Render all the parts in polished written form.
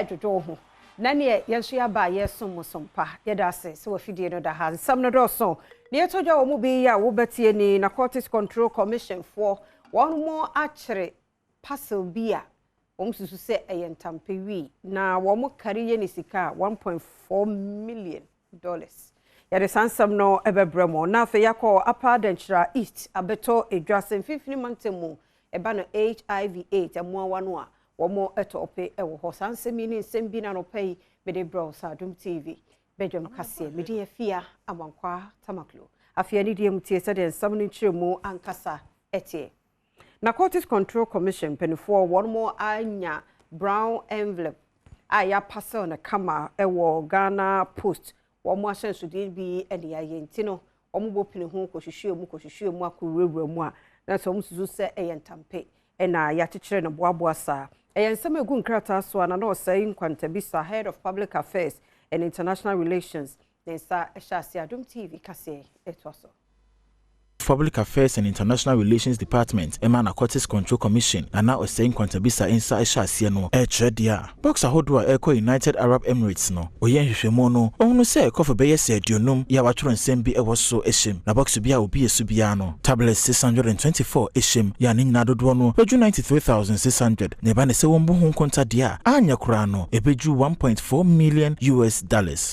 dodo ho na ne yenso ya ba yesom sompa yeda se se wa fidie no da ha nsam no do so ne yetodwa wo mu bi ya wo betie ni Narcotics Control Commission for one more actually parcel bia susu se eyentampe wi na wo mu kare ye ni sika $1.4 million. Yade sansam no ebebremo na fe yakọ Upper Denchira East abeto edwasen fifini mantemu eba no HIV/AIDS amuawa no a womo etope ewo ho sansemi ni nsem bi na no pay mede bro sa Adom TV Badwam kase mede afia amankwa tamaklo afia ni die mutie se de nsam no nchiremu ankasa etie Narcotics Control Commission penifo one more anya brown envelope aya parcel na kama ewo Ghana Post womo ahyensode bi ede ayenti no womo bopini ho kohwehwe mu akorewura mu a na so musuzu se eyentampe na ya kekere no boaboa sa eyensem egu nkrata so na no say nkwantabisa head of public affairs and international relations nsa ehya Adom TV kase etwaso Public Affairs and International Relations Department, Narcotics Control Commission, and now saying Quantabisa inside Shasia no, Tredia. Box a hodwa Eco United Arab Emirates no, Oyen Himono, Onu say Coffee Bay said Dionum, Yawatron Sembi was so eshim, Naboxubia will be a Subiano, tablet 624 eshim, Yanin Nado Duano, Roju 93,600, Nebane Sewombu Conta dia, Anya Kurano, Ebeju $1.4 million.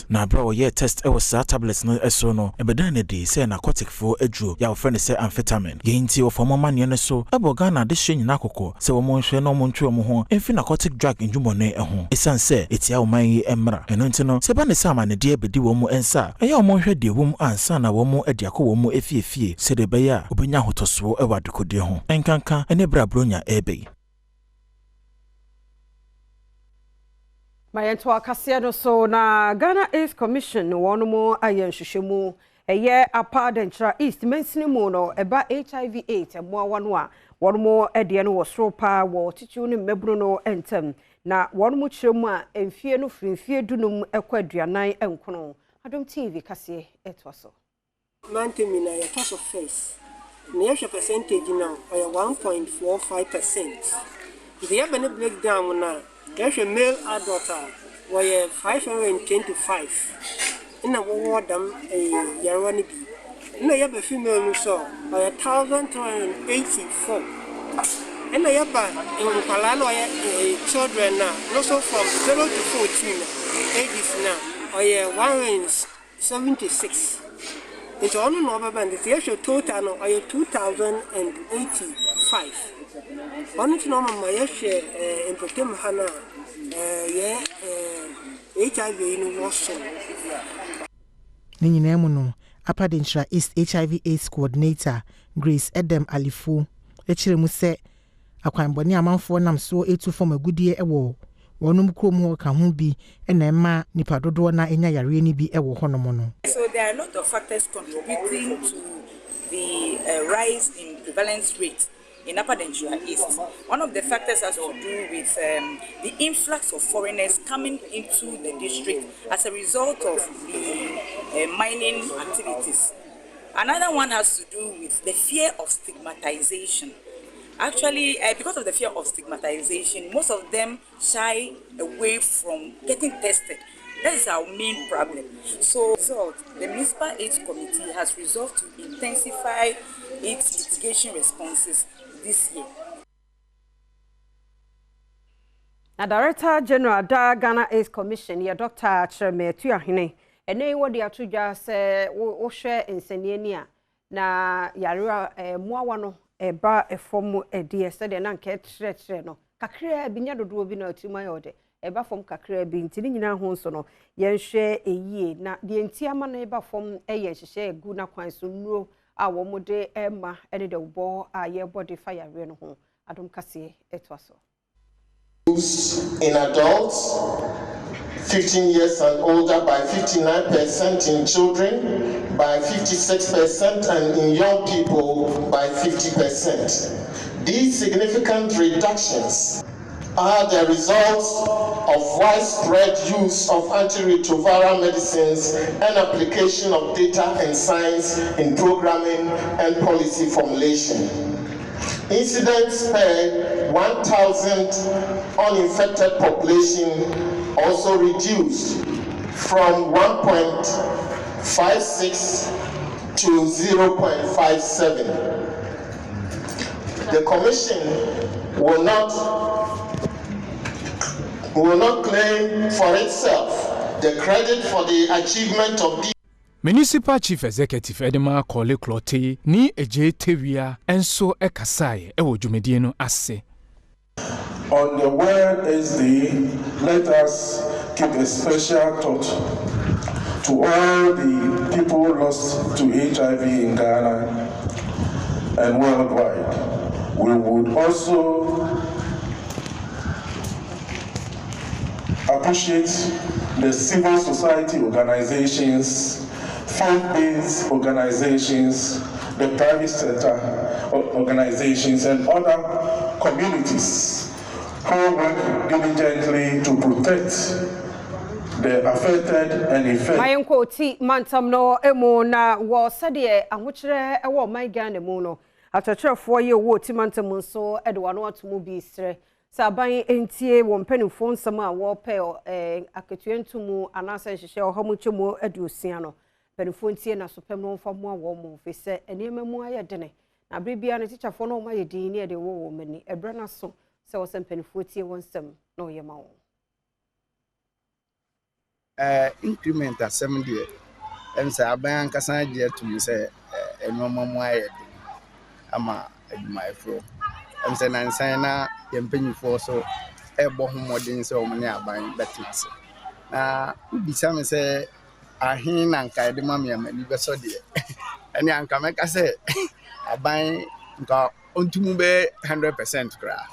Na bro ye test Ewosa tablets no esono, Ebedane di say narcotic for Edru, friend say amphetamine yenti of former man so abo Ghana de hye nyina kokko se wo monhwe no montwe mo ho emfi narcotic drug njumone eho esan se etia wo man yi emra eno nti no se ba ne sama ne de ebedi wo mu ensa eya wo monhwe de wo mu ansa na wo mu ediako wo mu efiefie se de be ya obenya hotoso ewa dekode ho enkanka ene bra bronya ebe Mayento akasia no so na Ghana AIDS Commission wono mo ayenhwehwemu eye Upper Denchira East mensini mu no eba HIV/AIDS amuawa no a wono mo ede no wosro pa wo tichu ne mebru no entem na wono mo kyeremu a emfie no frimfie dunum ekwaduanan enkono Adom TV kase etwaso mantemi na ya task face ne yehwe percentage now oya 1.45%. If you have any breakdown na yehwe male adult oya 525 ina wo dam yarwani bi ina yaba female no so 1,284 ina yaba nkwala no children na no so from 0 to 14 ages now 176 into all no baba the actual total no 2,085 one to no mama yeshe importem hana HIV no was Ninyinemu no Upper Denchira East HIV/AIDS coordinator Grace Edem Alifu echiremu se akwanboni amanfo nam so etu form agudie ewo wonum krom ho ka ho bi na ema nipa dodo na enya yare ni bi ewo honom no. So there are a lot of factors contributing to the rise in prevalence rate in Upper Denchira East. One of the factors has to do with the influx of foreigners coming into the district as a result of the mining activities. Another one has to do with the fear of stigmatization. Actually, because of the fear of stigmatization, most of them shy away from getting tested. That is our main problem. So, the Municipal AIDS Committee has resolved to intensify its litigation responses this year. Na Director General da Ghana AIDS Commission ya Dr. Chireme Tuahene ene wo de atudwa se wo hwe nsaniani a na yare muawa no eba efom ede se de na nke trere no kakra binya dodo bi na otima yode eba fom kakra bi ntini nyina ho nso no yenhwe eyie na de ntiama na eba fom eye hyehye egu na kwan so nuro a wo mo de ema ene de wo a ye body fire re no ho Adom kase etwaso in adults 15 years and older by 59%, in children by 56%, and in young people by 50%. These significant reductions are the results of widespread use of antiretroviral medicines and application of data and science in programming and policy formulation. Incidents per 1,000 uninfected population also reduced from 1.56 to 0.57. The Commission will not claim for itself the credit for the achievement of these. Municipal Chief Executive Edema Kole Clote ni eje tewia enso ekasai ewo dwumedie no ase. On the Wednesday, let us give a special thought to all the people lost to HIV in Ghana and worldwide. We would also appreciate the civil society organizations, faith-based organizations, the private sector organizations, and other communities who work diligently to protect the affected and infected. My uncle T. Mantam no emo na wa sadie ahokyere ewo my Ghana mu no atwetwere 4 year wo T. Mantam so edwano atomu bi sre saban entie wo mpanimfo nsam a wo pe aketuentumu anasa hihye ohomutwemu aduosia no mpanimfo entie na sopem no mfamo a wo mo fese enema mu ayedene na brebia ne tichafo no ma yedin ne de wo mani ebra na so se wo mpanimfo tie wonsam no yema wo increment at 7 years and say aban kasan je to me say enoma mu ayedene ama my fro and say nan san na yempanyifo so ebo homodin say o mne aban betis na ubisa me say ahin na nka de ma me amani beso de ene anka meka say aban nka ontumu be 100% kra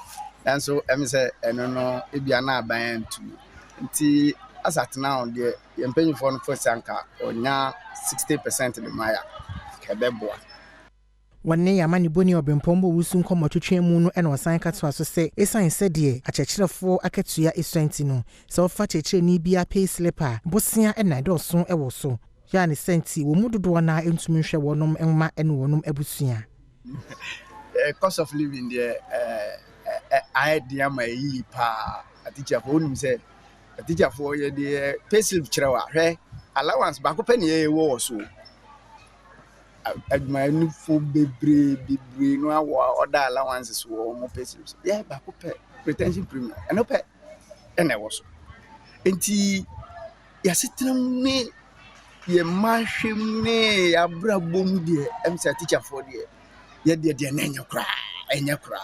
dan so em say eno no ebia na aban ntu nti asat now de yempanyifo no for sanka onya 60% de maya kebeboa Wanne yamani boni obempombo wusu nkomo twetwemu no ena osan katwa so se esan se de akyekirefo akatua eswanti no se ofa kyekire ni bia pay slipper bosia ena de oso ewo so ya ne senti wo mudodo na entumi hwe wonom enma ene wonom abusua cost of living there I dia mai pa aticha for onim se aticha for ye de pay slip kirewa hwe allowance ba ko pani ye wo so my new for bebre no other allowances wo mo pay slips yeah ba ko retention premium and pay and I was enti ya sitem ni ye mahwem ni ya brabom de em say teacher for de ye de na enya kra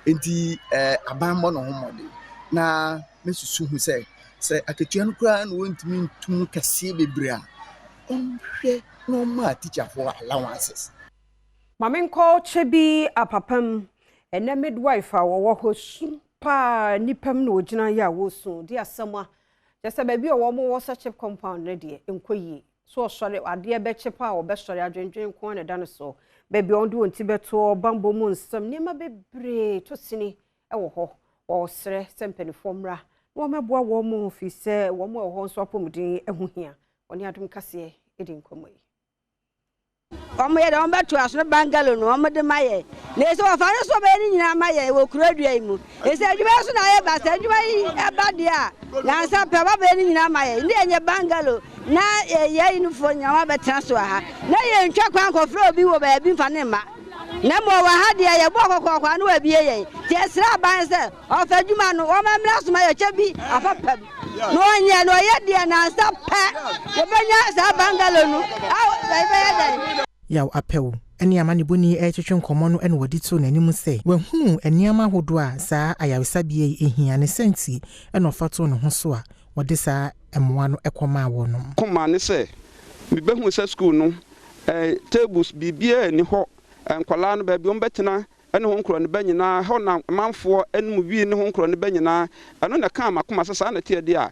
enti abambo no homode na mesusu hu say aketua no kra no wontimi ntum kase bebre a omhwe no ma teacher for allowances. Mamen call chebi apapam ene midwife a wo hosu pa nipam no ogina ya wo so de asama just baby o mo wo such compound na de enkoyi so sori ade be chepa o be sori adwendwen ko na da no so baby on do onti beto bambo mu nsam nema bebre to sini e wo ho o sre sempenifo mra wo meboa wo mo fi se wo mo ho nso apomudin ehuhia oni adum kase edin komoyi omo ye don beto aso bangalo no omo de maye na so fa so be ni nyina maye wo kuradua mu ese adwuma so na ye ba se adwuma yi eba de a na sa pe ba be ni nyina maye ndi enye bangalo na ye inufo nyawa betra so ha na ye ntwa kwan kofra obi wo ba bi mfa ne ma na mo wa ha de ye bo kokokwa na wa bie ye ti esra ban se o fa adwuma no o ma mra so ma ye chebi afapam no nya no ye de na sa pe ye benya sa bangalo no be yaw apew eni amani boni twetwe nkomo no ene wodi to nanim se wahunu eniama hodo a saa ayaresabie ehia ne senti ene ofato ne ho so a wodi saa emwa no ekoma wo no koma ne se bibehu se school no tables bibia ni ho nkwala no ba bi ombetena ene ho nkro ne banyina ho na manfo ene mu wi ne ho nkro ne banyina eno na ka makoma sasa na tie dia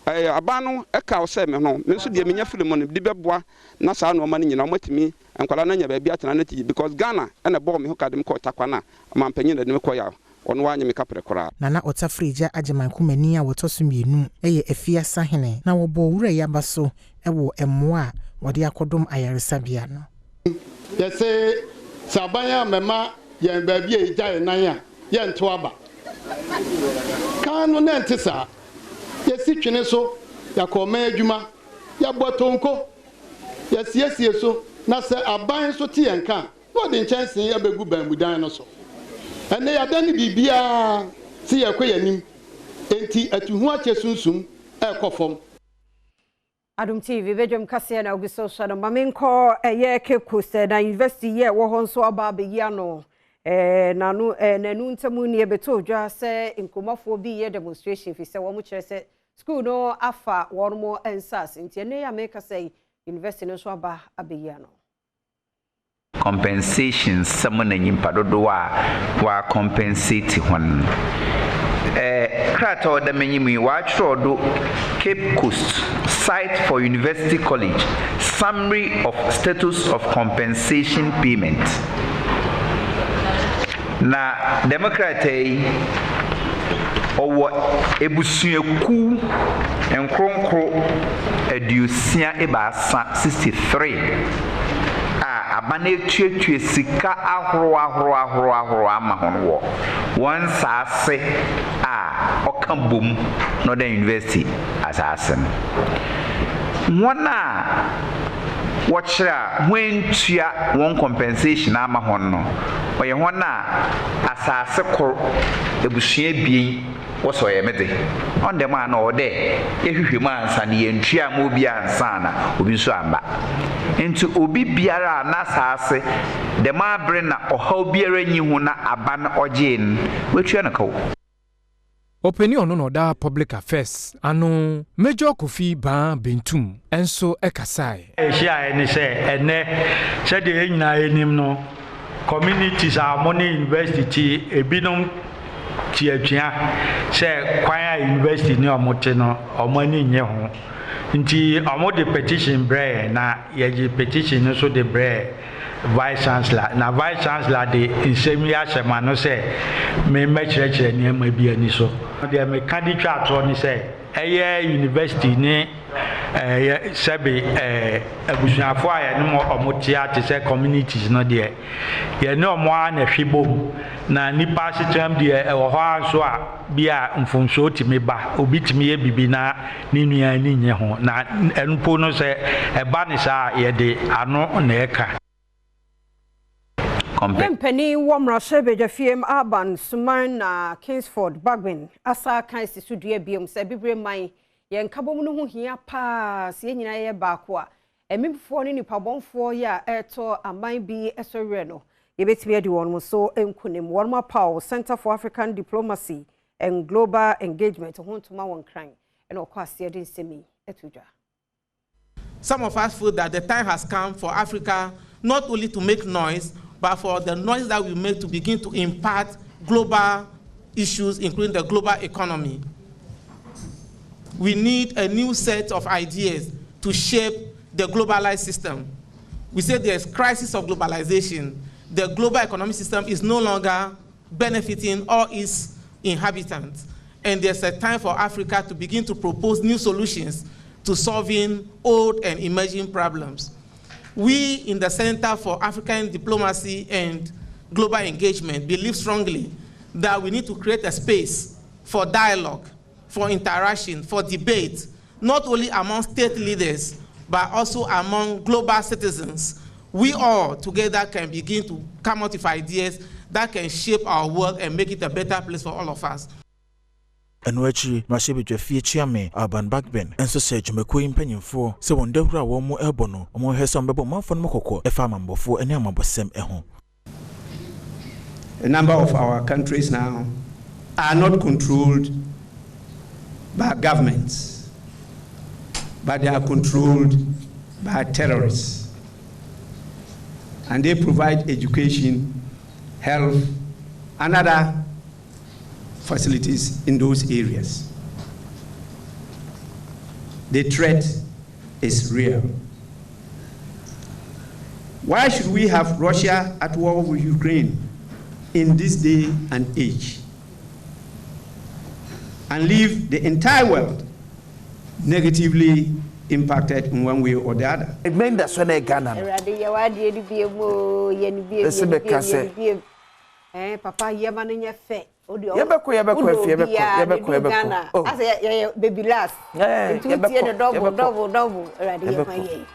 abano eka ose me no me so de menya film no de beboa na saa no ma ne nyina omatimi enkwala na nya ba bi atena na ti because Ghana ena bo me ho kadem ko takwana mampanyin na de me ko ya ono wanye me kapre kora na otafrija ajeman kumani a wotoso mienu eye afia sahene na wo bo wura ya baso ewo emmoa wode akodom ayaresabia no yese sabanya mema yen ba bi e jai nan a yen to aba kan no na ntesa ye si twene so ya ko ma adwuma ya botonko ya siesie so na se aban so ti yen kan no de nchansen ya begu bambudan no so ene ya dani bibia si ya kwayanim enti atuhu ache sunsum e kofom Adom TV Badwam kase na ogiso shano mamenko eye keku se na university ye wo ho nso aba be ya no nanu nanu ntemu ne beto dwa se inkomafo bi ye demonstration fi se wo mu kire se school no afa won mo ensas nti ne ya make say university no so aba abeya no compensation someone nyimpa dodo wa compensate hon krato da menyimi wa trodo Cape Coast site for University College summary of status of compensation payment na democratai owo ebusuaku enkronkro adusia ebasa 63 abane twetwe sika ahoro ama honwo won saase okambum no the university asasen wona watchra when tua won compensation ama hon no oye hona asase kor ebusua bien woso ye mede on dem an ode ehwehwem ansa ne yentua ma obi ansa na obi so amba into obi biara na asase dem abre na ohaw biara nyi hu na aba na ogin wetua na kawo opinion no da public affairs anu Major Kofi Ban Bentum enso ekasai ehia ene se ene se de nyina enim no communities are money university ebinom ti atua se kwan university ni omote no omani nye ho nti omode petition bre na ye petition no so de bre vice chancellor na vice chancellor de insemia sema no se me mechire ni ma bi ani so de me candidate to ni se eye university ni sebe abusuafo aye no omote ate se communities no de ye no mo na hwebom na nipa sitam de e wo ho anso a bia mfonso timi ba obi timi ye bibi na ni nua ni nye ho na enpo no se eba ne sa ye de ano na eka Company Wamra Shebe Fiem Aban Suman na Kingsford Bagwin asa kan si sudua biom se bibre man ye nkabom no ho hia pa se nyina ye baako a emifo ne nipa bonfo ya eto aman bi esore no ye betimi ade won so enkunim won Paul Center for African Diplomacy and Global Engagement ho ntoma won kran e na okwase de nsemi etudwa. Some of us feel that the time has come for Africa not only to make noise but for the noise that we make to begin to impact global issues, including the global economy. We need a new set of ideas to shape the globalized system. We say there's crisis of globalization. The global economic system is no longer benefiting all its inhabitants. And there's a time for Africa to begin to propose new solutions to solving old and emerging problems. We in the Center for African Diplomacy and Global Engagement believe strongly that we need to create a space for dialogue, for interaction, for debate, not only among state leaders, but also among global citizens. We all together can begin to come out with ideas that can shape our world and make it a better place for all of us. Enwachi Mashebe Jeffie Chiame Aban Bagben enso se dwumako impanyimfo se wondahura wo mo ebono omo hwese mbebo mafo no mokoko efa amambofo ene amabosem eho. A number of our countries now are not controlled by governments, but they are controlled by terrorists. And they provide education, health, and other facilities in those areas. The threat is real. Why should we have Russia at war with Ukraine in this day and age and leave the entire world negatively impacted in one way or the other? It means that's when I Ghana. Papa yema no nye fe. Yebeko As baby last. Double.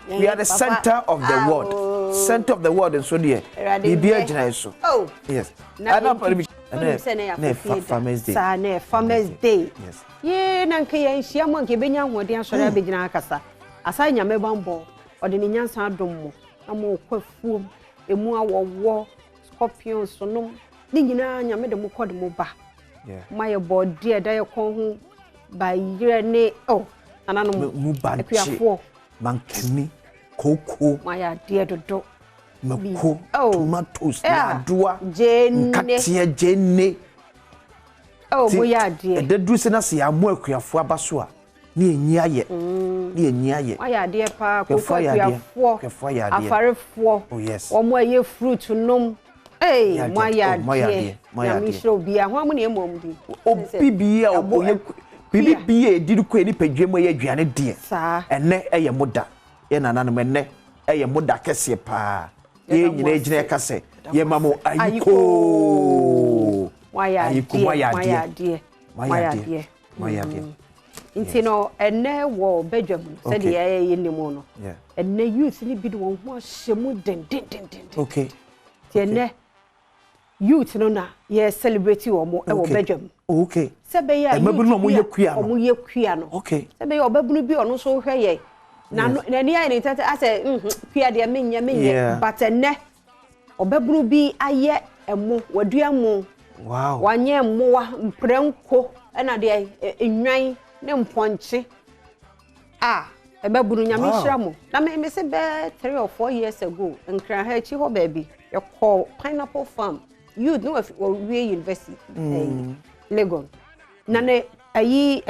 We are the center of the world. Center of the world and so dear. Oh. Yes. Farmers Day. Yes. Ye na nke ya nhia mo nke benya hoden asore abegina akasa. Asa nyame bambo. Ode ni nyansa adom na mo kwafuom emu awowo scorpions no ni nyina nyame de mo kode mo ba. My body a day con by year ne anano mubanchi mankani koko my dear do mako tomatoes na doa katia jenne boya dear de du se na se amu akuafo abaso a ni enyi aye my dear pa koko akuafo afarefo omo aye fruit nom hey my dear I'm sure be a woman in mom. Bibi did quay any pajama aduane dear, and ne a muda, and an animal a muda cassia pa. Ye case, ye mammo, why dear. Intino, and ne war bedroom, said the air in the morning. And ne youth in the bid one was shamuden. Okay. Youth no na ye celebrate you or bedroom. Okay. Sebe ya no. Okay. Sebe ya obebunu bi ono so hwe ye. Na ni ai ni tete ase kwia de menye but ene obebunu bi aye emu wadua mu. Wow. Wanye mu wa mprenko na de enwan ne mponche. Ebebunu nyame hira mu. Na me se be 3 or 4 years ago nkra ha chi ho baby. You call Pineapple Farm. You know if we university Legon. Nane ayi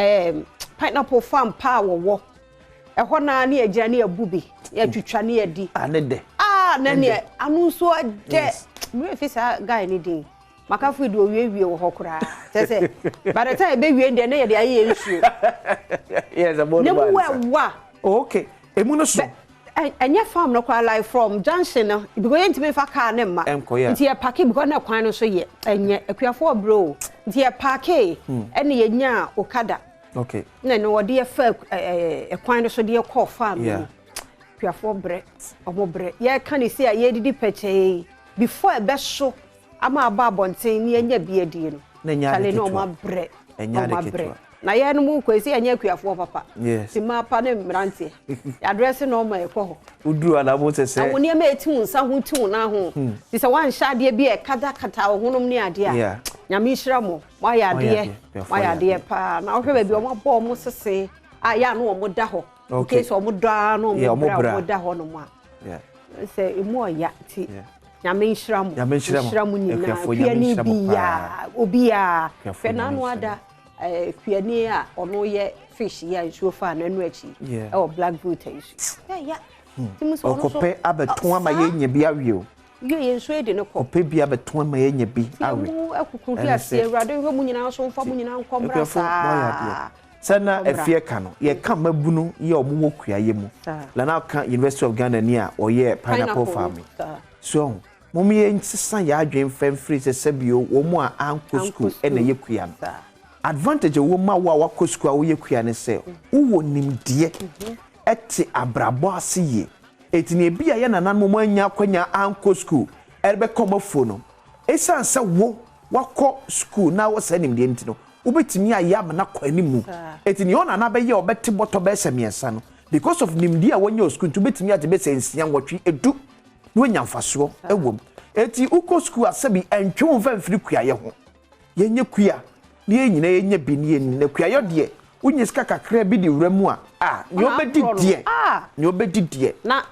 Pineapple Farm pa wo. Ehọ na na agina na abubi. Ya twitwa na adi. Anede. Nane anu so de. Me fisa guy ni din. Maka fu do wie wo hokura. Say by the time be wie de na ye de ayi ensuo. Yes, about ne wa. Okay. Emu no so. And your farm no quite like from Johnson because into me for car nema. Nti e park because na kwan no so ye enye akuafo bro. Nti e park and ye nya okada. Okay. Na no wode e fa e kwan no so de call farm. Yeah. Akuafo bre omo bre. Ye kan e say ye didi peche before e be so ama aba bonten ne nya bia die no. Chale no ma bre. Enya de na ye no mu kwesi anya akuafo papa. Yes. Ti ma pa ne mrantie. Address no ma e ko ho. Uduru ala mo se. Awoni e ma etu nsa ho tu na ho. Ti se wan sha de bi e kada honom ne ade a. Nyame hira mo. Wa ya de pa. Na ohwe ba bi o mo bo mo sese. Ya no o mo da ho. Okay so o mo da no o mo da ho no mo a. Yeah. Se emu o ya ti. Nyame hira mo nyina. Fia ni bia obi a. Fe na no ada piani a ono ye fish ya nsuo fa na anu achi black boot issue timu so okope abeton ama ye nya bi awie o ye nsuo de no ko ope bi abeton ama ye nya bi awie akukuru bi ase awrade ho mu nyina so mfa mu nyina nkomra sa sana efie ka no ye ka mabunu ye omo wokuaye mu la na ka University of Ghana ni a oye pineapple farm so mom ye nsisa ya adwen famfree se sebio wo mu a anko school ena ye kua no advantage wo ma wo akosku a wo yekua ne se wo nimdie eti abrabo asiye etini bia ye nanan mo anya kwanya anko school erbe komafo no esan se wo wakọ school na wo se nimdie ntino wo betimi ayam na kwanimu etini ona na be ye obete boto be semiensa no because of nimdie a wonya school to betimi ate be sensia nwotwe edu no nya mfaso ewom eti uko school asabi entwe mfa mfiri kua ye ho yenye kua ni nyina yenye bi ni na kuayo de unye sika kakra bi di wramu a ni obedi die na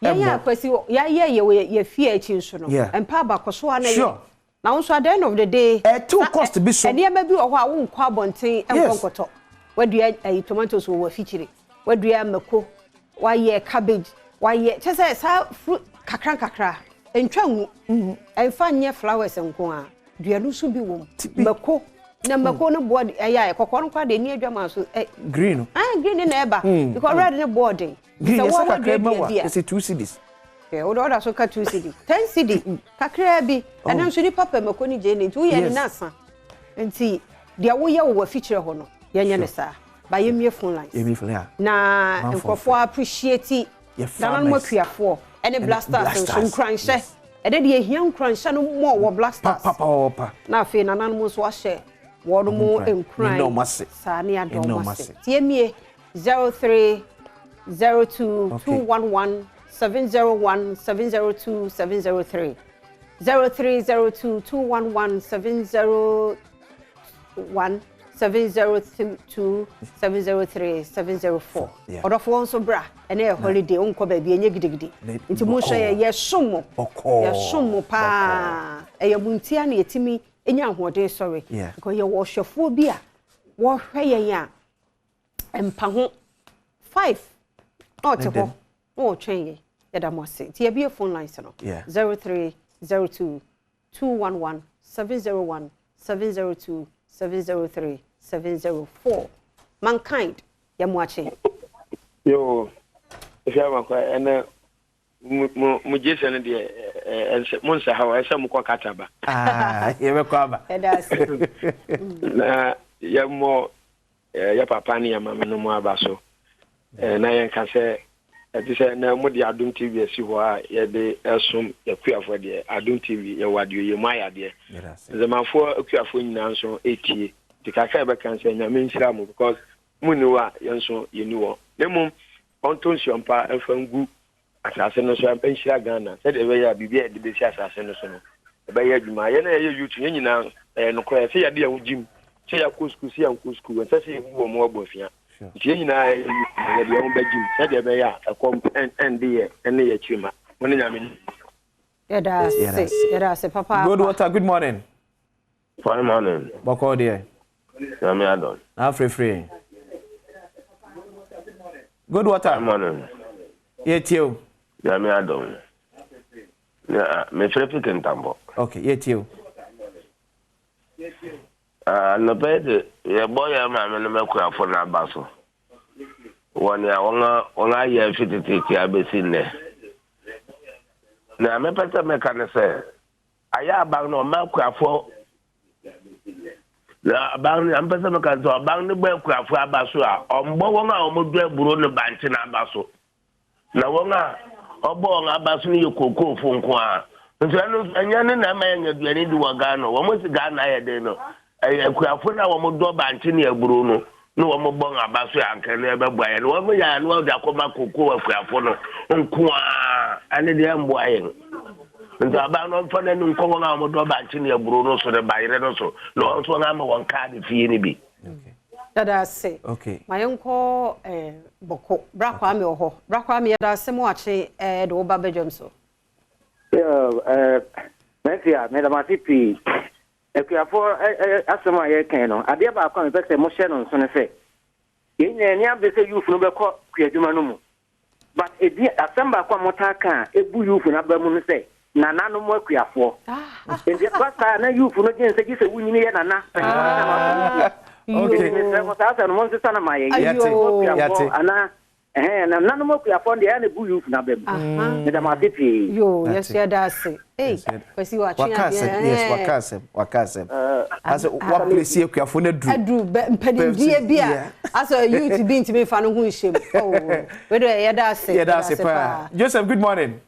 ya kwesi ye fie achi nso no empa ba koso ana ye na nso at the end of the day too cost bi so ene ma bi wo a wo nkwa bonten enkonkoto wadua tomatoes wo fichire wadua mako waye cabbage waye chese sa fruit kakra entwa ngu emfa nye flowers enko a duanu so bi wo mako na mako no board ya kokoro kwa de ni adwama so green green na eba because red na boarding so what we is 2 cedis order so ka 2 cedi 10 cedi kakra bi ena nso ni papa makoni je ne tu ye ni nasa nti dia wo ye wo feature ho no ye nye ne sa ba ye mie phone lines na nkofo appreciate danan mo kuafo ene blasters so nkranhye ede de ehia nkranhye no mo wo blasters papa na afi nanan mo so ahye wo no mo enkran sa ne adomase tie mie 0302211701 702 703 702 703 704 odofo nso bra ene holiday onko ba bi enye gidigidi nti mu hwe ye somo pa eye muntia na yetimi enya ahode sorry ko ye wo hwefo bi a wo hwe ye ya empa ho 5 not ho o twen ye yada mo se ti ye bi phone lines no 0302 211 701 702 703 704 mankind ya muache yo if you are quite and mu Jason de monsa hawa esa mu kwa kataba ye be kwa ba na ya mo ya papa ni ya mama no mu abaso na yen ka se ati se na mu de Adom TV asi ho a ye de esum ya kuafo de Adom TV ya wadio ye maya de zemafo akuafo nyina nso etie dikaka be kan se nyame nshira mu because muniwa yenso yeniwo nemu onto nsiompa efangu asase no so ampa nshira Ghana se de be ya bibia de be si asase no so no be ya dwuma ye na ye youth nyina no kra se ya de awujim se ya kusku si an kusku se se wo mo abofia tie nyina ye de on bajim se de be ya akom ende ene ye chima woni nyame yada se papa good water good morning fine morning boko there nyame adon na free good water morning yetio nyame adon ya me traffic ntambo okay yetio no bed ye boy ma me no mekuafo na baso woni a wonga ye fititi abesi ne na me pata me kan se aya bag no mekuafo na bang am pesa me kan so bang ne mekuafo abaso a ombo wonga omodu aburo ne banche na abaso na wonga obo wonga abaso ne yekoko fo nko a nso anya ne na ma yanga duani di wagano wo mo si Ghana ya de no ekuafo na wo mo do banche ne aburo no no wo mo bon abaso ya nkan ne be boaye no wo mo ya no da koma koko ekuafo no nko a ane de ambo ayen nso aba no fa na nko wonga mo do banche ne aburo no so de bayire no so no so nga ma won card fie ni bi dada se mayenko boko brakwa me oho brakwa me yada se mo ache de oba Badwam so Mesia me da matipi ekuafo asema ye kan no ade ba kwa me pese mo hye no so ne fe yenye ni abese youth no be ko kuadwuma no mu but edi asamba kwa motaka ebu youth na ba mu no se nana no mo ekuafo ende kwata na youth no je nse gise wunyini ye nana okay mo sasa no mo nse sana maye yate ana na nana mo ekuafo nde ya na ebu youth na ba mu me da matipi yo yes ya dase kwesi wa chia wakasem as what place here kuafo na adu mpadindie bia as a youth be ntime fa no hu hiem we do ya dase pa Joseph good morning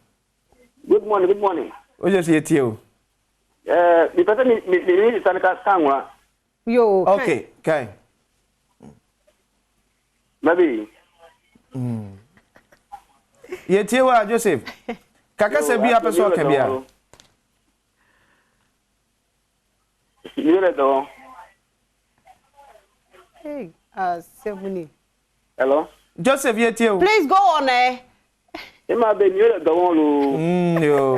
o just here tio mi pata mi sana ka sangwa yo okay kai baby yetiewa Joseph kaka se bia peso ka bia Mire do. Hey, Sebuni. Hello? Joseph yetio. Please go on Ema be mire do lu. Yo.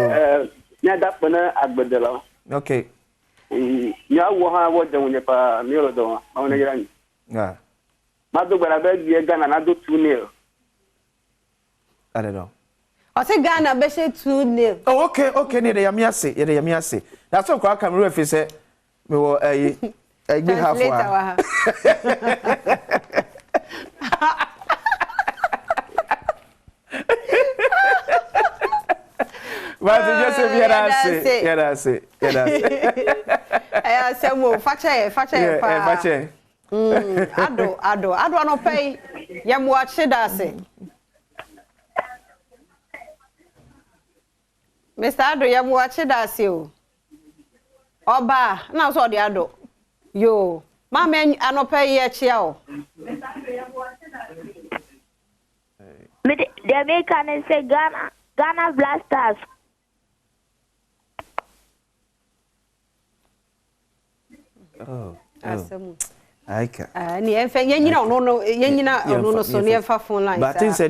Nya da pena agbedela. Okay. Ya wo ha wo de wonye pa mire do. Awon yira ni. Ah. Ma do gbara be bie Ghana na do 2-0. I don't. I say Ghana be say 2-0. Oh, okay, ne de yami ase. That's all kwa Cameroon fi say me wo gbe half wa. But Joseph, that's it. Semo, fache. Ado no pay. Yam watch that's Mr. Ado, yam watch that's you. Oba, now so the Ado. Yo, my man, I no pay yet, chiao. The American say Ghana Blasters. Oh. Aika. Ni enfe yenyina no yenyina no so ni enfa phone line. But things say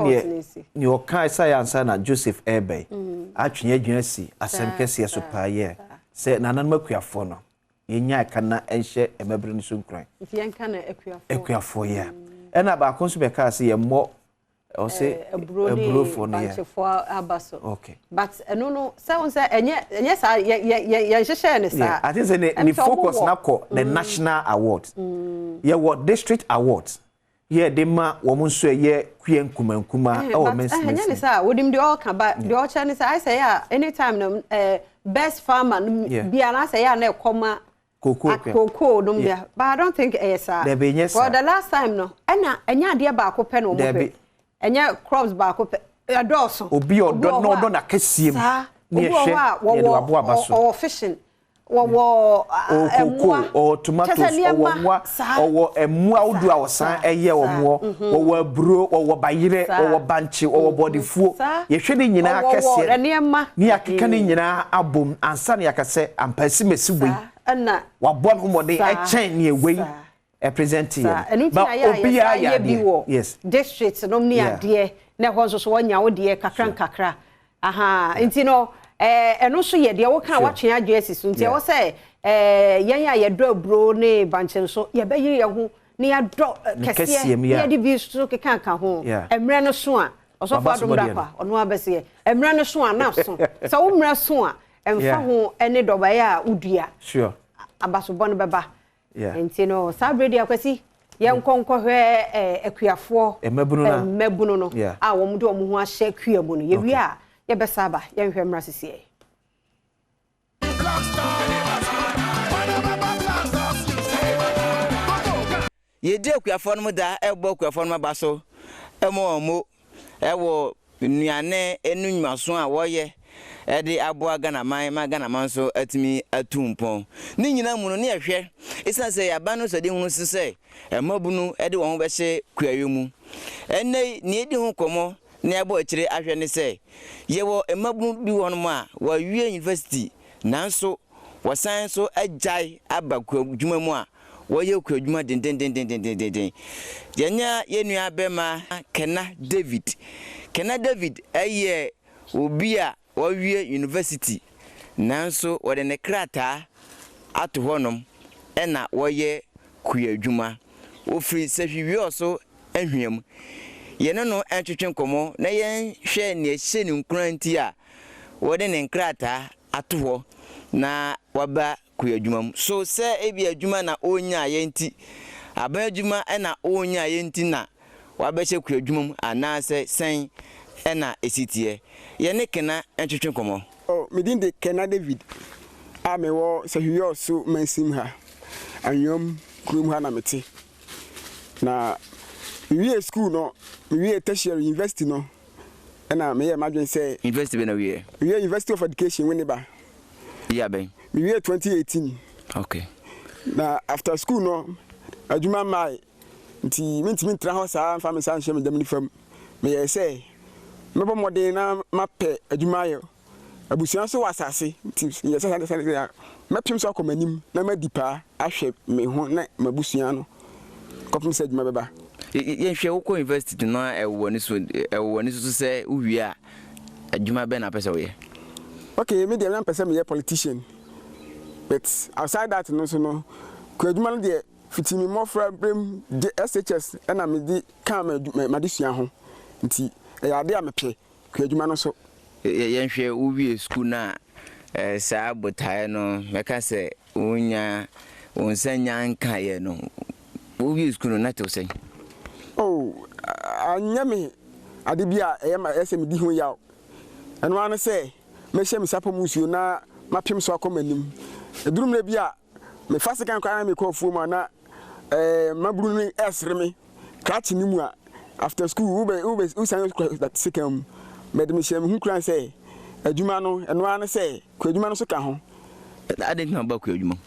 ni o kai say answer na Joseph Ebe. Atwene adwena si asem kese so pa ye. Say nanan makuafo no. Yenya aka na enhye emabere ni so nkran. Nti yenka na ekuafo ye. Ena ba konso be ka say ye mo o say ebrofo no ye. Abaso. Okay. But no say say enye sa ye hyehyɛ ne sa. I think say ni focus na ko the national awards. Ye what district awards. Ye de ma wo mo nso ye kuen kumankuma e wo mense. Enye ne sa wodim de all kan ba de all cha ne sa I say ya anytime no best farmer bia na say ya na ekoma Cocoa no bia. But I don't think esa. For the last time no enya ade ba ko pe no mo pe. Enya crops ba ko pe adoso. Obi odo no odo na kesiem. Ni ehwe ye de wabo abaso. Or fishing. Wo o tomatoes o emua odu awosan eye omo wo aburo wo bayire wo banche wo bodifuo ye hwe ni nyina kese ni akeka ni nyina abom ansa na yakase ampasi mesiwe na wabon homode e chen ni ewei e present here but obi ya yes districts no ni ade na ho so wonya wo de kakra aha nti no eno so ye de wo kan wa twen adwesi so nti wo say yan ya ye do aburo ne banche so ye be ye ho ne ya do kese ye de bi so kekan ka ho emre no so a oso fa do dapa ono abese emre no so a na so so wo mre so a emfa ho ene doba ya udua sure abaso bon beba nti no sabredi akwasi ye nkonko hwe akuafo emabunu no a wo mu de wo ho ahye akuamu no ye wi a ye besaba ye nhwe mra sesie ye de akuafo no da ebo akuafo no ba so emo ewo nuane enu nwaso a wo ye ede aboa Ghana man so atimi atumpon ni nyina mu no ne ehwe isa se ya ba no so de hunu se emabunu ede wo ho be hye kuayo mu enne ni edi hu komo ne abo akire ahwe ne se yewo emabunu bi won ma wa wie university nanso wasan so ajai abakwa dwuma mu a wo ye kwa dwuma den yenya yenua bema Kena David aye obi a wa wie university nanso wo de ne krata ato honom ena wo ye kwa dwuma ofri sehwiwi oso ahwiam yene no entwetwe nkomo na yen hwe ne ehye ne nkranti a wode ne nkrata ato ho na waba ku adwuma so se ebi adwuma na onya yenti aba adwuma na onya yenti na waba hye ku adwuma ana se sen na esitie yene Kena entwetwe nkomo midin de Kena David amewo sehwiyo so mansim ha anyom krum ha na meti na we school no we tertiary university no na me imagine say university be na we University of Education when ba yeah ben we 2018 okay na after school no adwuma mai nti minti tra ho sa family san hye me dem ni fam me say me bo modern na mapɛ adwuma yo abusuan so wasase nti ye say me pim so akomanim na madipa ahwɛ me ho na mabusuan no kopim se adwuma beba ye hwe wo university no ewoni so se uwie a adwuma be na pese wo ye okay me dey na pese me ye politician but outside that no so no ku adwuma no dey fitimi mo fra brem SHS na me di kan ma disua ho nti ya de amepe ku adwuma no so ye hwe uwie school na saa botae no meka se unya unsanya nka ye no uwie school no na to say anyame ade bia e ma ese me di ho yaw eno an say me hye me sapo musuo na mapem so akoma nim edurum na bia me fa second kwa me call fu ma na maburu ni esre me kratch ni mu a after school ube usan that second me de me hye me hu kran say adwuma no eno an say kwa adwuma no so ka ho adent na ba kwa adwuma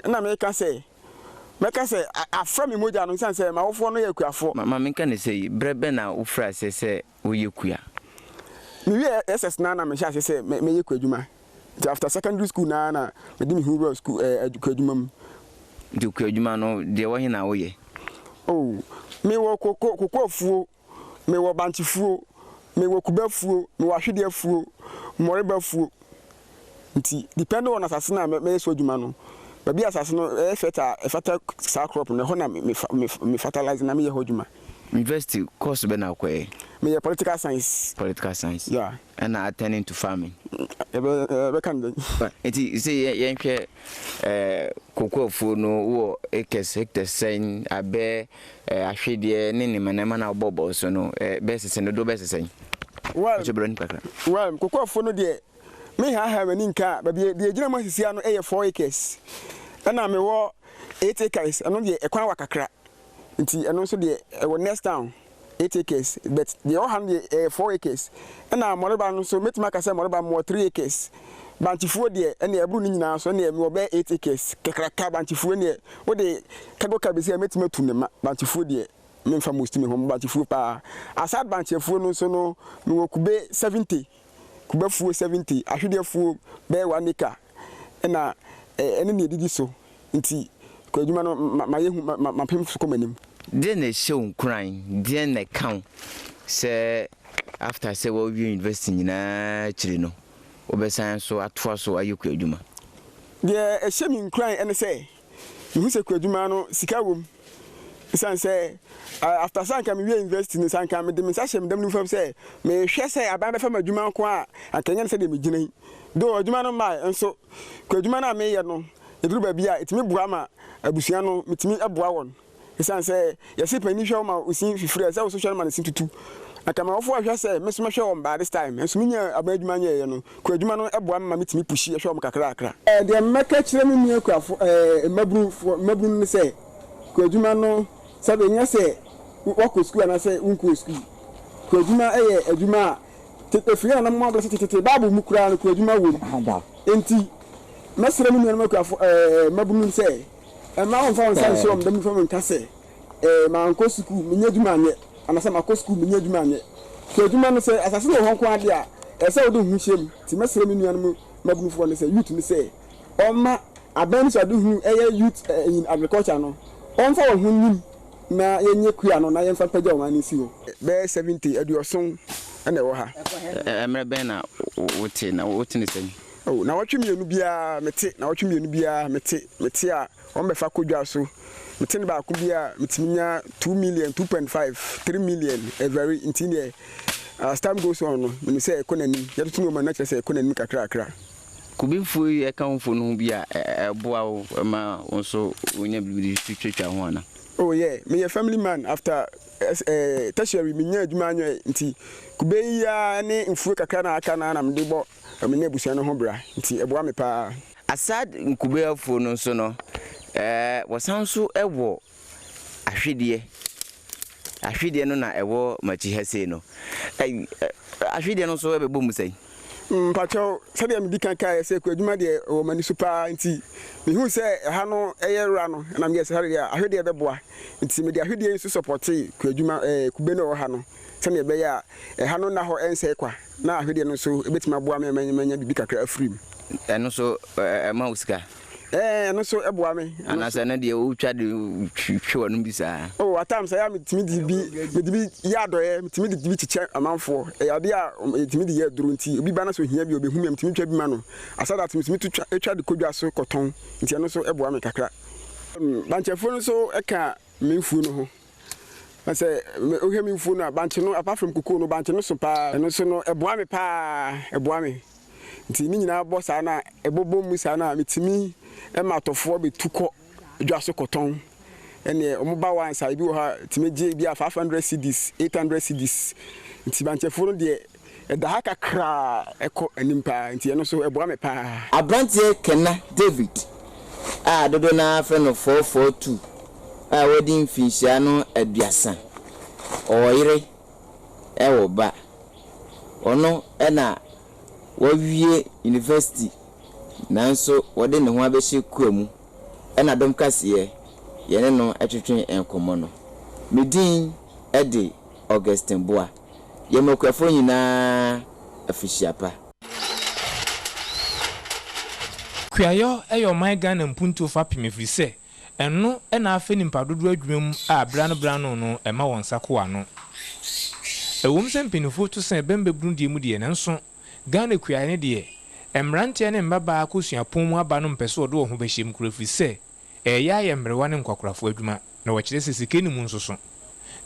na me ka say afra me moja no san say ma wofo no yakuafo ma me ka ne say brebe na wofra say wo yakua me we SS na me sha say me yakua adwuma after secondary school na me di me hu school adwuma mu di kwa adwuma no de wo hina wo ye me wo kokofuo me wo banchifuo me wo kubafuo me wo ahwedeafuo moribafuo nti depend on asase na me so adwuma no baby asase no efeta sa crop no ho na me fertilize na me ye adwuma university course be na kwa me political science yeah and attending to farming be kan enti say yenhwe kokofuo no wo hectares sen abe ahwede ne ne manama na obobo so no be sese no do be sese well kokofuo no de me ha mani nka baby de gina masisia no 4 acres ana me wo 8 acres ano de ekwan wakakra nti eno so de wo next town 8 acres but the all hand 4 acres ana moriba no so metima ka say moriba mo 3 acres banchifuo de ene ebru ni nyina so ne me wo be 8 acres kekraka banchifuo ne wo de kago ka besi metima tunema banchifuo de me mfa most me ho banchifuo pa asad banchifuo no so no me wo kube 70 kubafuo 70 ahwedeafuo be 1 acre na ene ne didi so nti kwa adwuma no mayehu mapem so komanim de na show nkran de na count say after say we university nyina chiri no obesan so atwa so ayeku adwuma de ehemi nkran ene say hu se kwa adwuma no sika wom san say after sanka me university ni sanka me de me sa hye me dem no fam say me hwe say aban be fam adwuma ko a akanya say de me gina do adwuma no mai enso kwa adwuma na me ye no eduru ba bia etimi bua ma abusua no mitimi aboa won esan say yesi pani hwe ma usin fifure say social man sin tutu akama ofo ahwe say mesoma hwe won ba this time enso minya abadwuma nya ye no kwa adwuma no aboa ma mitimi pushi hwe won kakra akra de meka kire mu mia kwafo mabru ni say kwa adwuma no sabe nya say wako school na say unko school kwa adwuma adwuma tete fia na mo abla tete babu mukura no kwa adwuma wo enti mesere mu mia kwafo mabru ni say ma on fa on san so dem fa mon kase ma anko school minya adwuma anye anasa ma ko school minya adwuma anye kwa adwuma no say asase no hon ko ade a ese odo hu hyem ti mesere mu nua no mabru fo no say youth ni say oma aban so do hu youth in agriculture no on fa hu nim na yenye kua no na yenfa pagya o mani si ho be 70 aduoson na wo ha emre ben na wote ni sen na watwemienu bia mete na watwemienu bia mete a on be fa kodwa so mete ne ba ko bia metiminya 2 million 2.5 3 million every intine as time goes on no me say economy yetutu ma na say economy kakra akra kubinfu e kan fo no bia boa wo ma wonso wonya bibiri twetwa ho ana yeah me a family man after tertiary me nya adwuma anyo nti kube ya ne mfuo kakra na aka na me de bo me na busia no ho bra nti eboa me pa asad nkube afo no so no wasanso ewo ahwede no na ewo machi hase no ahwede no so ebebo musai mpacho sabe me dikan kai se ko adwuma de o mani super nti me hu se ha no eyera no na me se ha de ahwede ebeboa nti me de ahwede so support ko adwuma kube no ha no se ne be ya ha no na ho ense kwa na ahwede no so ebetima boa me manya bibi kakra afrim eno so ma usika no so eboa me anasa na de o twa de hwe no bisa atam say am timi di bi ya doye timi di bi chiche amanfo ya de a timi di ya duru nti obi ba na so hia bi obehu me timi twa bi ma no asada timi twa de kodwa so koton nti no so eboa me kakra banchefo no so eka menfu no ho I say o hia menfu no banche no apart from kuku no banche no so pa no so no eboa me pa eboa me nti ni nyina bo sa na ebobo mu sa na metimi ma tofo be tuko dwa so koton ene omoba wan sa bi wo ha timeje bi 500 cedis 800 cedis nti banchefo no de ɛda ha kakra ɛkɔ anim paa nti ɛno so ɛboa me paa. Abrante Kenna David dodo na afɛ no 442 wedding mfinhyia no aduasa ɔyere ɛwɔ ba ɔno ɛna wawie university nanso wɔde ne ho abɛhyɛ kua mu ɛna dɔm kaseɛ yɛne no ɛtwetwe nkɔmmɔ no medin ɛde Augustine Boa yɛmakwafo nyinaa afihyiapa kuayo eyo my Ghana mpunto fa pemefiri se eno na afa nimpa dodo adwumam a brano no ema won sakoa no ewom se mpinifo to se bembe brundie mu de nenso Ghana kuaye ne de emrante ne mbaba akosuapon mu aba no mpese odo ho behyem kurafiri se eya ye mrewa ne nkwakorafo adwuma na wɔkyerɛ sesike ni mu nsoso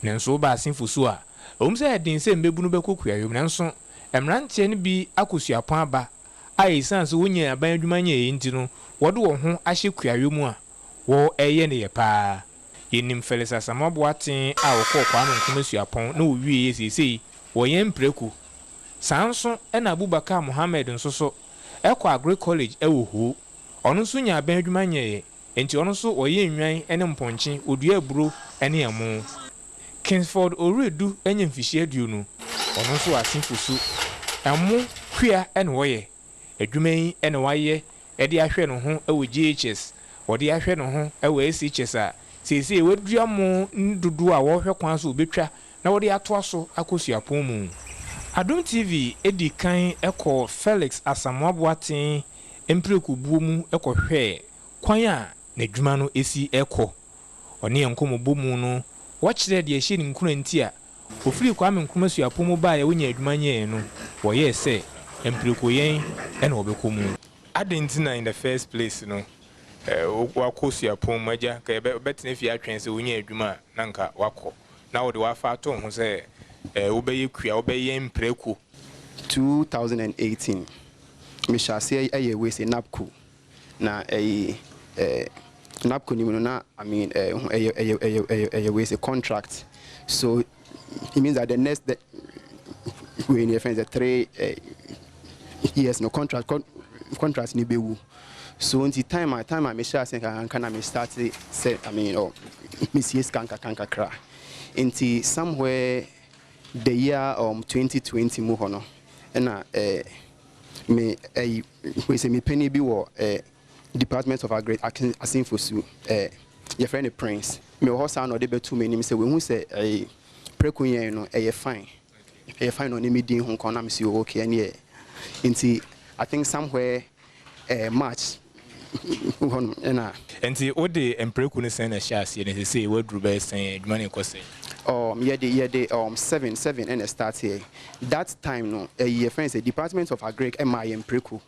nenso ba asinfo so a ewom se edin se mbebunu bekokuayo nenso emrante ne bi akosuapon aba ai sanse wonya aban adwuma nya yinti no wodo wo ho ahye kuawe mu a wo eye ne ye paa yenim felisa samoboaten a wokɔ kwa no nkomasuapon na owie yesesei wo yen preku sanso na Abubakar Mohammed nsoso ekɔ Agri College ewo ho ɔno nso nya aban adwuma nya ye enti ɔno nso wo yen nwan ene mponche odua aburo ene emu Kingsford Oredu enya mfihie aduonu ɔno nso asinfusu emu hwea ene wo ye adwuma yi ene waye ede ahwe no ho ewo GHS wode ahwe no ho ewo SHS a sese wadua mo ndudu a wo hwe kwan so obetwa na wode ato aso akosuapon mu Adom TV edi kan ekɔ Felix Asamoaboaten empreku buo mu ekɔ hwe kwan a na adwuma no esi ekɔ ɔne enkomo bomu no wɔkyerɛ de ehye ne nkura nti a ofiri kwa menkomasuapon mu ba ya wonya adwuma nya no wɔyɛ sɛ empreku yen ena obekomu adentina in the first place no wakosuapon maja ka betene fi atwen se wonya adwuma na nka wakɔ na wode wafa ato ho se wobɛyɛ kua wobɛyɛ empreku 2018 me shase aye we se napco na napco ni na I mean we say contract so it means that the next we in the 3 yes no contract ni bewu so until time I me sure say can I start say I mean me see kanka kra until somewhere the year 2020 mu hono na me we say me penny bi wo Department of Agri asinfosu your friend Prince me ho sa no de betu me nim say we hu say prekunyen no fine on me din ho kon na me see okay any until I think somewhere March enti ode empreku ne sen na shaase ne say wadru be sen adwuma ne kose yeah 7 and start here that time no your friends say Department of Agri my empreku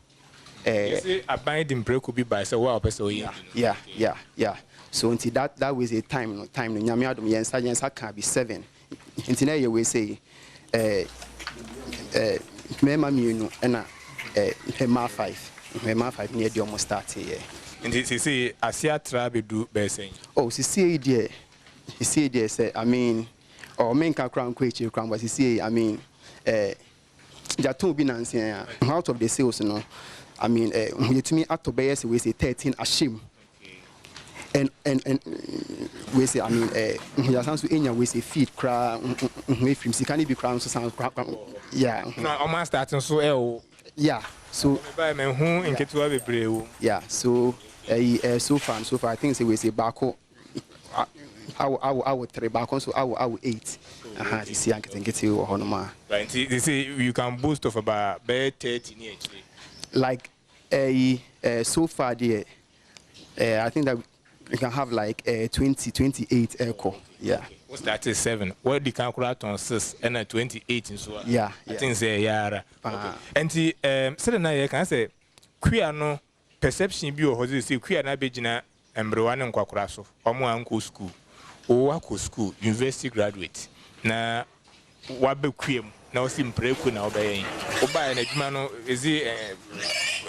you say abide empreku bi by say wa person oyi yeah so until that was a time no nyame adom yensa can be 7 until now you we say mema mienu na ma 5 near the almost start here and see asia trabedu besen see there say I mean men can crown kwechi crown but see I mean there two bi nansia out of the sales no I mean you to me at to be we say 13 ashim and we say I mean ya sounds enya we say feed cra we film see can be crown so sound yeah no almost starting so yeah so by me hu nketua bebreu yeah so so far I think say we say bako I would 3 bako so I would 8 you see ankete wo hono ma right they say you can boast of about 30 near like so far there I think that we can have like 28 echo yeah what's that is 7 what the calculate on 6 and 28 so yeah I think say yara and say na ye can say queer no perception bi o ho say queer na begina embrewa ne nkwakora so omo anko school o wako school university graduate na wabe queer na osi mpreku na obayen oba na adwuma no ezi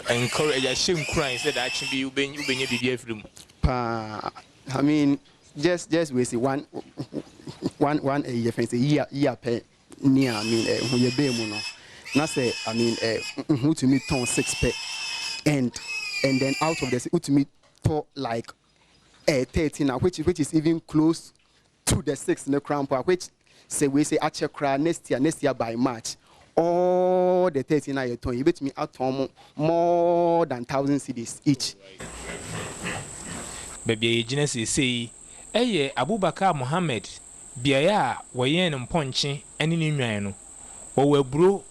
encourage ya shame crying said that actually ubenye bibia firim I mean just we say one a year friends a year per near I mean we be mu no na say I mean who to me ton 6 pay and then out of this who to me to like 13 now which is even close to the 6 in the crown part which say we say actually cry next year by March all the 13 are ton you bet me at more than 1,000 cedis each. Baby Genesis say Abubakar Mohammed biaya wayen mponche ene ne nwan no wo waburo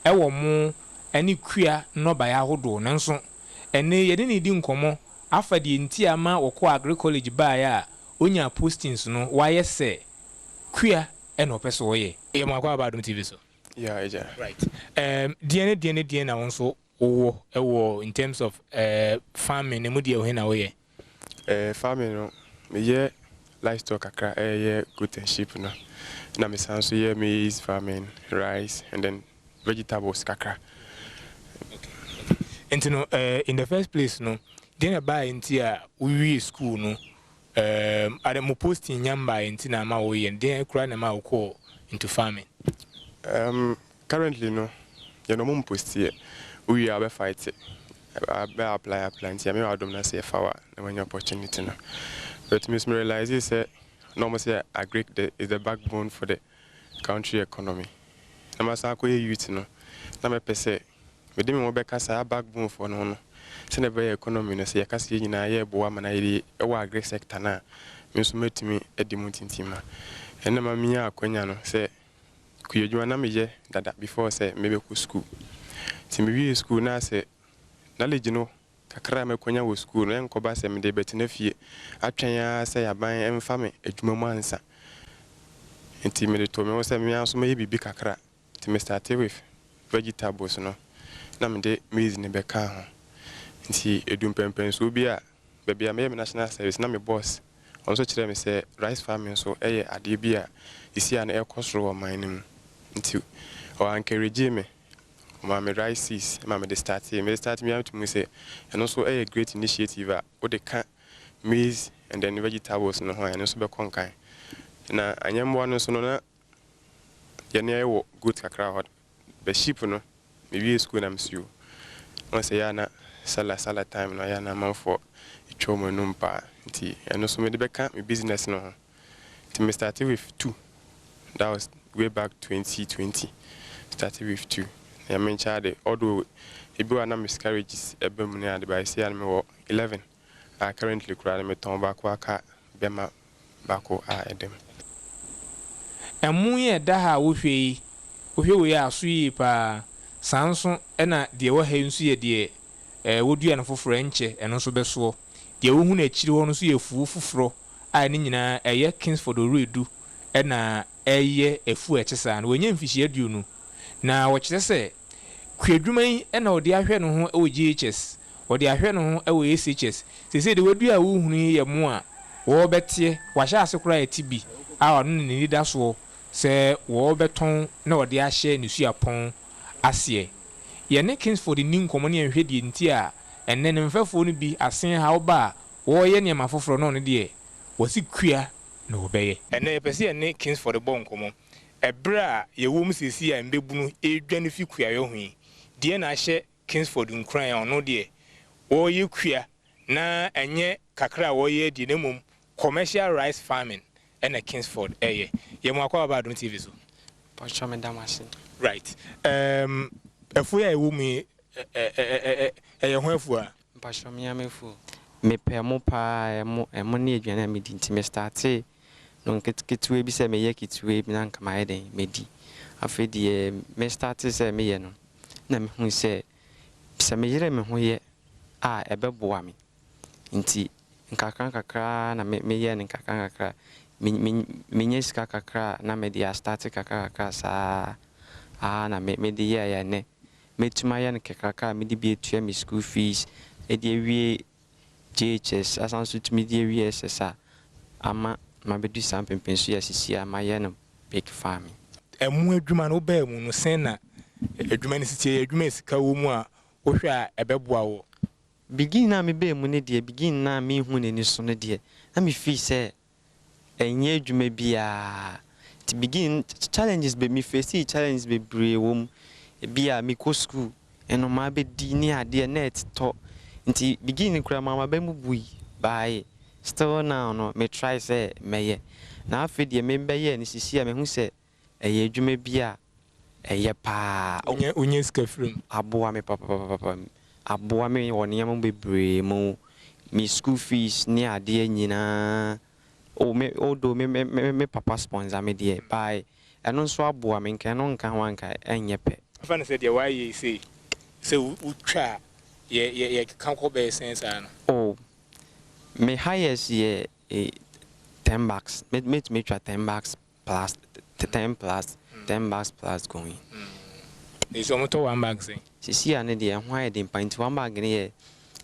ewo mo ene kua no ba ya hodo nanso ene yede ne di nkomo afade nti ama wokọ agriculture baaya onya postings no waye se kua ene opeso woye e makwa Badom TV so yeah eja right die na wonso wo ewo in terms of farming ne mu die wo na woye farming no me livestock akra goat and sheep no na me san so maize farming, rice and then vegetables kakra. And in the first place no then buy into we school no Adam posting nyamba into na ma we and then kura na ma ko into farming. Currently no you know mum post here we are fight apply plant me Adom na say fawa na when opportunity no. But me realize is normally say agri is the backbone for the country economy. Na masa ko youth no na me pese me dem mo be kasa backbone for no se na be economy no say kasa nyina ye boa ma na ye e agri sector na me so metimi edimuntintima. Ena ma miya akwanya no say kuyedwa na me ye dada before say me be ku school. Ti me wi school na say knowledge no kakra me kwanya wo school no enko ba se me de betina fie atwen ya se yaban emfa me adwuma mu ansa enti me de to me wo se me aso me bibi kakra ti me started with vegetables no na me de maize ne be ka ho enti edum pempen so bi a baby a me national service na me boss onso kire me se rice farming so eye ade bi a isi a na ekosoro wo man nim enti o encourage me Mama rice mama de start me out to say and also a great initiative what they can maize and then vegetables no and also be konkan na anyam one so no na ye na wo good kakra hot be sheep no me school na msu on say ya na sala time no ya na man for ichomo numpa nti and also me de be kan me business no to me started with 2 that was way back 2020 started with 2 I mean, child, although if you are not miscarriages, a boom near the by 11. I currently cry me turn back waka bema bako Adam. And Muye daha wufi we are sweep Sanson and the Wahain see a dear would you and for French and also beso. The woman a children see a fool for fro. I nina a year kings for the redo and a year a fool at son when you fish you know. Now what you say? Kwadwuma e na odi ahwe no ho e GHS odi ahwe no ho e SHS se de wadu a wo hunu ye mo a wo betie wa hya asekura etibi a ono ne ni da so se wo beton na odi ahye ne suapon ase ye ne Kingsford ni nkomo ne nhwe die nti a enne ne mfafo no bi asen ha oba wo ye ne mafoforo no de wasi kua na obeye enne pese enne Kingsford bon nkomo ebra ye wo musisi a mbebunu edwane fi kua yo hu die na hye Kingsford nkran ono de wo ye kua na enye kakra wo ye di nemum commercial rice farming ena Kingsford ye mo akwa Badom TV so pacho me damase right efu ya ewu mi ye ho efu a pacho me amefu me pe mo pa emo ne adwane me di nti me start no kitwe bi se me ye kitwe bi na nka ma eden me di afedi me start se me ye no na me hu se me yire me ho ye a ebeboa me nti nkakra na me ye nkakra me nye sika kakra na me dia start kakra sa na me di ye ne me tuma ye nkakra me di bi etua me school fees e di wie JHS asanso tumi di wie SSA ama ma bedu sampempen so ya sisi ama ye no big farming emu adwuma no ba mu no sen na adwuma ni sisi adwuma sika wo mu a wo hwe a ebeboa wo begin na me be mu ne de begin na me hu ne ni so ne de na me feel say enye adwuma bia to begin challenges be me face challenges be bre wo bia me ko school eno ma be di ni ade net to nti begin kura mama be mu bui bye still now no me try say meye na afi de me be ye ni sisi a me hu say eye adwuma bia eye pa onye skafrum aboa me papa aboa me woni am bebre mu me school fees ni ade nyina o me odo me papa sponsor me de bye eno so aboa me nka no nka ho anka enye pe fa na say de why you say utwa ye kan ko be sense ana oh me highest ye 10 bucks me try 10 bucks plus 10 plus 10 bucks plus going is almost 1 bag say sisi ane de ho aye de pint 1 bag ne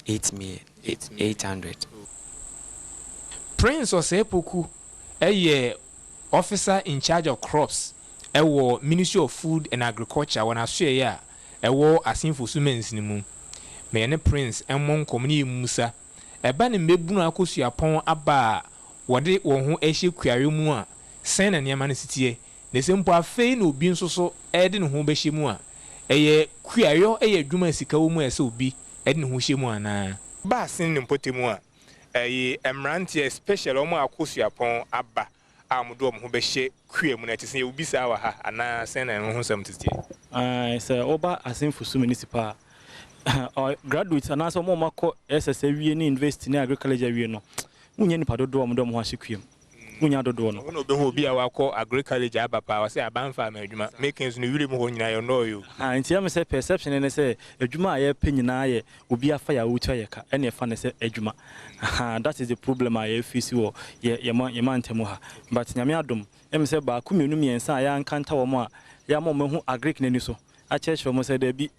800 Prince Osepoku officer in charge of crops Ministry of Food and Agriculture when I share ya asinfo sumens ni mu me ne Prince emmon komni musa eba ne mebunu akosuapon aba wode wo ho ehye kuare mu a sen na niam na sitie ne sempo afei na obi nso so ede ne ho behye mu a eye kuayo eye adwuma sika wo mu ese obi ede ne ho hye mu ana ba sen ne mpotemu a eye emrantie special omo akosuapon aba amudo mo ho behye kuamu na tese obi sa wa ha ana sen na ho sam titie say oba asinfo su municipal graduates and also more mako SSA wie ni university ni agriculture wie no munye ni padodo mo ho ahyekwem munya dodo no no be ho bi a wako agriculture abapa wa say abanfa ma adwuma makings no wire mu ho nyina yo no yo nti am say perception ne say adwuma aye pe nyina aye obi afa ya wucha ye ka ene fa ne say adwuma that is the problem aye face wo ye man ntemu ha but nyame adom em say ba ku menu miensa aye ankanta wo mo a ya mo hu agric nani so a church mo say da bi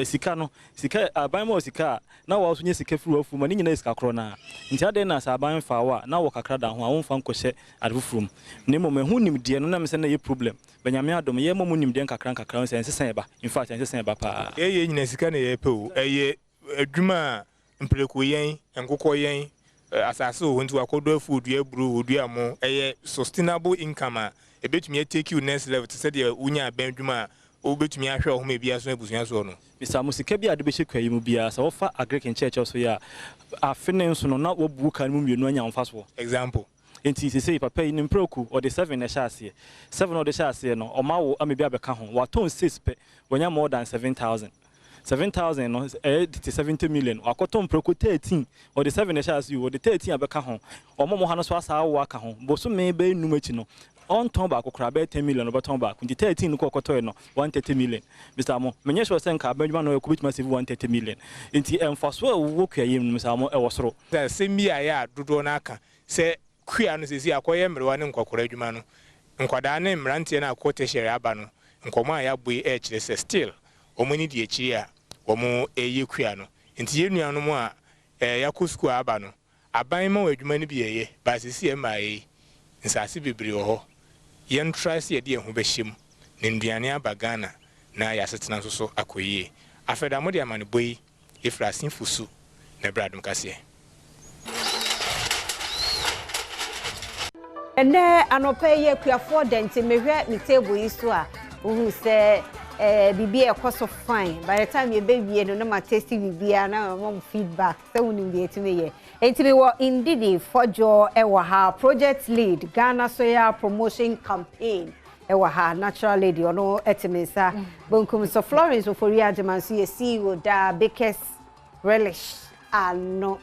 sika no sika aban mo sika na wo so nye sika furu afu ma ni nyina sika kro na nti ade na sa aban fa wa na wo kakra da ho a wo mfa nkɔhye adfufurum ne mo hu nimde no na me say na ye problem banyame adom ye mo nimde kakra say nsesan eba in fact nsesan eba pa ye nyina sika na ye pe o eye adwuma mpreko yen enkokɔ yen asase o ntu akodo afu odua buru odua mo eye sustainable income a ebetumi take you next level to say the unya ben adwuma obetumi ahwe ho me bia so abusuan so no misa musika bia de be hye kwayi mu bia sa wo fa agric in church so ya afene so no na wo buka mu mienu anya mfa so example enti say papa yi nimproku or the 7 na shase 7 or the shase no o ma wo amebia beka ho wa ton 6 pe wonya more than 7,000 no 70 million akoton proko 13 or the 7 na shase you or the 13 abeka ho o mo ha no so asa wo aka ho bo so me be numachi no on ton ba kokra be 10 million over ton ba kunti 13 ko kotoy no 130 million Mr. Amo menye sure sen ka badwuma no ko bitima save 130 million enti emfaso wo kwayem Mr. Amo e wosoro se mi aya dodo na aka se kwia no sesi akoye mrewa ne nkokora adwuma no nkwada ne mrantie na akote shere aba no nkomo aya boy e kire se still omuni die kiri a omo eye kwia no enti ye nuanu mu a yakosuku aba no aban ma adwuma ne bi eye ba sesi e ma eye nsase bibiri ho yen trust ye de ho behim ne nduane abagana na ya setena so akoyie afeda mo de amane boyi efrasin fusu na bradum kase ene anope ye kuafo denti mehwe mi table yi so a ohu se bibi e koso fine by the time you baby no ma tasty bibia na mom feedback so woni bi etime ye etime wo indeed fojo ewa ha project lead Ghana Soya Promotion Campaign ewa ha natural lady ono etime sa bonkum so Florence ofori ajemanso ye CEO da Bakers Relish ano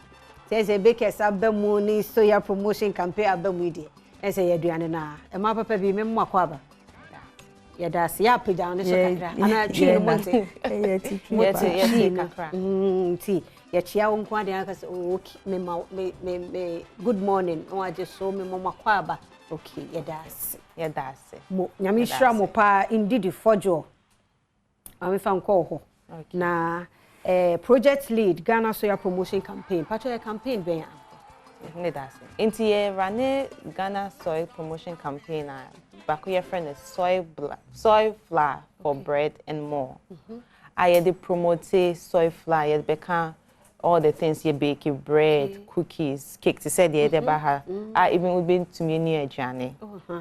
teze Bakers abamu ni Soya Promotion Campaign abamu di ese ye duane na e ma papa bi me mo akwaba ya das ya pija ne so kakra ana twi mo te ye kakra ti ya chia won kwa de aka okay me good morning o aje so me mo makwaba okay ya das mo nyami hira mo pa indeed fojo ami fa nko ho na project lead Ghana Soya Promotion Campaign patro campaign ben ne das enti ye rane Ghana Soy Promotion Campaign back your friend is soy flour for bread and more. I had promote soy flour, you become all the things you bake, bread, cookies, cakes. You said I even would be to me near journey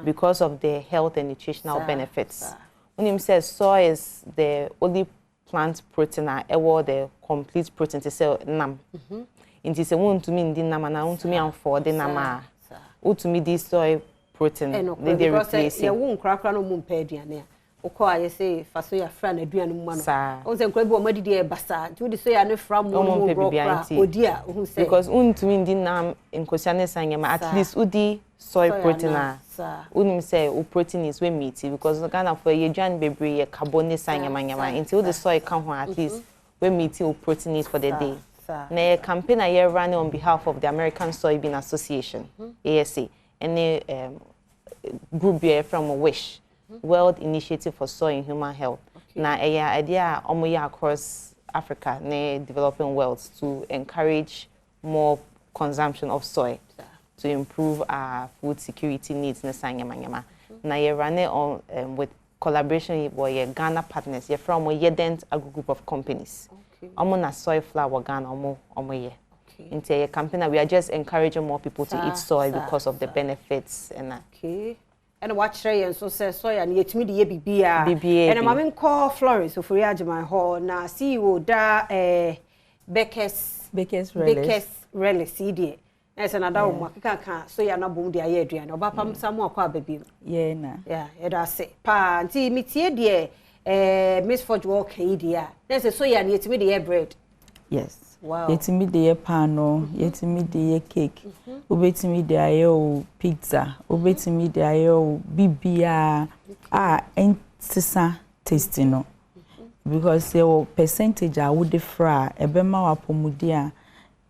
because of the health and nutritional benefits. When says soy is the only plant protein the complete protein to say nam. It is a one to me in the nam and I want to me and for the nama. To me this soy protein they replace it. Ya won't crack no moon pediane. Oko I say faso ya friend aduane mu no. O se nkwa bi o madi de basa. Do the soy no from mo bro kra. Odia who say because to me in the nam in kwasiane sanyama at least udi soy protein unim say o protein is we meat because Ghana for ye jan bebre ye carbon sanyama until the soy can ho at least we meat o protein is for the day. Na campaign a year running on behalf of the American Soybean Association, ASA, and a group from WISH, World Initiative for Soy and Human Health. Na idea across Africa, ne developing worlds to encourage more consumption of soy to improve our food security needs. Na ye running on with collaboration with Ghana partners. Ye from a group of companies. Na soy flour Ghana ye. Into a campaign we are just encouraging more people to eat soy because of the benefits and okay. And watch and so say soy and yet me the BBA. And I'm call Florence of my hall na CEO da Becker's Relish CD. As another one can so ya na bom dia ye aduane obapam samo akwa baby. Yeah na. Yeah, it does say. Pa nti mitie de Miss Forge walk idea. There's a soya and yet me the bread. Yes. Wow. Yetimi de pano, yetimi de cake. Ubetimi de ayo pizza, ubetimi de ayo bibia entisa tasting no. Because your percentage I would fra ebema wa pomudia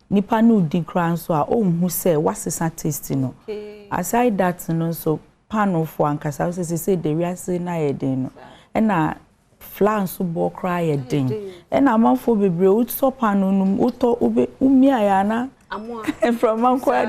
nipa no di kran so a ohun say what's the tasting no. Aside that no so pano for ankasa say the wiase na yeden no. Ena flan so bo cry a ding. And a man for bebre would stop anum, uto ube umiana and from Manqua.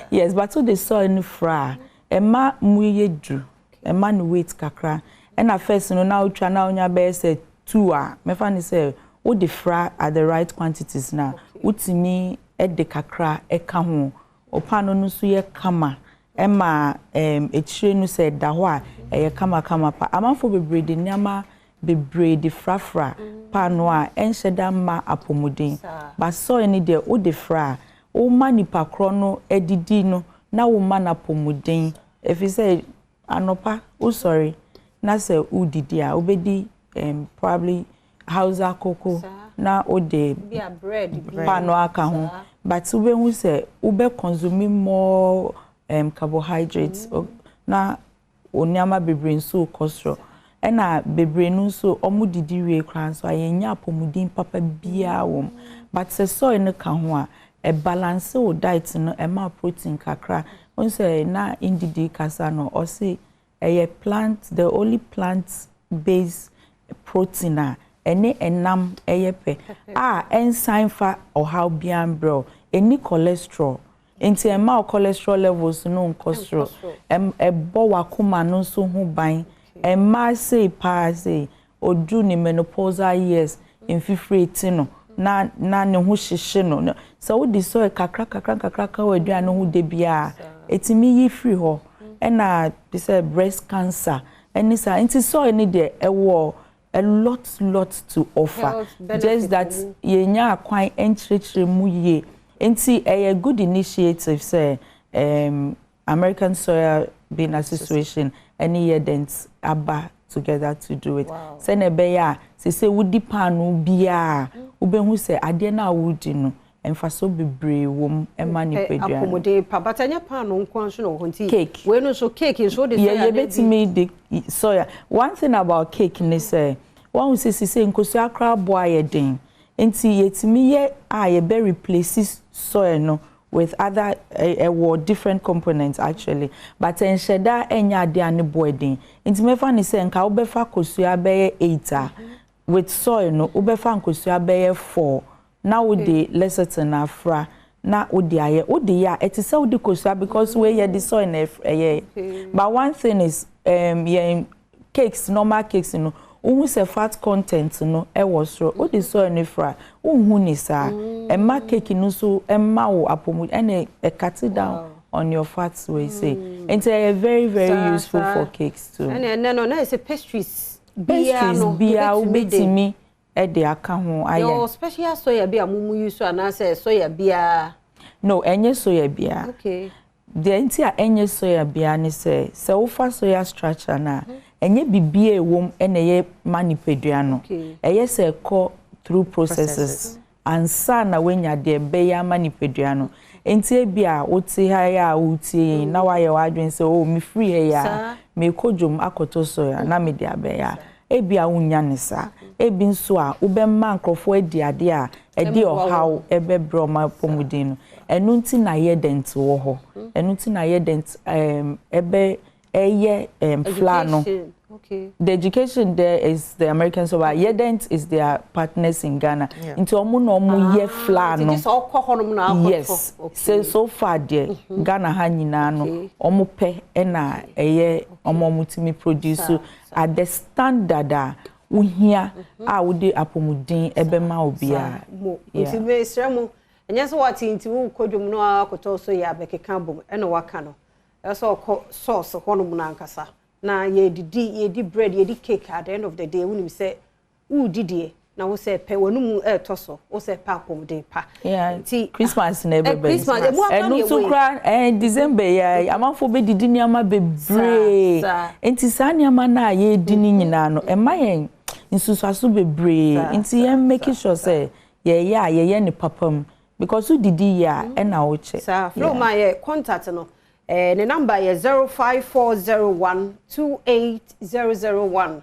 Yes, but so they saw in fra a ma muye drew a man wait kakra. And a first no now chana on your best said 2 me fan say, would the fra at the right quantities now. Would to me at the kakra e kahu or pano no suye kama. Emma a train said dawa a kama pa. A man for bebre the nyama. Bebre de frafra panoa enhyeda ma apomuden ba so any de o de fra o manipa krono edidi no na wo ma na apomuden if you say anopa o sorry na say o didi a obedi probably hausa koko na o de bread panoa ka ho but we hu say o be consuming more carbohydrates na onyama bebre nso cholesterol ena bebre no so omudidi we kran so ayenya apomudin papa bia wom but se soy no ka ho a e balance o diet no e ma protein kakra on say na indidi kasa no o say e plant the only plant based protein a ene enam eyepe enzyme fa or how bian bro any cholesterol enti e ma cholesterol levels no cholesterol e bo wakoma no so ho ban Emma say pass odu ni menopausal years in 50 no na ne ho hyehye no so wo di so kakra ka wadua no ho de bia etimi yi free ho na be say breast cancer any sa nti so any de ewo a lot to offer just that yenya akwan enchirechire mu ye nti a good initiative say American Soybean Association any year dents aba together to do it. Say nebeya say wudi panu bia ubehu say ade na wudi no emfaso bebre wom emani pedua. Accommodate pa batanya panu nkwanso no honti. Cake. We no so cake in so the yeah betimi the soya. One thing about cake ni say one who say nkosu akra boa ye den. Enti yetimi ye ye be replaces soya no with other different components actually but ensheda enya de ane boarding nti mefa ni se nka obefa kosua be 8 with soil no obefa kosua be 4 na wo de lecithin afra na wo de aye wo de ya etise wo de kosua because we ye the soil na but one thing is cakes normal cakes no who say fat content no e was ro o de so ni fra who ni sa e ma cake no so e ma wo apomu e cut down on your fats way say. And they are very useful for cakes too. And no, it's a pastries. Pastries bia ubetimi e de aka ho aye. Your special soya bia mumu use and say soya bia. No, enye soya bia. Okay. The entire enye soya bia ni say wo fa soya structure na enye bibie wom ene ye manipedua no. Eye say ko through processes. And sana wenya de be ya manipedua no. Enti bia wote ha ya wote na wa ye wadwen say oh me free he ya me kodwom akoto soya na me de abeya. Ebia unya nisa ebi nso a ubemma nkrofo adi ade a edi ohaw ebebro ma pomudin enu nti na ye dent wo ho enu nti na ye dent ebe eye fla no. Okay. The education there is the American so Yedent is their partners in Ghana. Into omu no omu ye fla no. Yes. So far there Ghana ha nyina no omu pe na eye omu timi produce at the standard a uhia a wode apomudin ebema obia. Nti me sremo enye so wati nti wo kodwom no akoto so ya bekeka bom ena waka no. Eso sauce honum na nkasa. Na ye bread ye cake at the end of the day when you say who did na wo say pe wonu toso wo say pa pomde pa Christmas na everybody enu so kra December ya amanfo be didi niama bebre enti sa niama na ye dini nyina no e mayen nsusuaso bebre enti ye make sure say ye ne papam because who didi ya e na wo che flow my contact no the number is 05401280001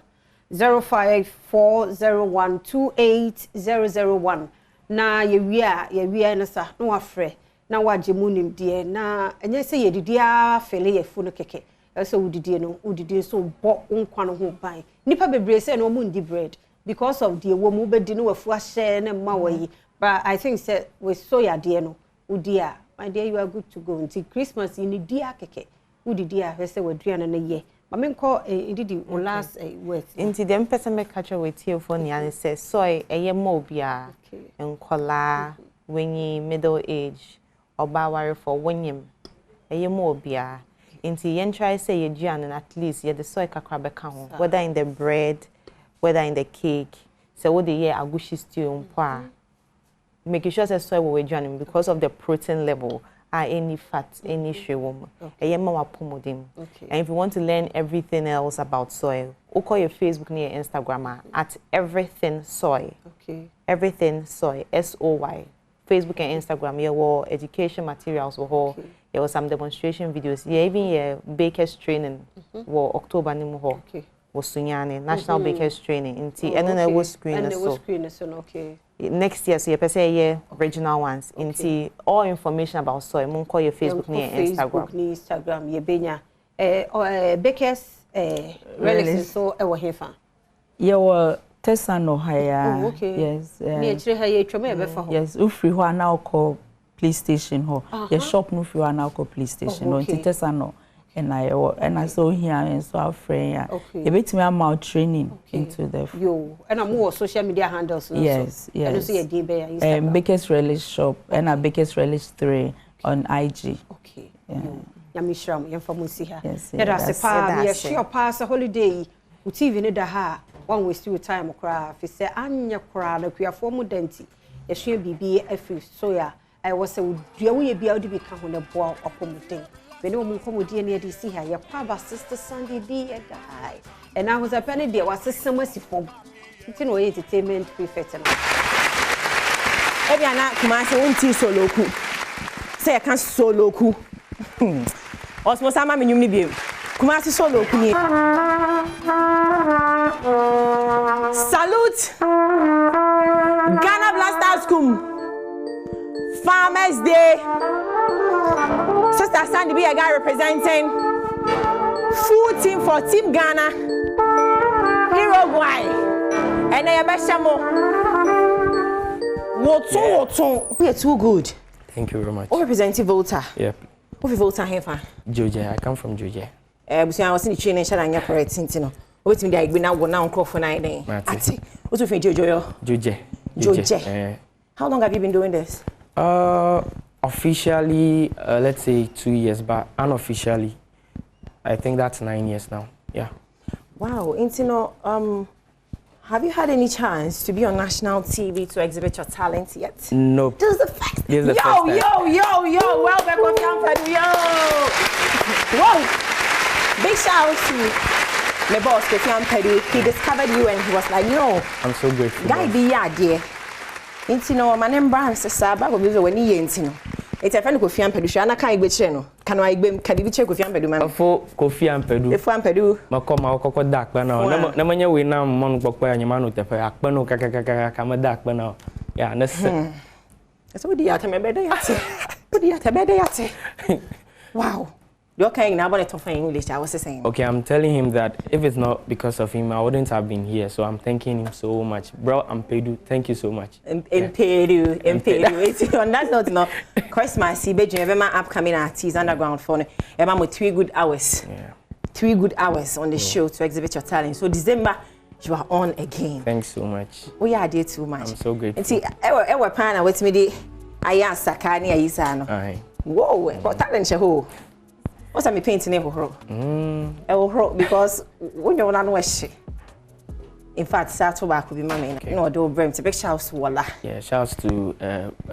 05401280001 na ye wia na sa na wafre na waje munim de na enye se ye didi a fele ye fu no keke so udidi so bo nkwa no ho ban nipa bebre se no mu ndi bread because of the wo mu bedi no wafu a share na ma wayi but I think say we soya de no udia my dear, you are good to go. Until Christmas, in the dear keke. Who did dear? I say we Driana na ye. Mama call did the last word. Into them person make catch with you for and say soy a ye mobia and kola when ye middle age or bawari for when a ye mobia. Into yen try say ye Driana and at least ye the soy kakrabe count whether in the bread, whether in the cake. So what the year agushi stew umpa. Making sure that soy will join because of the protein level, any fat, any sugar. And if you want to learn everything else about soy, call your Facebook and your Instagram at everything soy. Okay. Everything soy, SOY. Facebook and Instagram, you will education materials, there was some demonstration videos. Yeah, even your bakers training, October okay. Was Sunyani National Bakers Training and then I was screen okay. Next year, so you say yeah, original ones. Okay. All information about soy, mon call your Facebook and Instagram. Ye benya bakers relics so e wo hefa. Ye wo Tesano haya. Oh, okay. Yes. Me chire ha ye twome e be fa ho. Yes, ufri ho na call police station ho. Ye shop no free ho na call police station no nti Tesano. And I saw here and so our friend. You bet me I'm training into the and I'm more social media handles. Yes. And you see a day Baker's Relish shop and a Baker's Relish 3 on IG. Okay. Yamishram, Yamfamusiha. Yes. That's a pa, yes, sure pass a holiday. TV need a ha. One way still time cry. If say Anya crowd, we are formal denti. Yes, she be a few soya. I was a dear we be out to become on a boil upon the day. We know more comedy near DC here. Your papa, sister Sunday, dear guy. And I was a penny dear, was a summer form. It's no entertainment prefect. Every night, Kumasi won't see so local. Say I can't so local. Osmo sama me nyumni bi. Kumasi so local ni. Salute. Ghana Blasters Kum. Farmers Day. Sister Sandy be a guy representing full team for Team Ghana. Uruguay. And I Bashamo. Wotu. We are too good. Thank you very much. Who representing Volta? Yep. Who Volta here for? Georgia. I come from Georgia. I was in the training shall I correct Tintino. Wait me there now go now for 9 days. Ati. What you think Georgia? Georgia. Georgia. How long have you been doing this? Officially, let's say 2 years, but unofficially, I think that's 9 years now. Yeah. Wow, Intino, have you had any chance to be on national TV to exhibit your talent yet? No. This is the first. This is the first time. Yo! Well, back on campus, yo! Whoa! Big shout out to my boss, Kofi Ampedu. He discovered you and he was like, yo. I'm so grateful. Guy, be ya, dear. Intino, my name Brown says, Sabah, when he Intino. It's a friend of Kofi Ampedu. I can't be channel. Can I be check Kofi Ampedu, man? For Kofi Ampedu. If Ampedu. Makoma koko dark bana. Na manya we na mon gbogbo anyama no tefe akpano kaka dark bana. Yeah, na se. So what do you have to me bede yate? What do you have to bede yate? Wow. You're kind now about to English, I was saying. Okay, I'm telling him that if it's not because of him, I wouldn't have been here. So I'm thanking him so much. Bro, Ampedu, thank you so much. Ampedu. On that note, no, Christmas, see, my upcoming artists underground phone. I'm with 3 good hours. Yeah. 3 good hours on the show to exhibit your talent. So December, you are on again. Thanks so much. We are there too much. I'm so grateful. And see, our partner with me, I am Sakani Aisano. Aye. Whoa, what talent you what's I'm painting because when you're not wish. In fact, Saturday back will be my main. No, do bring to big shouts to Walla. Yeah, shouts to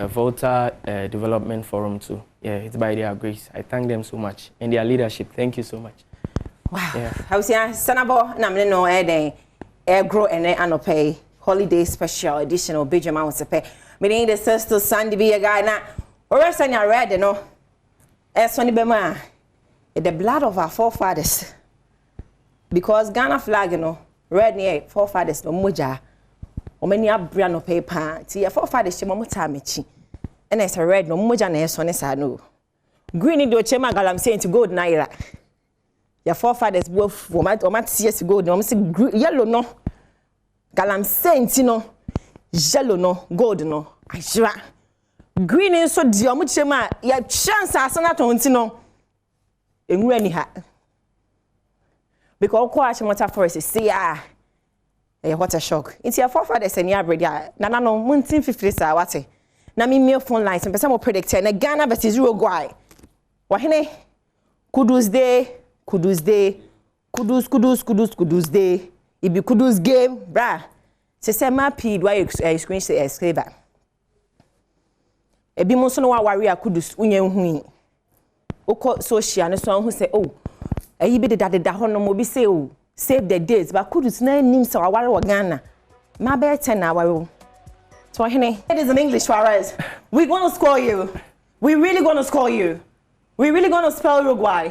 Volta Development Forum too. Yeah, it's by their grace. I thank them so much and their leadership. Thank you so much. Wow. Yeah. How's your Sanabo? Namle no air grow and anopay holiday special edition of Big Amount to pay. Meaning the sister Sandy be a guy now. Or else I read, no. As Sonny Bema. The blood of our forefathers. Because Ghana flag, you know, red near forefathers no moja. Or many brand no paper. See, your forefathers, she momotamechi. And it's a red no moja na son is I know. Green in the chema galam saying to gold naira. Your forefathers both woman see to gold. No, yellow no. Galam saying, no. Yellow no, gold no. I swear. Green in so dear muchema, your chance as an atonino. Because quite water forest see what a shock. It's your forefathers and your brother. Nana no 1950s what na me phone lines and person predict na Ghana versus Uruguay. Wahene Kudus day Kudus day. It be Kudus game bra. Se ma pid why screen say esclaver. E bi mo so no wa ware Kudus unye hu. Oko social no so who say oh ayi be da ho no mo bi say oh save the dates but Kudus na nim so aware wa Ghana ma be 10 na aware so hene it is in English for us. We going to score you. We really going to score you. We really going to spell Uruguay.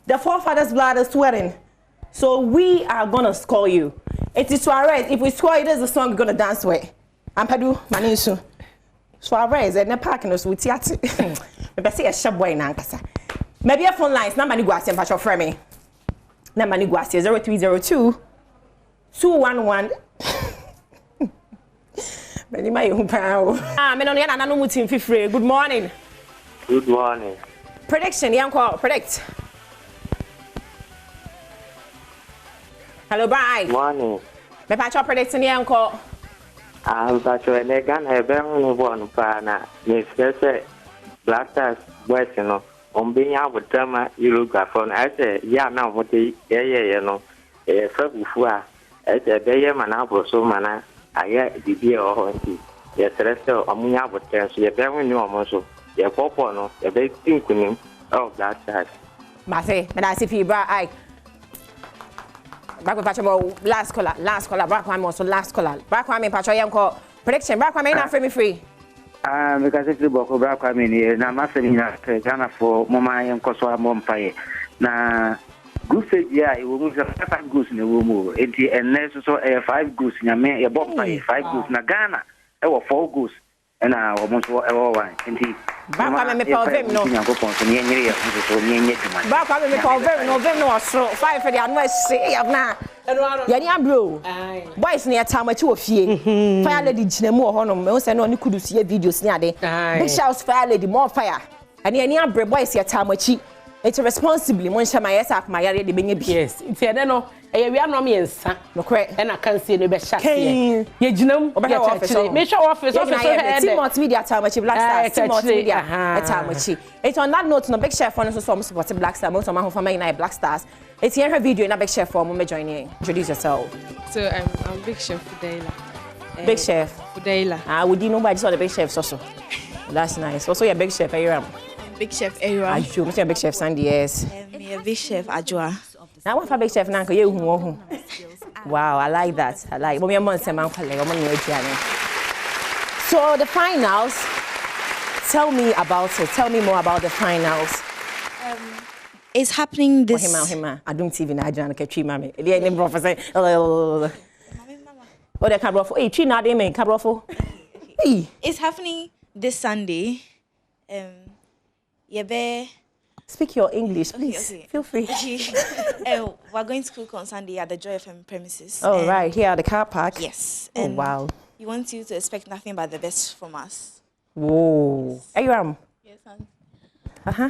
The forefathers blood is sweating. So we are going to score you. It is Suarez. If we score it is the song we're going to dance with. Ampadu Manisu. Suarez and the park no so theater. Me say a sharp boy na nkasa. Maybe a phone lines number ni guasi mpacho frame me. Number ni guasi 0302 211 Many my own power. Me no na no mutim fifre. Good morning. Good morning. Prediction yanko predict. Hello bye. Morning. Me pacho predict ni yanko. Pacho ene Ghana ebe no bon pa na me say Blasters boys no ombinya botama Uruguay for na say ya na vote ye no e fa bufu a e say be ye mana broso mana aya bibi o ho nti ye stress omunya botem so ye be hu ni omo so ye popo no ye be tinkunim of Blasters Mase me na si bra ai back with pacho last caller back one more so last caller back one me pacho yanko prediction back one me na free because if you boko bra kwa me na masemi na Ghana for mama yen koso amompaye na goose ya e wo mu 5 goose ne wo mu enti enne so 5 goose nyame ye bompaye 5 goose na Ghana e wo 4 goose na wo mo so e wo 1 enti ba kwa me pa ovem no nyango ponso ne nyere ya so ne nye demand ba kwa me pa ovem no so 5 for the anu se ya na yani abro boys ne atamachi ofie fire lady ginemu ohono me say no ne kudusie videos ni ade big shouts fire lady more fire ani abro boys ya atamachi it's responsibly mon shama yes ak mayare de benye bi yes it's ede no e we am me nsa no correct e na kan see no be shate ye ginam office me show office team multimedia time Black Stars team multimedia time it's on that note no big chef on so support Black Stars most of my family na Black Stars it's here video na big chef for me join you introduce yourself. So I'm big chef Fudela. Big chef Fudela. Would you know by just the big chef so that's nice. Also your big chef Aram. Big chef Aram. Ajo, me big chef Sandy yes. Me a big chef Ajwa. Now what for big chef nanko you hu. Wow, I like that. I like. But me man say man kwale, o man no aduane. So the finals, tell me about it. Tell me more about the finals. It's happening this. Hima. Adom TV na aduane ka twi mame. E dey name professor. Oh, the cabrofo. Hey, twi na dey men cabrofo. It's happening this Sunday. Speak your English, please. Okay. Feel free. We're going to cook on Sunday at the Joy FM premises. Oh, right. Here at the car park? Yes. Oh, wow. We want you to expect nothing but the best from us. Whoa. Aram? Yes, uh-huh.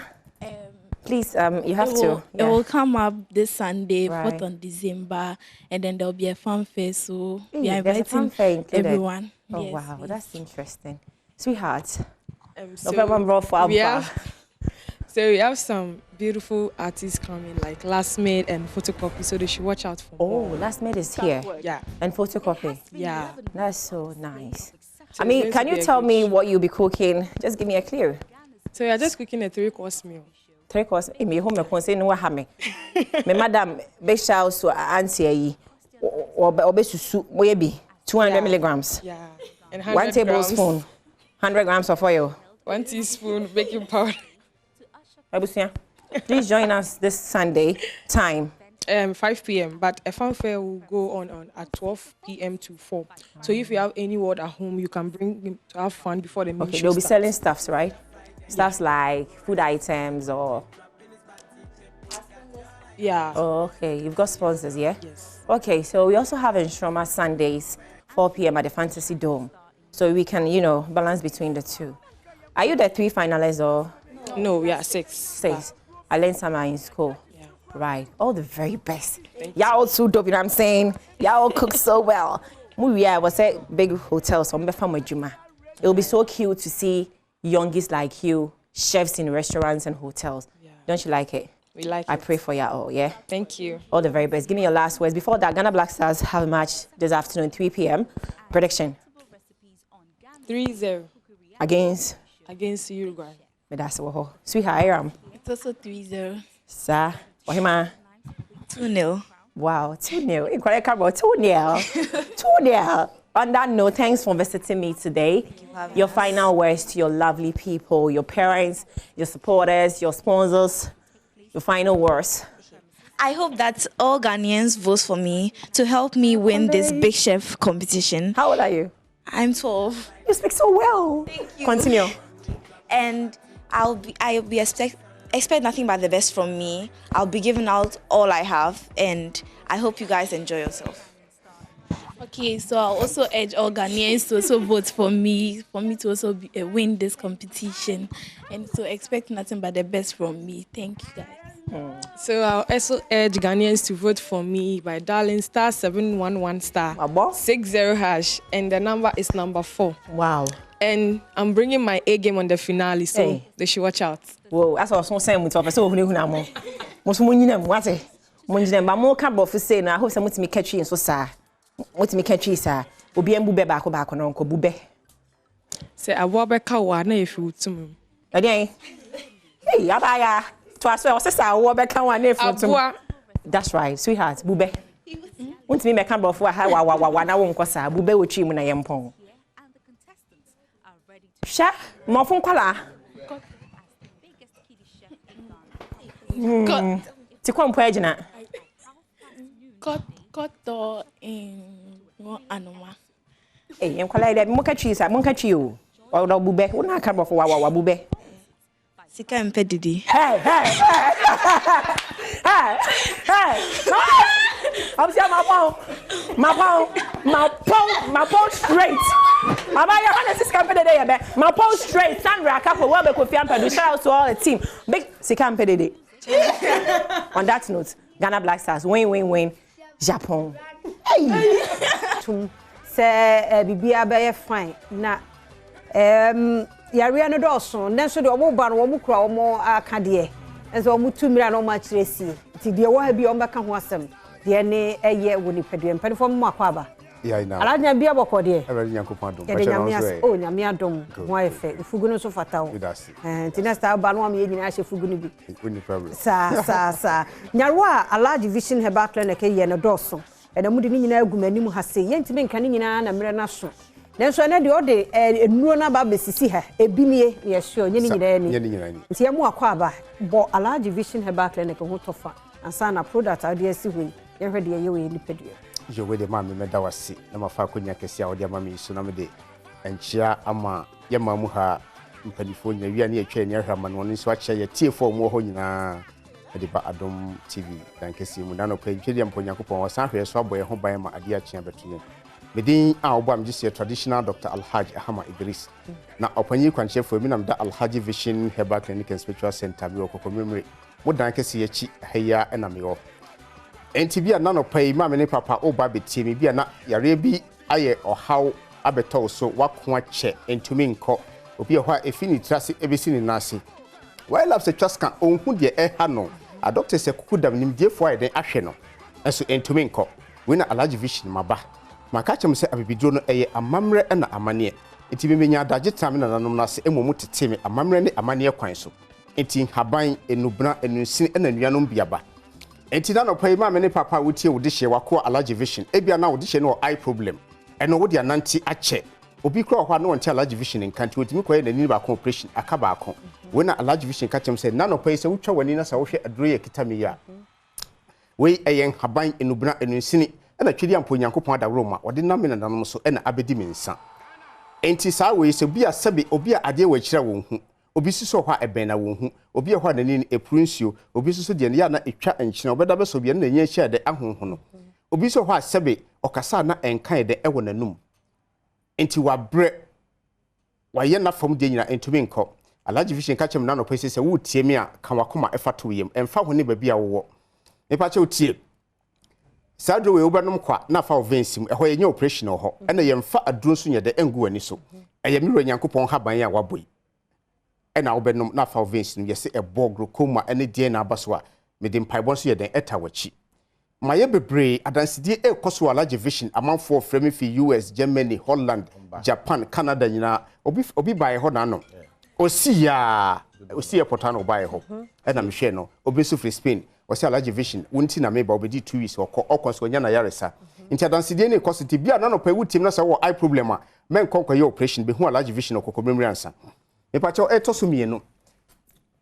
Please, you have to. It will come up this Sunday, Right. 4th on December, and then there'll be a fanfare, so we are There's a inviting fanfare included. everyone. Oh, Yes, wow. yes. That's interesting. Sweetheart. So we have some beautiful artists coming, like Last Made and Photocopy, so they should watch out for. Oh, Last Made is here. Yeah. And Photocopy. Yeah. That's so nice. So I mean, it's can going you to be a tell good me what you'll be cooking? Just give me a clue. So we are just cooking a 3-course meal. 3 course. Me home me say no ha me. Me madam be shout so auntie yi. Obe susu moye bi 200 milligrams. Yeah. And 100 1 tablespoon. 100 grams of oil. 1 teaspoon baking powder. Abusia, please join us this Sunday. Time. 5 p.m. But a fanfare will go on at 12 p.m. to 4. So if you have any word at home, you can bring them to have fun before the meal. Okay, they'll be selling stuffs, right? Stuffs like food items or. Yeah. Oh, okay. You've got sponsors, yeah? Yes. Okay, so we also have Enshoma Sundays, 4 p.m. at the Fantasy Dome. So we can, balance between the two. Are you the 3 finalists or? No, we are 6. 6. I learned some in school. Yeah. Right. All the very best. Y'all so dope, you know what I'm saying? Y'all cook so well. I was at big hotels, so it will be so cute to see youngies like you, chefs in restaurants and hotels. Yeah. Don't you like it? We like I it. pray for you all, yeah? Thank you. All the very best. Give me your last words. Before that, Ghana Black Stars have a match this afternoon, 3 p.m. Prediction. 3-0. Against Uruguay. That's what. Sweetheart, Aram. It's also 3-0. Sir, Wahima. 2-0. Wow, 2-0. Incorrect, 2-0. 2-0. On that note, thanks for visiting me today. Your final words to your lovely people, your parents, your supporters, your sponsors, your final words. I hope that all Ghanaians vote for me to help me win this Big Chef competition. How old are you? I'm 12. You speak so well. Thank you. Continue. And I'll be expect nothing but the best from me. I'll be giving out all I have, and I hope you guys enjoy yourself. Okay, so I'll also urge all Ghanaians to also vote for me to also win this competition, and so expect nothing but the best from me. Thank you, guys. So I'll also urge Ghanaians to vote for me by dialing *711 60 #, and the number is number 4. Wow. And I'm bringing my A game on the finale, so they should watch out. Whoa, that's what I'm saying. So I hope someone to me catch you so sad. What me catch you, sir? Obi embu be back no nko bube. Say abobeka wa na efi utum. Hey, abaya. To aswe say abobeka wa na efi utum. That's right, sweetheart, bube. Want me make am bofo wa na wo nko sa bube wo twi mu na yempon. Sha, mo fun kwala. Ti kwampo agina. Koto in anoma. Eh, em kwala ide mo kachi sa, mo kachi o. O do bube, wo na ka bofo wa bube. Sika mpe didi. Hey. I'm saying my phone straight. Abaya when this company dey be. My phone straight. Sandra Akapo we be Kofi Ampadu. Shout out to all the team. Big Sika mpe didi. On that note, Ghana Black Stars win. Japan. Hey. Tum say bibia be fine na yare no doso nenso de omo ba no omo kura omo aka de enso omo tumira no ma kiresi ti de wo ha bi omo ka ho asem de ne eye wo ni pedwe mpanifo mo akwa ba ya ina alanya bia boko de ebe nyankopon adom pa che o nyame adom ho efe fugu no so fata o ti next ba no am ye nyina ahye fugu no bi any problem sa nyarwa alaji vision herbal clinic ye no doso ena mu de ni nyina agumanim ha se ye ntime nka ni nyina na mere na so nenso na de o de enuro na ba besisi ha ebinie ye sure nye ni nyina ni nti emu akwa aba bo alaji vision herbal clinic ho tofa ansa na product ade si hu ye hwede ye we ni pedue je we de ma me meda wase na mafa konya kese a ode ama me so na me de enchia ama ye ma mu ha mpanifo nya wi ani atwa ni ahwa ma no nso ache ye tiefo mu ho nyina de ba Adom TV dan kese mu na no pa ntwede mponya kopon wasan hwe so aboye ho ban ma ade achia betuye medin a obo am gise traditional Dr. Alhaji Ahama Idris na opanyi kwanchefo mi nam da Alhaji Vision Herbal Clinic and Spiritual Center bi okokomemre mo dan kese ye chi heya na me wo enti bia na no pai ma me ne papa oba betie me bia na yare bi aye ohaw abeto so wako ache entumi nko obi ho efini trase ebesi ni nase why love se twaska onhu de ha no a doctor se kukudam nim de fo ayden ahwe no eso entumi nko we na Alhaji Vision maba maka chem se abibidro no eye amamre na amane enti me menya adage tam na nanom na se emomu tete me amamre ne amane kwan so enti haban enubna enunsin na nuanom biaba enti na no pai ma me ne papa wotie wo de hye wako Alhaji Vision ebia na wo de hye no eye problem eno wo de ananti ache obi kro ho na wonte Alhaji Vision nkanti wotimi koye nani ba operation aka ba akon we na Alhaji Vision ka chem se na no pai se wotwa wani na sa wo hwe aduro ye kitame ya we eyen haban enubna enunsin na twedi ampo nyankopon adawro ma wode na me na nanom so na abedi me nsa enti saa we se bia sebe obi a ade wa kira won hu obi suso hwa eben na won hu obi hwa na ni eprunsio obi suso de ya na etwa enkyina obeda be so bia na nya hia de ahonho no obi so hwa sebe okasa na enkan de ewo nanum enti wa bre wa ye na fam de nyina entumi nko Alhaji Vision ka chem na no pese se wo tie me a kan wakoma efato yem emfa ho ne ba bia wo nipa che otie sadro we obanom kwa na fa ovensim eho ye nya operation ho na ye mfa aduro so nya de engu ani so eye mi ro nyankopon haban ya waboi na obenom na fa ovensim ye se ebogro koma ene die na abaso a me de mpaibon so ye den eta wachi maye bebre adansidie ekoso Alhaji Vision amanfo frame fi US Germany Holland Japan Canada nyina obi bae ho na no osi ya potano bae ho na me hwe no obi so free Spain wasi Alhaji Vision wunti na meba obedi 2 weeks okonso nya na yaresa nti adansidie ne kositi bia na no pa wutim na sa wo eye problem a men konkwa ye operation be hu Alhaji Vision okokomemri ansa me pa cho etoso mienu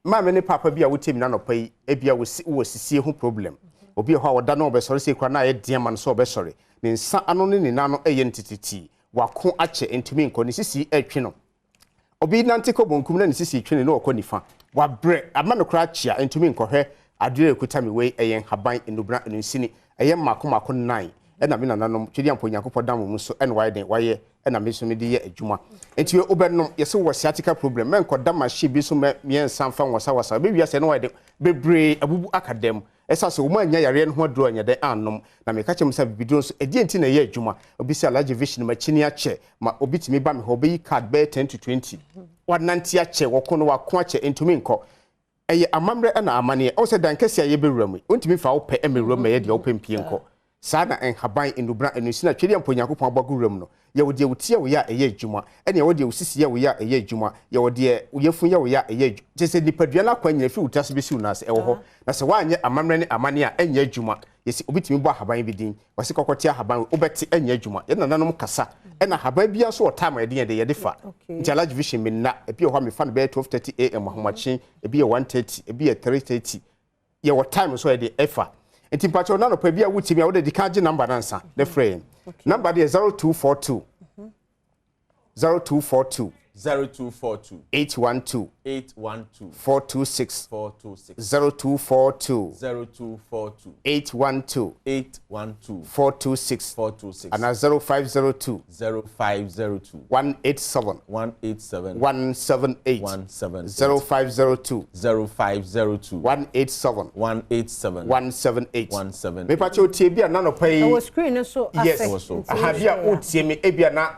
ma me ne papa bia wutim na no pa yi ebia wo sisie hu problem obi ho awoda na obesore se kwa na ye diema no so obesore ne nsa ano ne ne nano eye ntititi wako ache entumi nko ne sisi atwe no obi nantiko bonkum na ne sisi twe ne no okonifa wa bre ama no kra chia entumi nko hwe adire ekuta mi we eyen haban enubra enusini eyen makomako 9 na me nananom twedi ampo nyankopɔ dam mu so en waye den waye na me so me de ye adwuma enti we obenom yese wo sciatica problem men ko dam ahye bi so me nsanfa wasa be wiase no waye den bebre abubu akadem esa so wo anya yare no ho aduro anya den anom na me ka chem sa bibidro so edi enti na ye adwuma obi si Alhaji Vision ma chini ache ma obi timi ba me ho be card be 10 to 20 wananti ache wokono wako ache entumi nko eye amamre na amane o se dan kese aye bewuramu ontimi fa wo pe emewuramu ye de wo pe mpie nko saa na enhaban enubra enusina twedi amponyankopon abaguram no ye wo de wutie wo ya eye adwuma ene wo de usisi ye wo ya eye adwuma ye wo de uyefun ye wo ya eye jese nipadua na kwanya fi utase besi unase ewo ho na se wanye amamre ne amane a enye adwuma yesi obitimi bo haban bidin wase kokotia haban obeti enye adwuma ye nananom kasa ena haban bia so otama ye de ye de fa nti Alhaji Vision minna ebi ho me fa no be 12:30 am ahomachi ebi 1:30 ebi 3:30 ye wo time so ye de efa enti mpacho na no pa bia wutimi a wo de dikaje number nansa the frame number dey 0242 0242 0242 812 426 0242 812 426 and 0502 187 178 0502 187 178 me pacho tie bia na no pay our screen so yes ha bia o tie me e bia na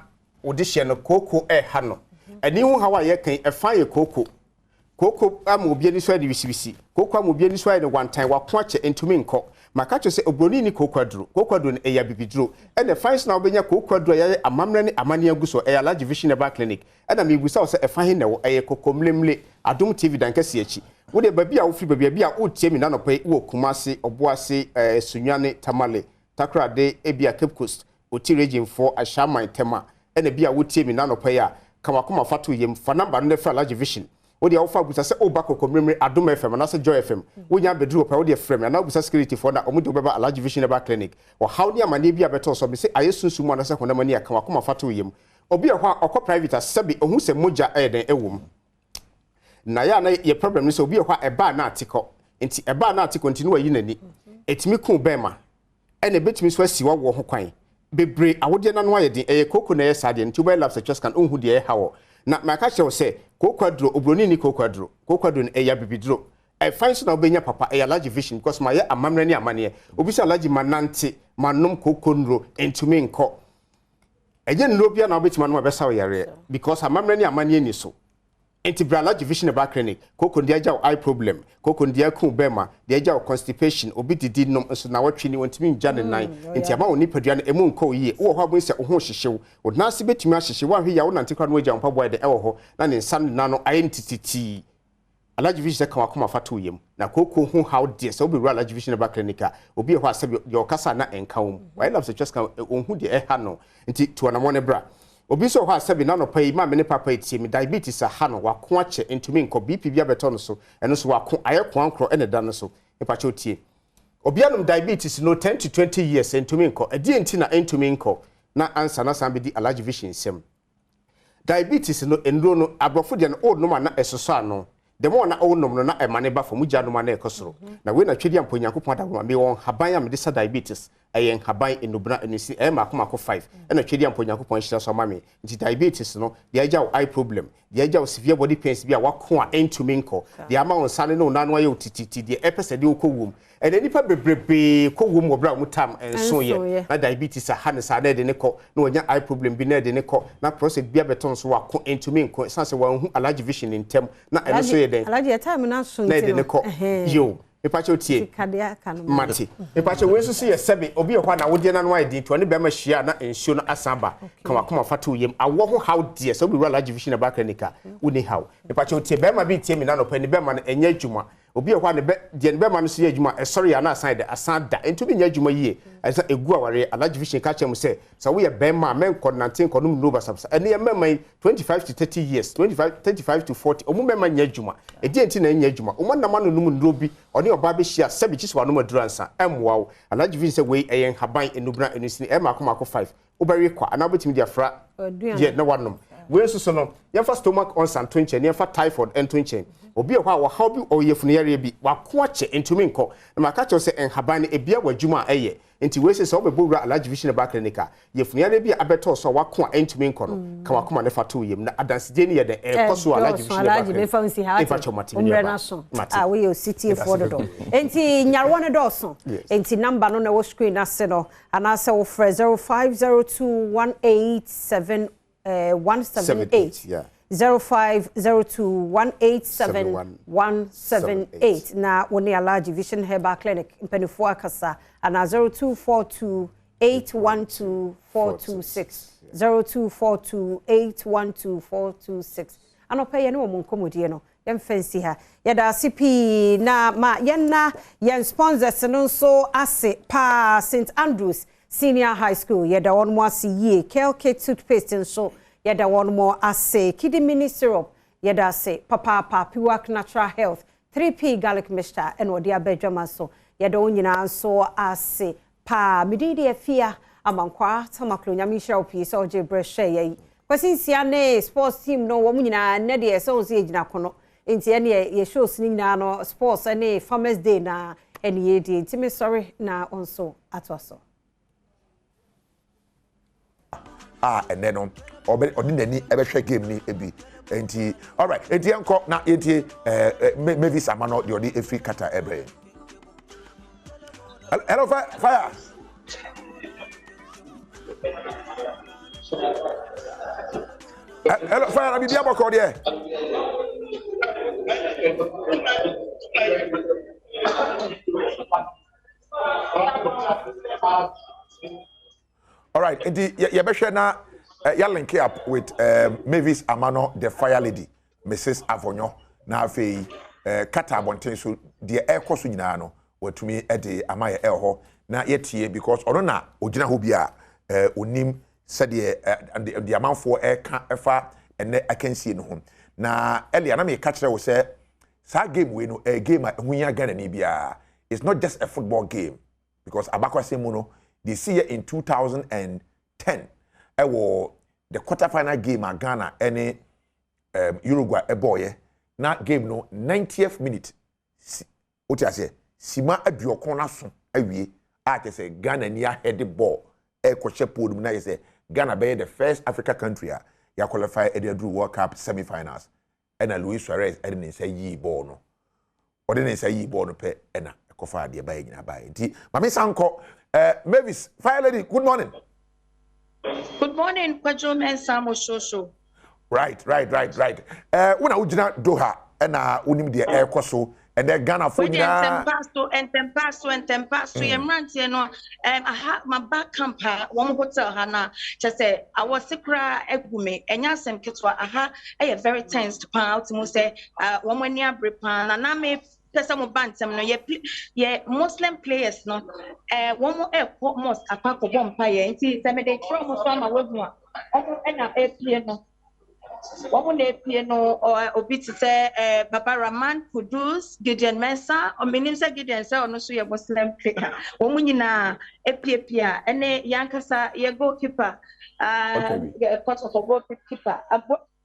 odihye no koko ha no ani hu hawa ye kan e fa ye koko am obi ani so ade bisibisi koko am obi ani so ade one time wa ko ache entumi nko maka cho se obroni ni koko aduro no e ya bibiduro e na fine na obenya koko aduro ya amamre ni amane aguso e ya large vision eba clinic e na megusa o se e fa he ne wo e koko mlemle Adom TV dankasi achi wo de babi a wo firi babi a wo tie mi na no pe wo kumase oboase sunwane tamale takrade ebia Cape Coast oti region 4 ashaman tema e na bia wo tie mi na no pe ya kamakoma fatu yem fa number no fa large vision wo de awfa busa se oba kokomremre Adom FM na se Joy FM wo nya bedru pa wo de frame na busa security for na omudo beba large vision eba clinic wo how ne amane bia beto so be se ayesunsumu na se honamani akamakoma fatu yem obi a hwa okọ private asabi ohun se moja eden ewom na ya na ye problem ni so obi a hwa eba na atiko enti eba na atiko enti no wayi nani etimi kun bema ene betimi so asiwa wo ho kwan bebre awode na no ayede eye koko na ye sade enti obi labs just kan ohun de ye hawo na maka chew se koko adro obroni ni koko adro eya bibidro e fine so na obenya papa eya large vision because my amamre ni amane obi se large manante manom koko nro entumi nko eje nro bia na obetima no abesa yare because amamre ni amane ni so enti bra large vision eba clinic koko ndi aja eye problem koko ndi akun bema ndi aja constipation obi didi nom so na watwe ni wontimi nja ne nan enti ama oni padua no emu nko yi wo ho abon se wo ho hyehyew wo na se betimi ahyehye wo ahwe ya wo nante kwa no agya mpaboa de ewo ho na ne nsan na no identity large vision ka wakoma fatu yem na koko ho how de so obi bra large vision eba clinic a obi ho asabe yo kasa na enka wo why love se just ka onhu de ha no enti to na mo ne bra obi so ho asabi na no pai ma me ne papa etie me diabetes a ha no wako ache entumi nko BP bia beto no so eno so wako ayekwo ankro ene da no so e pa che otie obi anum diabetes no 10 to 20 years entumi nko edi enti na entumi nko na answer na sambe di allergy vision sem diabetes no enro no abrofo de no old no ma na esoso ano the more na old no na emane ba fo mugya no ma na ekosoro na we na twedi ampo nyankopon da ma me won haban am de sa diabetes ayen haban enubra enisi e makomako 5 e na twedi ampo nyankopon hira so ma me nti diabetes no de agya eye problem de agya severe body pains bi a wako a entumi nko de ama won sane no na no aye otititi de epesede okowum ene nipa bebrebe kowum obra mutam enso ye na diabetes a hane sa na de ne ko na onya eye problem bi na de ne ko na process bia beton so wako entumi nko sanse wa hu allergy vision intem na ene so ye den allergy time na so na de ne ko yo epacho tie mati epacho we so ye sebe obi ehwa na wode na no ide to ne be ma hia na ensuo no asaba kan wakoma fatu yem awo ho how dear so be allergy vision aba clinica uni how epacho tie be ma bi tie mi na no pa ni be ma no enya adwuma obi ehwa ne be de ne be ma no so ye adwuma e sorry ya na asan de asan da ento bi nya adwuma yie esa egu aware allergy vision ka chem se so we be ma men coordinating konum no basabsa ene ye mema 25 to 30 years 35 to 40 omu mema nya adwuma e die enti na nya adwuma omo na ma no num ndro bi oni oba be hia sebi chiswa no maduransa emwa wo allergy vision se we eyen haban enubra enusini e makomako 5 obere kwa ana betimi dia fra je na wanom we so no ye fa stomach ulcer tonche ne fa typhoid entonche obi ehwa wo how bi oyefunu yare bi wako ache entumi nko na maka che se enhaban e bia wadwuma eye enti we se obe bowura allergy vision aba clinica yefunu yare bi abeto so wako entumi nko no ka wakoma ne fa to yem na adansije ne ye de koso allergy vision aba clinica fa chomati we yo city for the door enti nyarwone doso enti number no na wo screen ase no ana se wo frɛ 0502187178 yeah 0502187178 na woni allergy vision herbal clinic mpanifo akasa ana 0242812426 0242812426 anope ye no mo nkomodie no yem fancy ha yada CP na ma yenna yen sponsors no so ase pa St Andrews Senior High School yada won mo ase ye Kelke toothpaste so yada won mo ase Kidney Mini Syrup yada ase papa Piwak Natural Health 3P garlic mixture and odi abedwama so yada onyina so ase pa mididi afia amankwa tamaklo nyami share opi so je breshe ye Kwasinsia ne sports team no wo nyina na de so se gyina kono enti ene ye shows ni nyina no sports ene farmers day na ene ye di enti me sorry na onso atoso and then on any ever share game ni ebi enti all right enti enko na enti maybe samano the odi every kata ebe hello fire hello fire abi dia boko there all right, you better na you link up with Mavis Amano, the fire lady, Mrs. Avonyo. Na fe kata abonten so the air course nyina no to me at the amaya elho na yetie because ono na ogina ho bia onim said the amount for air can efa and I can see no ho na earlier na me catch we say sa game we no a game hunya Ghana ni bia it's not just a football game because abakwase mu no they see it in 2010. The quarterfinal game at Ghana any Uruguay boy. Na game no 90th minute. What I say? Sima aduo corner so awie. I say Ghana near head the ball. Kwache podium na say Ghana be the first Africa country ya qualify at the World Cup semi-finals. And Luis Suarez didn't say yi ball no. Or didn't say yi ball no pe na kofa de ba nyina ba. Nti mame sanko Mavis, fire lady, good morning. Good morning, Kwajome and Samo Shosho. Right. When I ujina Doha, and unim the air coso, and then Ghana for Tempasto, you know, I had my back camper, one hotel, Hana, just say, I was secra egume, and yasem kitwa, aha, a very tense to pound to say, one year brepan, and I may. Some bantam no ye Muslim players no one more most apart for one pie nti se me dey try mo so ma wagu a na play no one dey play no obi ti say Papa Rahman Kudus Gideon Mensah o menim say Gideon say ono so ye Muslim player wo nyina play ene yankasa ye goalkeeper coach of goalkeeper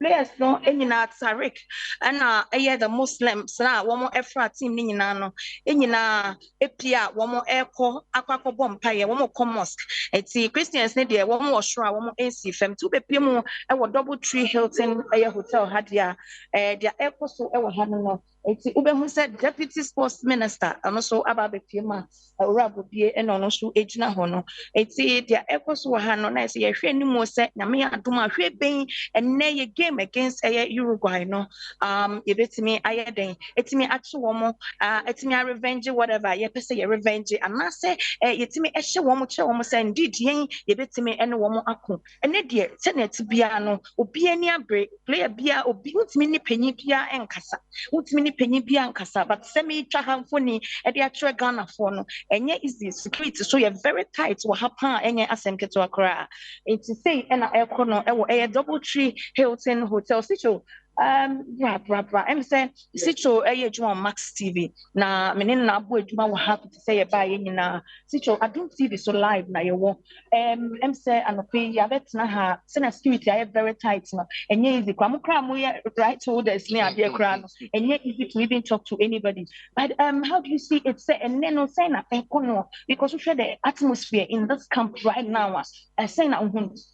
players no enyina Tariq and the Muslims na womo efra team ni nyina no enyina epia womo eko akwakọ bompaye womo mosque eti Christians ne de womo osro womo AC fam tu bepie mu e wo Double Tree Hilton hotel hadia dia eko so e wo hanu no eti ubehu said deputy sports minister and so aba bepie ma urabodie e no so ejina ho no eti dia eko so wo hanu na se ye hwe ni mu se nyame adoma hwe ben enne ye game against Uruguay no yebetimi ayeden etimi achi womo etimi revenge whatever ye pese ye revenge and say yetimi ehye womo che womo say indeed yen yebetimi ene womo ako ene de tenet bia no obi ani abre player bia obi utimi ni panyi bia enkasa utimi ni panyi bia enkasa but semi twa hamfoni e de atre Ghana for no enye easy security so ye very tight wo hapa enye asem keto akra enti say ena ekono e Double Tree Hilton Hotel Sicho I'm saying Sicho ejuma Max TV na menene na abo ejuma wo happy to say ba ye nyina Sicho Adom TV so live na ye wo I'm say anope ya betna ha sena security I very tight no enye easy kwa mukra mo ye right holders ni ade kra no enye easy to even talk to anybody but how do you see it say and no say na enkono because we share the atmosphere in this camp right now say na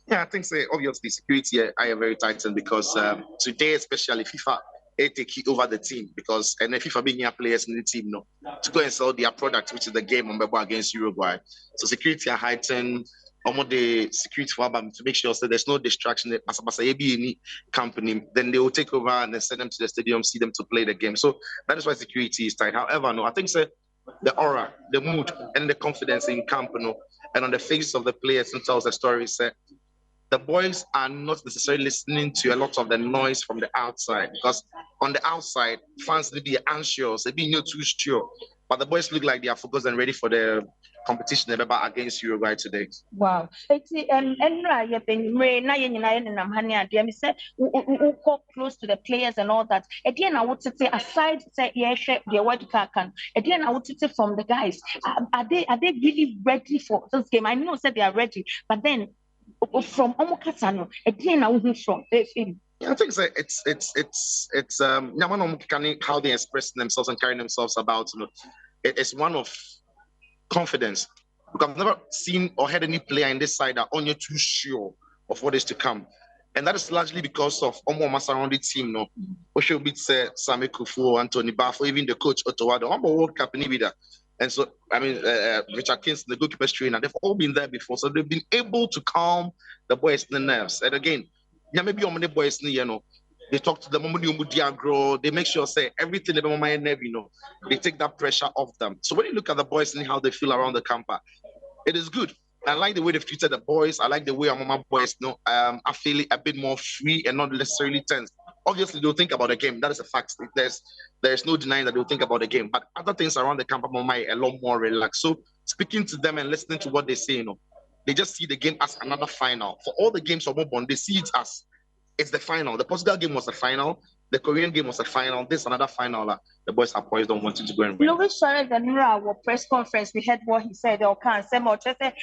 yeah I think say obviously security I am very tightened because today especially FIFA take over the team because and FIFA being here players in the team no to go and sell their product which is the game on against Uruguay so security are heightened almost the security for them to make sure that there's no distraction as any company then they will take over and then send them to the stadium see them to play the game so that is why security is tight however no I think say the aura the mood and the confidence in camp no and on the face of the players and tells the story say the boys are not necessarily listening to a lot of the noise from the outside because on the outside, fans will be anxious, they be not too sure. But the boys look like they are focused and ready for the competition against Uruguay today. Wow. It's and you been na we said we close to the players and all that. Again, I would say aside say the World Cup again, I would say from the guys, are they really ready for this game? I know said they are ready, but then from Omokatano, again, I wouldn't from him. Yeah, I think it's how they express themselves and carry themselves about, you know, it's one of confidence. Because I've never seen or heard any player in this side that are only too sure of what is to come. And that is largely because of Omo surrounding team, no. Osho beats Sami Kufu, Anthony Baffo, even the coach Ottawa, the Omo World Cup in Ibida. And so, I mean, Richard Kingston, the goalkeeper trainer, they've all been there before. So they've been able to calm the boys' nerves. And again, yeah, maybe on the boys, you know, they talk to them, they make sure say everything about my nerve, you know, they take that pressure off them. So when you look at the boys and how they feel around the camper, it is good. I like the way they've treated the boys. I like the way my boys, you know, I feel a bit more free and not necessarily tense. Obviously, they'll think about the game. That is a fact. There's no denying that they'll think about the game. But other things around the camp are a lot more relaxed. So speaking to them and listening to what they say, you know, they just see the game as another final. For all the games of Mobon, they see it as it's the final. The Portugal game was the final. The Korean game was the final. This another final. The boys are poised on wanting to go and win. Louis Suarez and our press conference, we heard what he said. Or can't say much. I said,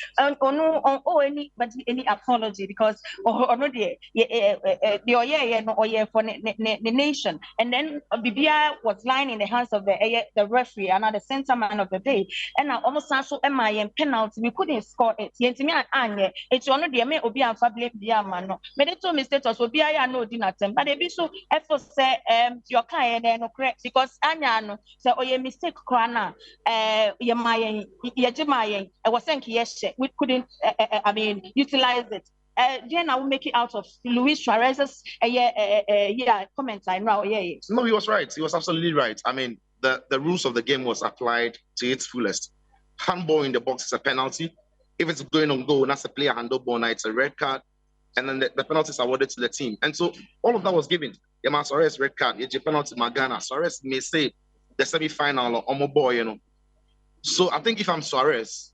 any apology because no for the nation. And then Bibia was lying in the hands of the referee and the center man of the day. And I almost also MIM penalty. We couldn't score it. It's one of the men Obi and Fabio Biamano. But they told me status will be I know dinner. But they be so effort say your kind no correct because Anyano say oh you mistake krana your my I was saying yes we couldn't utilize it. Then I will make it out of Luis Suarez's comments I know. No, he was right. He was absolutely right. I mean, the rules of the game was applied to its fullest. Handball in the box is a penalty. If it's going on goal, that's a player handball, now it's a red card. And then the penalties are awarded to the team. And so all of that was given. Yama Suarez red card, penalty Magana. Suarez may say the semi-final or Omo boy, you know. So I think if I'm Suarez,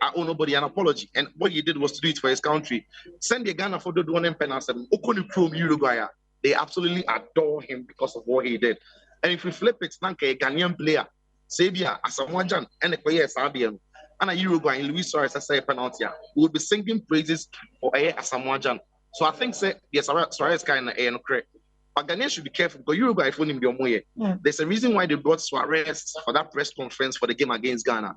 I owe nobody an apology. And what he did was to do it for his country. Send the Ghana for the one in penalty. Okoni Pro Uruguay. They absolutely adore him because of what he did. And if we flip it, like a Ghanaian player, Sabia, Asamoah and a player Sabian, and a Uruguay and Luis Suarez as a penalty, we will be singing praises for Asamoah. So I think yes, Suarez kind of correct. But Ghanaians should be careful because Uruguay phone him the Omoye. There's a reason why they brought Suarez for that press conference for the game against Ghana.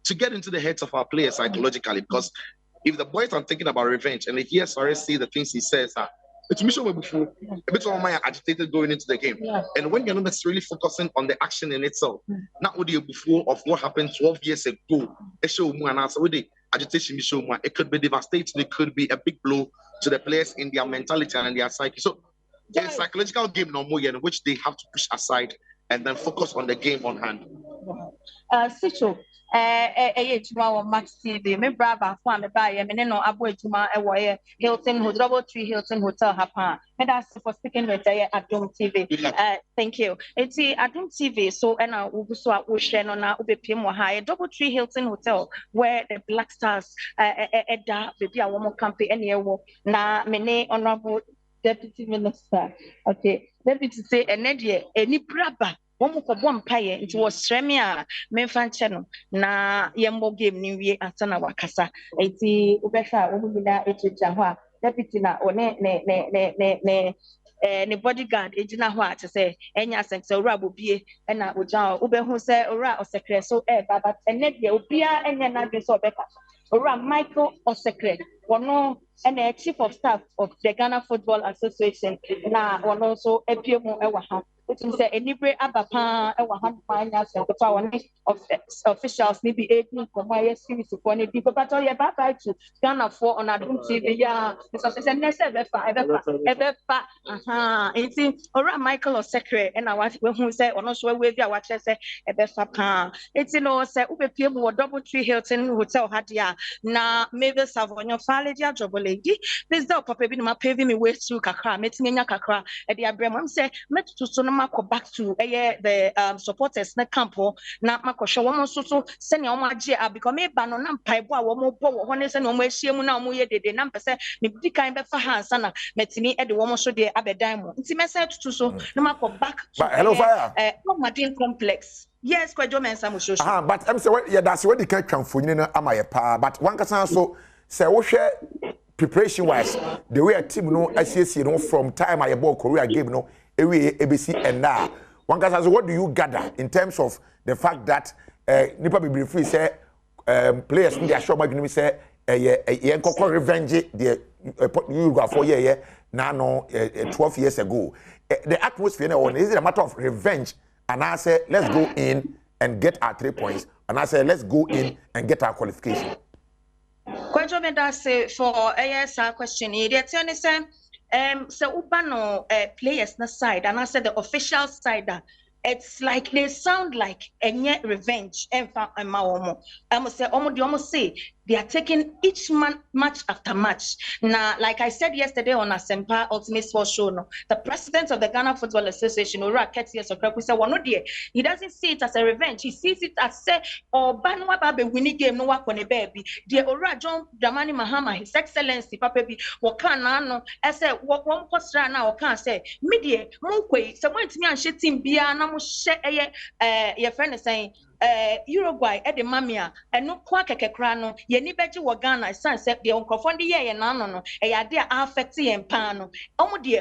To get into the heads of our players psychologically, because if the boys are thinking about revenge and they hear Suarez say the things he says, it's mission before a bit of my agitated going into the game. And when you're not necessarily focusing on the action in itself, not with you before of what happened 12 years ago, agitation, it could be devastating, it could be a big blow to the players in their mentality and in their psyche. So it's a psychological game no more in which they have to push aside and then focus on the game on hand. Sicho, Max TV, me brava for me buy me no abo ejuma e Hilton Doubletree Hilton Hotel Hapa. And that's for speaking with Adom TV. Thank you. It's Adom TV. So and we so we share no na ubepiem wa ha Doubletree Hilton Hotel where the Black Stars da baby a womo campaign ene na me ne honorable Deputy Minister. Okay. Deputy say enedie eni braba womo ko bom paye it was Sremia memfa no na yembo game ni wie asana wakasa. Eti ubehwa wo bida echicha ho a deputy na one ne bodyguard ejina ho a say enya asem ora bobie na oja ubehu say ora osekre so baba enedie obia enya na dwe so obeka ora Michael Osekre wono and chief of staff of the Ghana Football Association na one also epiemu ewa ha which is enibre abapa ewa ha manya se ko one of officials maybe 18 komo series for ne people but all baba to Ghana for on Adom TV ya so say next ebefa enti ora Michael Osekre and I want we hu say ono so we bia wa kire say ebefa pa enti no say ubepiemu wo Doubletree Hilton Hotel hadia na maybe Savonyo Faledia Jobole this dog papa bi no paving me way through kakra metiminya kakra e dey abrem am say metutu so no mako back to the supporters na campo na makosho wo so so se ne o age because me ba no na mpaibo a wo mo bo wo ne se ne o mo ahiemu na o mo ye dede na mpese me di kan be fa hansa na metimi e de wo mo so de abedan mo nti me say tutu so na mako back to hello fire Martin complex. Yes, Kwajo Mensa Musho. But I'm say yeah that's where the can twamfoni no amaye pa but one kasa so say wo hwe preparation wise, the way a team no assess you know from time I bought Korea game no every ABC and now. One guy says, what do you gather in terms of the fact that Nipa be free say players in their shop might say revenge the you got 4 years now 12 years ago. The atmosphere now is it a matter of revenge? And I say let's go in and get our 3 points. And I say let's go in and get our qualification. Kwanjo me da say for ASR question here. The tell say so ubano players na side and I said the official side it's like they sound like a revenge and say they are taking each match after match. Now, like I said yesterday on Asempa Ultimate Sports Show, no, the president of the Ghana Football Association, Ora Ketia Sokraku, said, "Well, no, dear, he doesn't see it as a revenge. He sees it as say, oh, Banwa Babe winning game, no work on a baby. Dear Ora John Dramani Mahama, His Excellency, Papa B, Wakana, no, I said, what one postra now, or can't say, Media, Mokwe, someone to me and shit him, Bia, Namu, your friend is saying, Uruguay at the mamia and no quack crano ye ni beji wagana sunset the uncofondi ye no a dear affecti and pano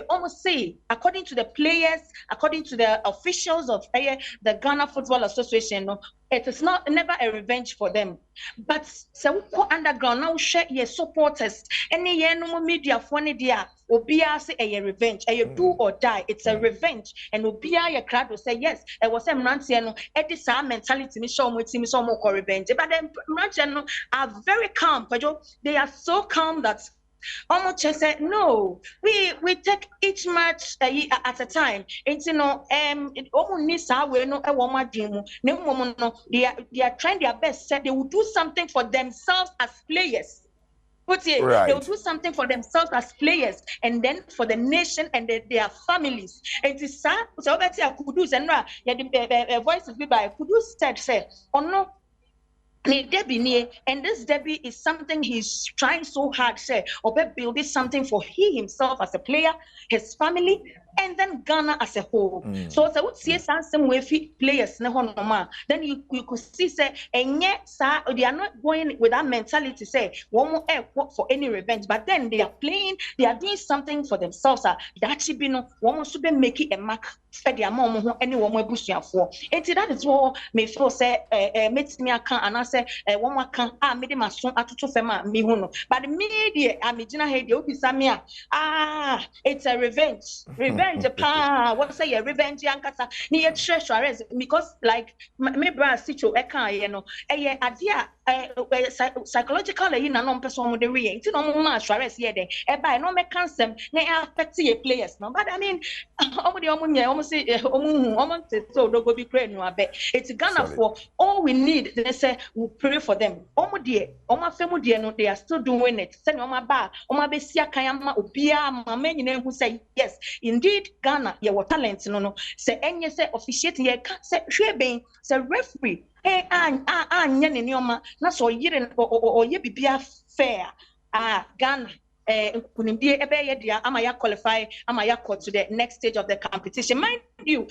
almost say according to the players, according to the officials of the Ghana Football Association, no, it is never a revenge for them. But so underground now share your supporters any year no media for any dear Obia say a revenge, a do or die. It's a revenge, and Obia your crowd will say yes. It was a Mantiano. It is our mentality. Me show me some more revenge. But then Mantiano are very calm. They are so calm that almost said no. We take each match at a time. And you know, they are trying their best. Said they will do something for themselves as players. Right. They will do something for themselves as players and then for the nation and their families. And it is sad. So that's a Kudus and voice of people. Kudus said, say, oh no. And this Debbie is something he's trying so hard, say, or building something for he himself as a player, his family, and then Ghana as a whole. So I would see some way players, then you could see, say, and yet, sir, they are not going with that mentality, say, one more for any revenge, but then they are playing, they are doing something for themselves, that actually be no one should be making a mark for their mom, anyone will push for. And that is what may feel say, makes me a can and I say, one more can, made my son at to fema, me hono. But the media, I'm a general head, you'll be Samia. It's a revenge. Revenge, what say a revenge, Yankasa, near treasures, because like my brother Sicho Eka, you know, a idea. Psychologically, in a non-person with the real, it's no more Suarez yet. By no mechanism, they affect the players. No, but I mean, almost so don't go be praying. It's Ghana for all we need. They say we pray for them. They are still doing it. Send my bar, Besia Kayama, Ubia, my men who say yes, indeed, Ghana, your talent. No, say any say officiating, can't say Shebang, say referee. Hey, na so yire or ye bibia fair. Ghana kunimbi ebe ye dia ama ya qualify ama ya go to the next stage of the competition. Mind you,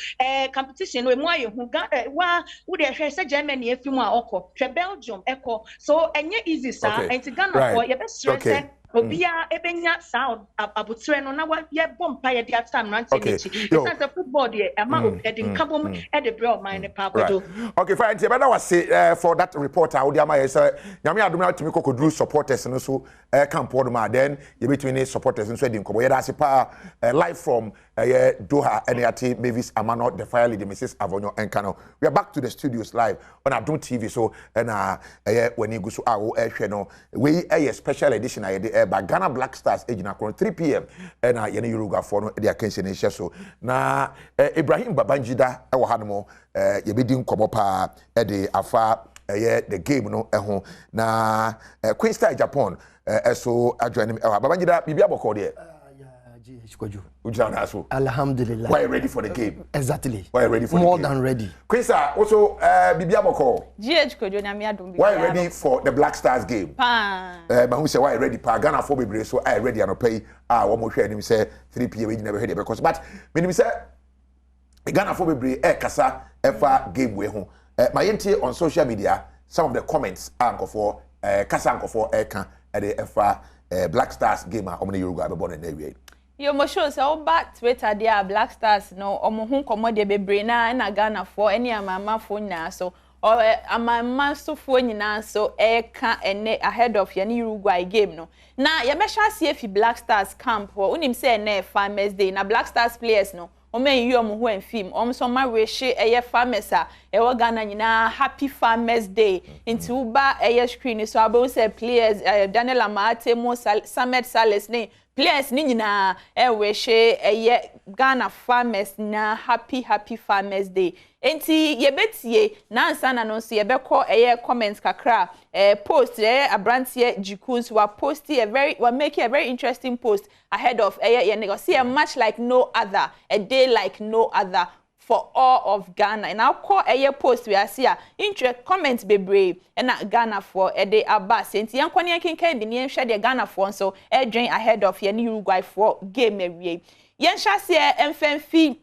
competition we mo ye hu wa wo de hwe se Germany afimu a okọ hwe Belgium eko so enye easy sir and Ghana for ye be stress Obia ebenya sound abutre no na wa ye bompa ye dia time ranting echi. It's a football there amount edin kabom e de bro man ne pa kodo. Okay, fine. You better was say for that report I would am say nyame adom na timi kokodru supporters no so camp ma then you between supporters so edin kobo ye da se pa live from Doha Eniati Mavis Amano the fire lady Mrs. Avonyo Enkano. We are back to the studios live on Adom TV so and when you go so awo no we a special edition by Ghana Black Stars age na 3 p.m. and yene Uruguay for no their Kenyan nation so na Ibrahim Babangida e wo hanmo ye bedi nkomo pa e de afa the game no ho na Queen Star Japan so adjoin Babangida bibia boko there Alhamdulillah. Why ready for the game? Exactly. Why ready for more the game? Than ready. Quinsa, also Bibia Boko. Why ready for the Black Stars game? But who say why ready? Ghana for Bibre, so I ready and pay. One more share him say 3 p.m. We never heard it because but when him say Ghana for Bibre kasa ever game we home. My entry on social media, some of the comments are for kasa for eka at the efa Black Stars game a omne Uruguay be born na wie. Yo mo show say oba Twitter dia Black Stars no omo hu komo de bebre na Ghana for any amama fo nya so or amama so fo nyina so ka ene ahead of your Uruguay game no. Na ye be sha see fi Black Stars camp ho unim say na Farmers Day na Black Stars players no omen yi omo ho enfim so ma reshe eye farmers a e wo Ghana nyina happy Farmers Day into uba eye screen so abo say players Daniel Amate mo Samet Sales ne players ni nyina reshe eye Ghana farmers na happy Farmers Day enti ye betie na ansa na no so ye beko eye comments kakra post abrantie jikuns wa posti making a very interesting post ahead of ye nigga see a match like no other, a day like no other for all of Ghana. And I'll call a post we are see interest comments be brave and Ghana for a day abas. And Yankwania can be near share Ghana for so a drain ahead of your Uruguay for game area. Yansha see a fee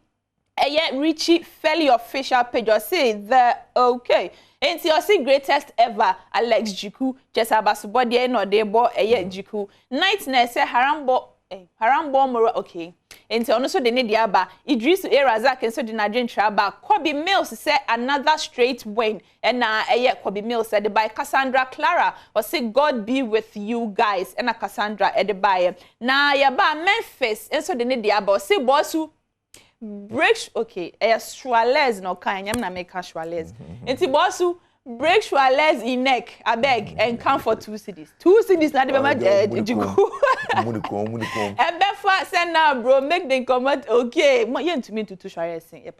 a Richie fairly official page or say the okay. And you see greatest ever Alex Jiku just abasubodi no de bo Jiku night na say harambo moro okay. And also the need yaba Idris Razak and so the Nigerian traba Kobe Mills say another straight win and Kobe Mills said by Cassandra Clara or say God be with you guys and Cassandra Edebaye na yaba Memphis and so the need yaba say bossu break okay Schwalez no kind I'm not make Schwalez enti bossu break Schwalez in neck I beg and come for 2 cities not even much and therefore send now bro make them comment okay you to me to Schwalez sing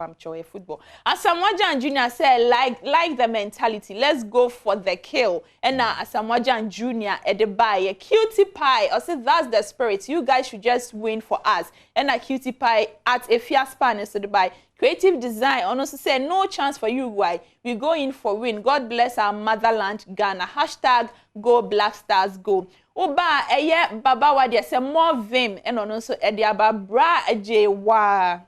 football and Samoa Junior say like the mentality let's go for the kill and now Samoa Junior at the buy cutie pie or say that's the spirit you guys should just win for us and a cutie pie at a fair span so the buy creative design honestly say no chance for Uruguay. We go in for win. God bless our motherland Ghana. Hashtag go Black Stars go. Oba eye baba wa dia say more vim and also ediaba bra ejewa.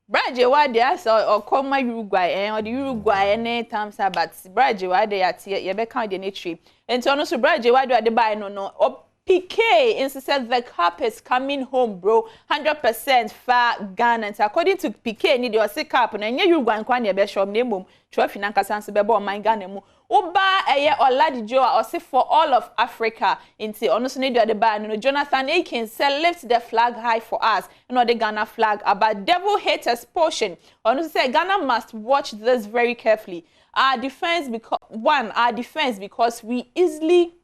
Bra ejewa dia so or come Uruguay or the Uruguay any times but bra ejewa dia ye be count the trip. And so also bra ejewa do the buy no PK said the cup is coming home, bro. 100% far Ghana. According to PK, need your sick cup. And you go and find your best shop name. Trophy Nanka Sans Bebo, my Ghana. Uba eye Oladijo or say for all of Africa. Into honestly need the band. Jonathan Aikens said lift the flag high for us. Not the Ghana flag. About devil haters portion. Honestly say Ghana must watch this very carefully. Our defense because we easily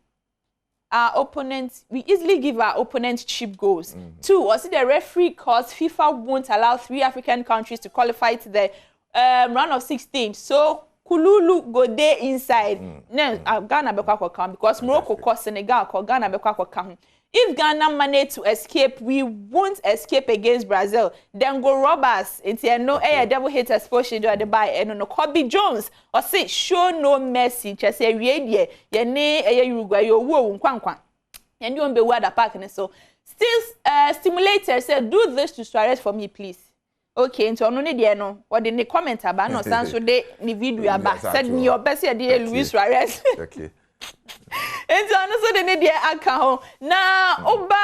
give our opponents cheap goals. 2, or see the referee cause FIFA won't allow 3 African countries to qualify to the round of 16. So Kululu go there inside. No, Ghana be come because Morocco cause Senegal cause Ghana be come. If Ghana manage to escape, we won't escape against Brazil. Then go rob us. Into no devil haters portion do the buy and no Kobe Jones or say show no mercy. Just say ye ne Uruguay yo wo nkwankwan. And you won't be where the park and so still stimulator said do this to Suarez for me please. Okay, into no need no or the comment about no sans so de ni video about said me your best idea Luis Suarez. Okay. And so the need account now oba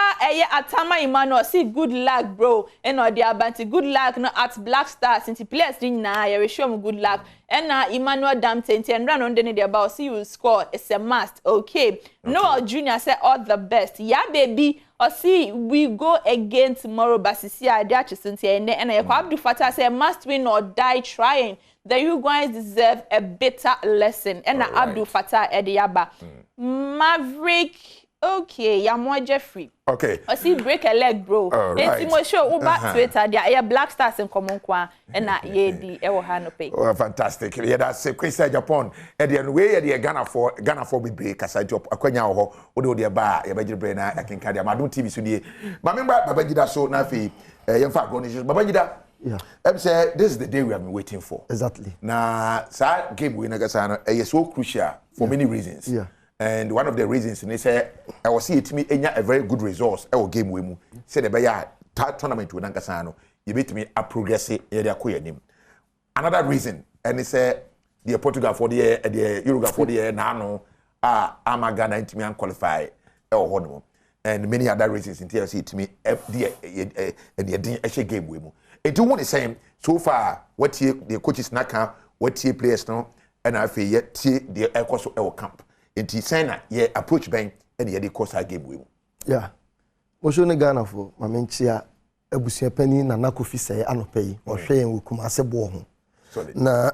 atama Emmanuel see good luck bro and or the abanti good luck no at Black Stars since players na you show me good luck and now Emmanuel Damte and run on the need about see you score it's a must okay. Noel Junior said all the best yeah baby or see we go again tomorrow basisia and Abdul Fatah say must win or die trying. The Uruguayans deserve a better lesson. And Abdul Fatah Ediaba. Maverick, okay, Yamwa Jeffrey. Okay. I see break a leg, bro. Right. And show Uba Twitter, there Black Stars in common kwa, and ye the Ewohano pay. Oh, fantastic. Yeah, that's a Chris Japan. And the way the Ghana for we break as I drop a quenya or Odo de bar, a budget brainer, I can carry a Adom TV Suni. Mamma Babajida so nafi, in fact, Babajida. Yeah. Say this is the day we have been waiting for. Exactly. Now, that game we Nagasana is so crucial for many reasons. Yeah. And one of the reasons they say I was see it me a very good resource our game we mu. Say the baya tournament with Nagasano, you beat me a progress area. Another reason, and they say the Portugal for the Uruguay for the Nano ama Ghana ntimi an qualify e ho no and many other reasons in TLC to me the game we mu. It do what is saying so far what the coaches naka what players no and I feel yet the course of camp. It is saying ye approach bank and the course game we mu. Yeah. Osho ne Ghana for mamenchia ebusua pani na nakofi sey anopai o hwe en wukuma asebo ho. Na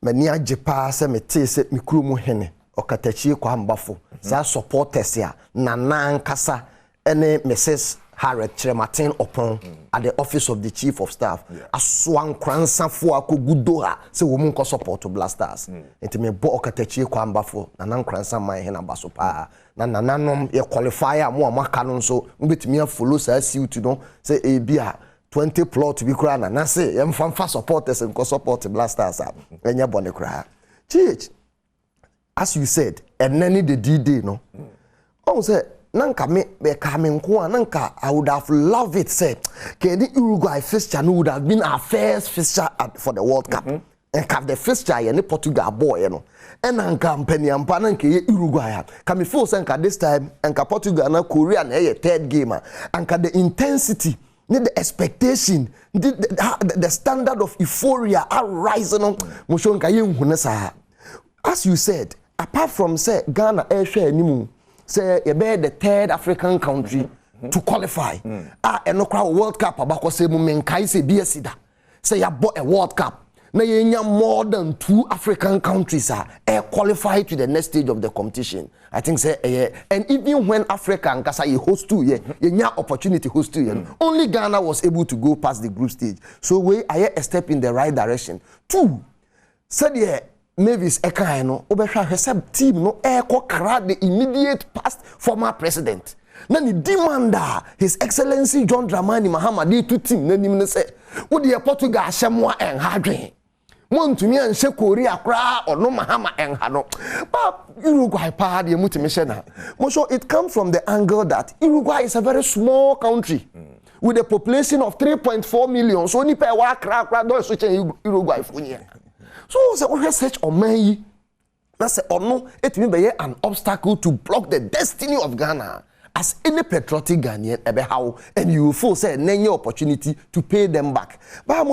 mani ajepa se mete se mikuru mu hene okatachi kwa mbafo za supporters ya na nankasa ene Mrs. Harriet Trematin upon at the office of the chief of staff aswan kransa fo akogudoha se wo mun ko support Blasters enti me bo okatachi kwa mbafo na nankransa man hena baso pa na nananom ye qualify am amaka no so mbetimi follow sa suit no say e bia 20 plot bi kura na say em fanfa supporters and support Blasters enya bone kura chich as you said and then the D-Day no say nanka me coming nanka I would have loved it say the Uruguay fixture would have been our first fixture for the World Cup and have the fixture and Portugal boy and nanka mpeni ampa nanka Uruguay come feel sanka this time and Portugal na Korea na third game and the intensity the expectation the standard of euphoria are rising on moshonka yenhunesa as you said apart from say Ghana share animu say you be the third African country to qualify enokra World Cup abako say mu menkai say biasida say ya bought a World Cup na yenya more than 2 African countries qualify to the next stage of the competition. I think say and even when Africa and Kasa host to yenya opportunity host to only Ghana was able to go past the group stage. So we are a step in the right direction. 2 said Mavis Ekaino obehwa hwese team no kra the immediate past former president. Na ni demanda His Excellency John Dramani Mahama dey to team na nim ne say wo de Portugal hyemwa enhadwen. Montumi anhye Korea kra ono Mahama enha no. But Uruguay pa de mutimi hye na. So it comes from the angle that Uruguay is a very small country with a population of 3.4 million. So ni pa wa kra do so chen Uruguay funya. So we research on me. That's no it may be an obstacle to block the destiny of Ghana as any patriotic Ghanaian ebe how and you will feel say any opportunity to pay them back. But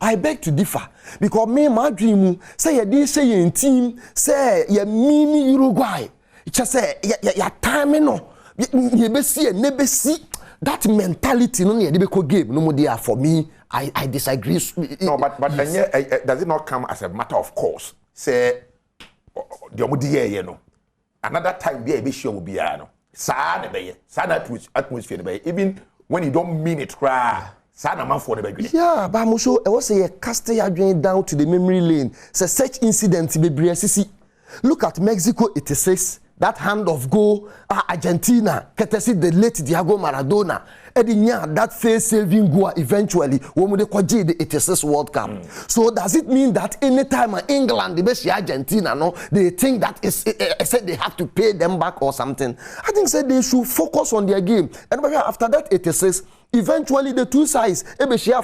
I beg to differ because me my dream say you say in team say you mini Uruguay. Just say ya time no you be see and never see that mentality no near the game no more there for me. I disagree. No, but does it not come as a matter of course? Say the omudi you know. Another time be sure will be no. Sad atmosphere be even when you don't mean it cry. Sad man for the be. Yeah, but I'm sure I was say cast your drain down to the memory lane. Say such incidents be bresi. Look at Mexico 86. That hand of goal, Argentina, courtesy the late Diego Maradona, Edinya, that face-saving goal eventually, when they the 86 World Cup. So does it mean that anytime England, the best Argentina, no, they think that said they have to pay them back or something? I think said they should focus on their game. And after that 86, eventually the two sides,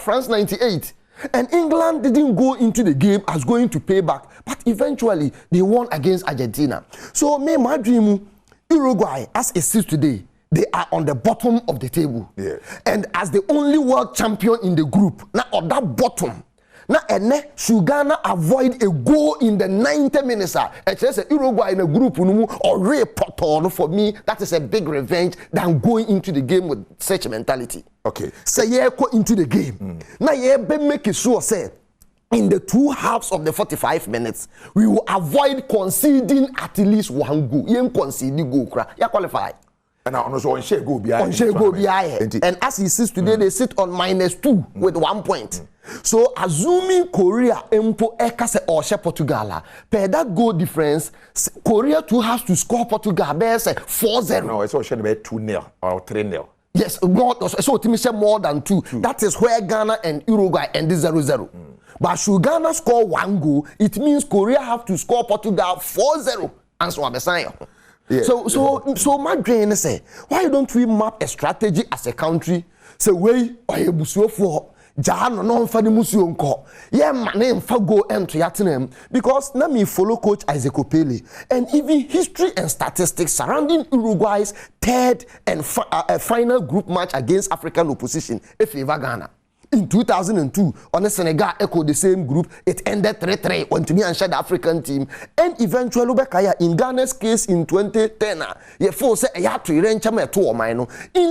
France 98. And England didn't go into the game as going to pay back, but eventually they won against Argentina. So my dream, Uruguay, as it sits today, they are on the bottom of the table. Yeah. And as the only world champion in the group, now on that bottom, now should Ghana avoid a goal in the 90 minutes? It's Uruguay in a group or for me, that is a big revenge than going into the game with such a mentality. Okay. So go into the game. Now make it sure say in the 2 halves of the 45 minutes, we will avoid conceding at least 1 goal. You concede goal, you qualify. And also on share go behind. And as he sits today, they sit on -2 with 1 point. So assuming Korea empo ekase or share Portugal, per that goal difference, Korea too has to score Portugal by 4-0. No, it's also 2-0 or 3-0. Yes, more, so more than 2. That is where Ghana and Uruguay end 0-0. But should Ghana score 1 goal, it means Korea have to score Portugal 4-0. And so I'm saying. Yeah. So my dream is say, why don't we map a strategy as a country? Say, way or a busuo for Jahano no mfa ni musuo nko. Ye ma ne mfa go ento yatenem because na me follow coach Isaac Opele and even history and statistics surrounding Uruguay's third and final group match against African opposition favor Ghana. In 2002, on Senegal echoed the same group. It ended 3-3 on to me and the African team. And eventually, in Ghana's case in 2010, you force a yacht to in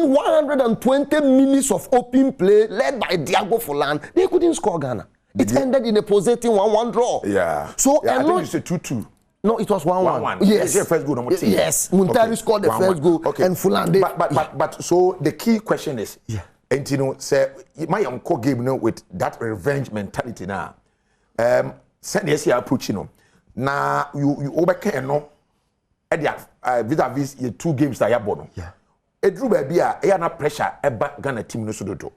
120 minutes of open play led by Diago Forlan, they couldn't score Ghana. It ended in a positive 1-1 draw. Yeah. So I think it's a 2-2. No, it was 1-1. Yes. The first goal, yes. Muntari scored the first goal. Okay. And Forlan. But so the key question is. Yeah. And you know, say my uncle game with that revenge mentality now. Send yes, you approach you know. Now you overcame no. Vis-a-vis the 2 games that you bought. Yeah. It drew baby na pressure eba Ghana team no so do.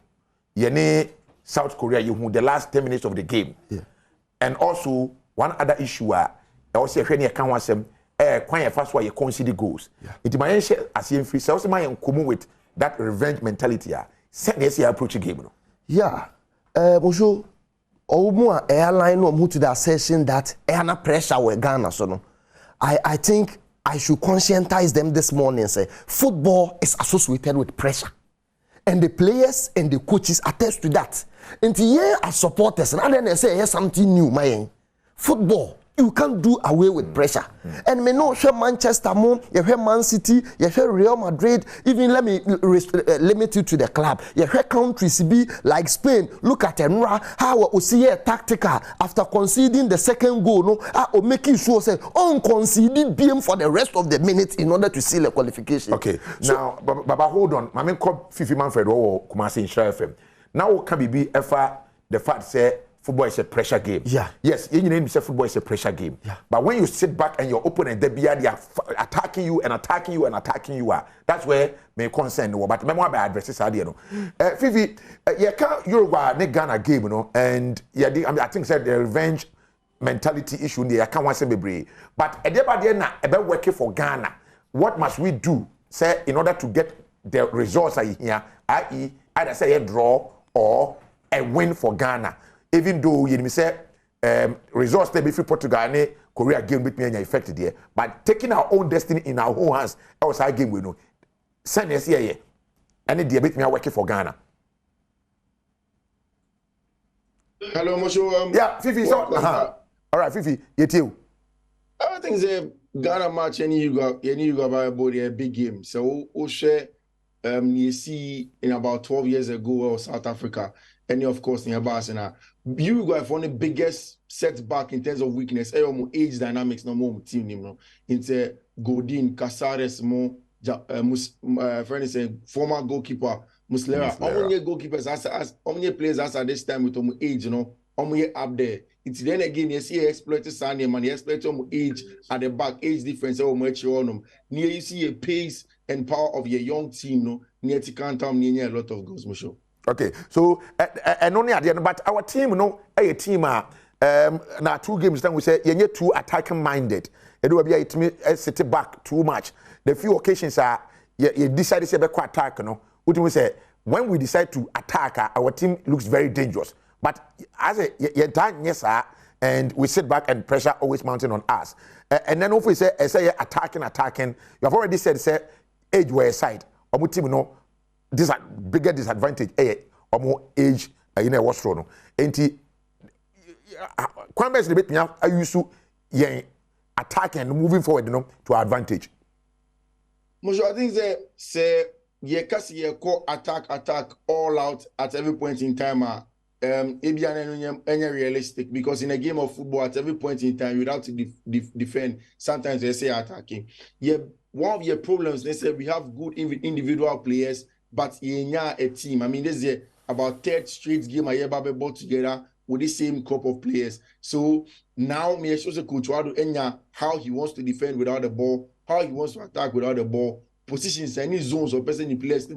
Yene South Korea you the last 10 minutes of the game. Yeah. And also one other issue also when you can want some kwan first why you concede goals. It might share as in free so my come with that revenge mentality Send yes, you approach a game. No? Yeah. Bonjour. Omo airline no move to the assertion that na pressure with Ghana so no. I think I should conscientize them this morning and say football is associated with pressure. And the players and the coaches attest to that. And here as supporters and then they say here's something new, my football. You can't do away with pressure. And me know share Manchester, you hear Man City, you hear Real Madrid, even let me limit you to the club. You hear countries be like Spain, look at Enra, how we see a tactical after conceding the second goal, no, or making sure say on conceded BM for the rest of the minutes in order to seal the qualification. Okay, so, now, Baba, hold on. I mean, call Fifi Manfred or Kumasi in Shire FM. Now, can be ever the fact say, football is a pressure game. Yeah. Yes, you name say football is a pressure game. Yeah. But when you sit back and your opponent they are attacking you and attacking you and attacking you, that's where my concern no. But remember by addresses are there no. Fifi, you can't Uruguay ne Ghana game you know, and yeah, I think said the revenge mentality issue there. I can't want to say be. But everybody na about working for Ghana. What must we do? Say in order to get the results here, i.e., either say a draw or a win for Ghana. Even though you say results they be free Portugal and Korea game with me and affected there, but taking our own destiny in our own hands, outside game we know. Send us here, and the bit me working for Ghana. Hello, Mosho. Yeah, Fifi. So, all right, Fifi, you too. I think the Ghana match any you go about a big game. So we share you see in about 12 years ago or South Africa. And of course, in Barcelona, you guys for the biggest setback in terms of weakness. Age dynamics no more team no. Into Godin, Casares, former goalkeeper Muslera. How many goalkeepers as players as at this time with age, you know, up there. It's then again you see exploit Sunday man, you exploit age at the back, age difference near you see a pace and power of your young team, no, near to count near a lot of goals, Musho. Okay, so and only at the end, but our team, you know, a team now 2 games then we say you're too attacking minded. It will be a sit back too much. The few occasions are you decide to be attack, you know. What do we say? When we decide to attack, our team looks very dangerous. But as a time, yes, sir, and we sit back and pressure always mounting on us. And then if we say attacking, you have already said age were side. Our team, you know. This is bigger disadvantage or more age what's wrong. And Kwame the bit now I used to attack and moving forward, you know, to our advantage. I think say attack all out at every point in time. Any realistic because in a game of football at every point in time you have to defend. Sometimes they say attacking. Yeah, one of your problems they say we have good individual players. But a team. I mean, this is about 3rd straight game I ever brought together with the same group of players. So now me shows a coach how he wants to defend without the ball, how he wants to attack without the ball, positions, any zones or person in players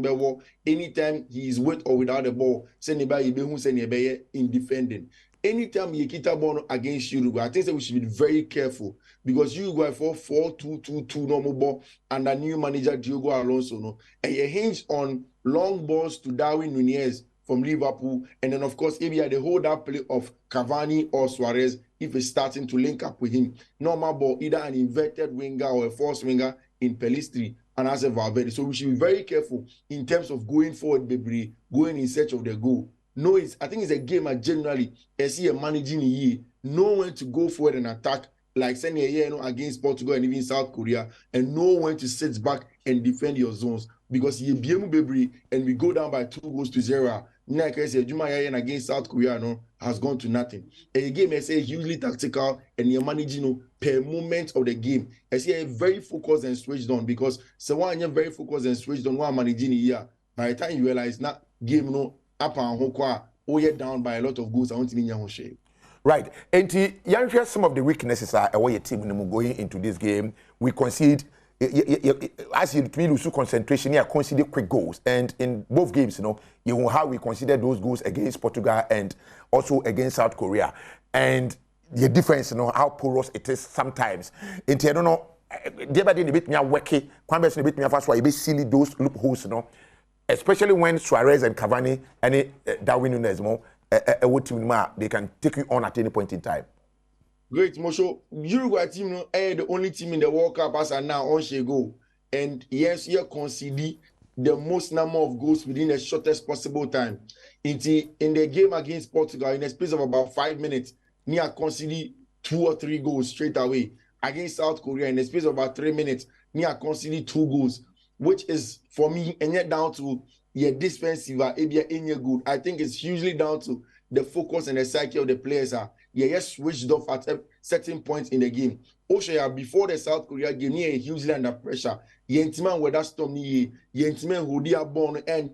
anytime he is with or without the ball, in defending. Anytime you get a ball against Uruguay, I think that we should be very careful because Uruguay for 4-2-2-2 normal ball and the new manager Diogo Alonso, no, and you hinge on long balls to Darwin Nunez from Liverpool, and then of course maybe the hold up play of Cavani or Suarez if it's starting to link up with him. Normal ball, either an inverted winger or a false winger in Pelistri and as a Valverde. So we should be very careful in terms of going forward, baby, going in search of the goal. No, I think it's a game that generally, as you managing a year, know when to go forward and attack, like sending a year against Portugal and even South Korea, and know when to sit back and defend your zones. Because you be baby, and we go down by 2-0. Like I said, Juma against South Korea has gone to nothing. A game I say hugely tactical, and you're managing per moment of the game. I say very focused and switched on, because someone you're very focused and switched on while managing here. By the time you realize that game up and hokwa, you're down by a lot of goals. I want to be in shape. Right. And you share some of the weaknesses are away your team going into this game. We concede. As you lose concentration, you concede quick goals, and in both games, you know how we consider those goals against Portugal and also against South Korea, and the difference, how porous it is sometimes. And I don't know, the other day bit me worky, Kwame bit me first why you silly those loopholes, especially when Suarez and Cavani and Darwin Nunes they can take you on at any point in time. Great, Mosho. Uruguay team, the only team in the World Cup as are now on Shego. And yes, you concede the most number of goals within the shortest possible time. In the game against Portugal, in a space of about 5 minutes, Nia concede 2 or 3 goals straight away. Against South Korea, in the space of about 3 minutes, Nia concede 2 goals, which is, for me, and yet down to your defensive, any good. I think it's hugely down to the focus and the psyche of the players. Yes, switched off at certain points in the game. Oshaya, before the South Korea game, he hugely under pressure. Yentiman with that storm, Yentiman who they are born and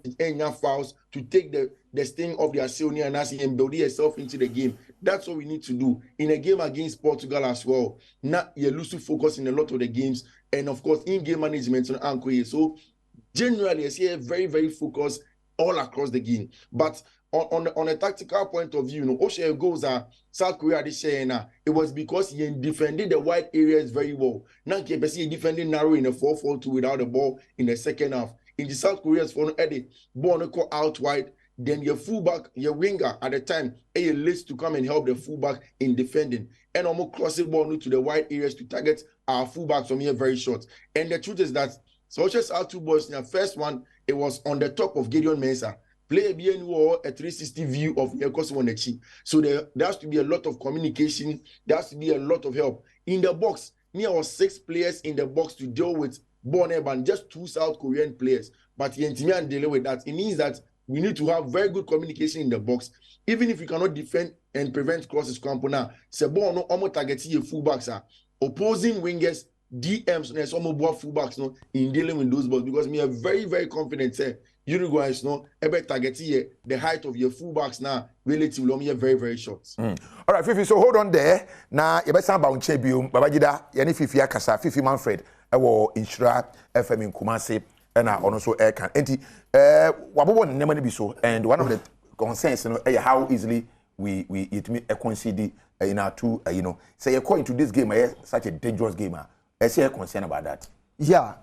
fouls to take the sting of their Sionia and build yourself into the game. That's what we need to do in a game against Portugal as well. Not you lose to focus in a lot of the games, and of course in-game management on Ankoye. So generally, I see a very, very focused all across the game. But on a tactical point of view, Osha goals are South Korea this year now. It was because he defended the wide areas very well. Now he defending narrow in a 4-4-2 without the ball in the second half. In the South Korea's phone, Eddie, ball out wide. Then your fullback, your winger at the time, late to come and help the fullback in defending. And almost crossing ball to the wide areas to target our fullbacks from here very short. And the truth is that Solskjaer's our 2 balls in the first one, it was on the top of Gideon Mensah. Play a 360 view of Nekoswanechi. So there has to be a lot of communication. There has to be a lot of help. In the box, there were 6 players in the box to deal with Boneb and just 2 South Korean players. But Yentimian deal with that. It means that we need to have very good communication in the box. Even if you cannot defend and prevent crosses, Sebono almost targeting your fullbacks. Opposing wingers, DMs, and some more fullbacks in dealing with those balls, because we are very, very confident. Uruguay is targeting the height of your fullbacks now relatively very, very short. All right, Fifi, so hold on there. Now, you better about Chebium, Babajida, Yani Fifi Akasa, Fifi Manfred, Inshra, FM in Kumasi, and also Aircan. And Wabon never be so. And one of the concerns, how easily we concede in our 2, say according to this game, such a dangerous game. I say a concern about that. Yeah,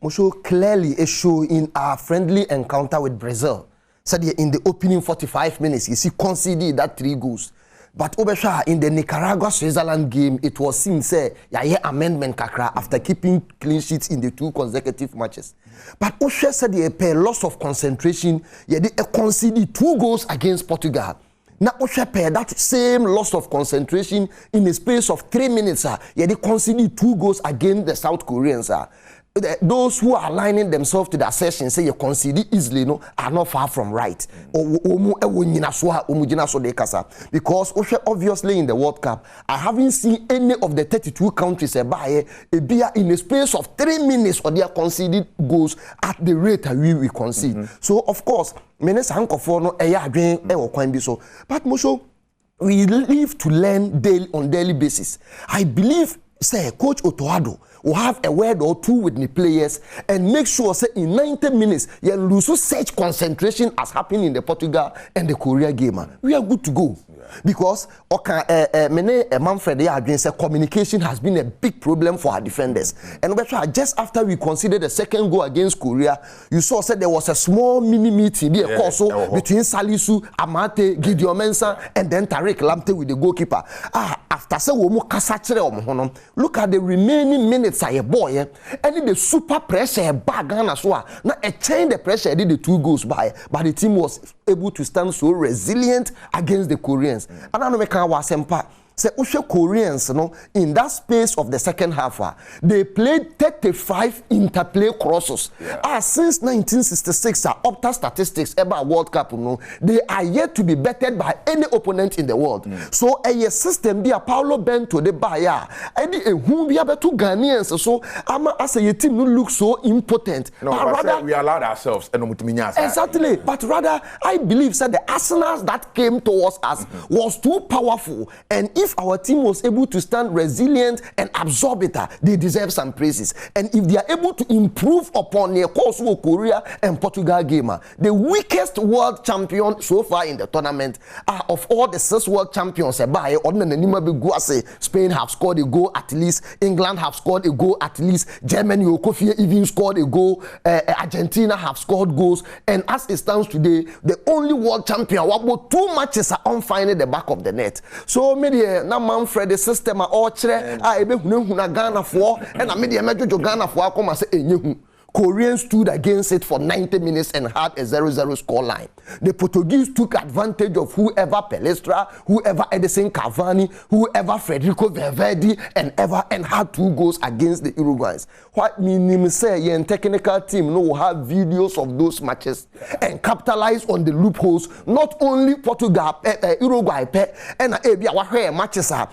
Mosho clearly a show in our friendly encounter with Brazil. Said in the opening 45 minutes, you see conceded that 3 goals. But Obesha in the Nicaragua-Switzerland game, it was seen say amendment kakra after keeping clean sheets in the 2 consecutive matches. But Osha said a loss of concentration. They conceded 2 goals against Portugal. Now, that same loss of concentration in a space of 3 minutes, they conceded 2 goals against the South Koreans. Those who are aligning themselves to the assertion say you concede easily are not far from right. Because obviously in the World Cup, I haven't seen any of the 32 countries in a space of 3 minutes or they are conceded goals at the rate that we concede. So of course, but Mosho, we live to learn on daily basis. I believe, say, Coach Otoado will have a word or 2 with the players and make sure, say, in 90 minutes, you lose such concentration as happened in the Portugal and the Korea game. We are good to go. because mene Manfred Adwin say communication has been a big problem for our defenders. And just after we conceded the second goal against Korea, you saw said there was a small mini meeting between Salisu, Amate, Gideon Mensah, and then Tariq Lamptey with the goalkeeper. After say look at the remaining minutes a boy, and the super pressure bag as well. Now a change the pressure did the 2 goals by, but the team was able to stand so resilient against the Koreans. And I know we can was say Ushe Koreans, in that space of the second half, they played 35 interplay crosses. Since 1966, Opta statistics about World Cup, they are yet to be bettered by any opponent in the world. So a system be a Paulo Bento de Baya, and who be able to Ghanaians. So as a team no look so impotent. No, but rather, we allowed ourselves. Exactly, but rather I believe that the arsenals that came towards us was too powerful, and if our team was able to stand resilient and absorb it, they deserve some praises. And if they are able to improve upon the course of Korea and Portugal game, the weakest world champion so far in the tournament, of all the 6 world champions, Spain have scored a goal at least, England have scored a goal at least, Germany even scored a goal, Argentina have scored goals, and as it stands today, the only world champion, 2 matches are on finding the back of the net. So maybe na Manfred the system all chere ebe huna Ghana for and I made the mejo Ghana for come say enyehu. Koreans stood against it for 90 minutes and had a 0-0 score line. The Portuguese took advantage of whoever Palestra, whoever Edison Cavani, whoever Federico Valverde, and had 2 goals against the Uruguayans. What meaning say your technical team will have videos of those matches and capitalize on the loopholes. Not only Portugal, Uruguay, and matches are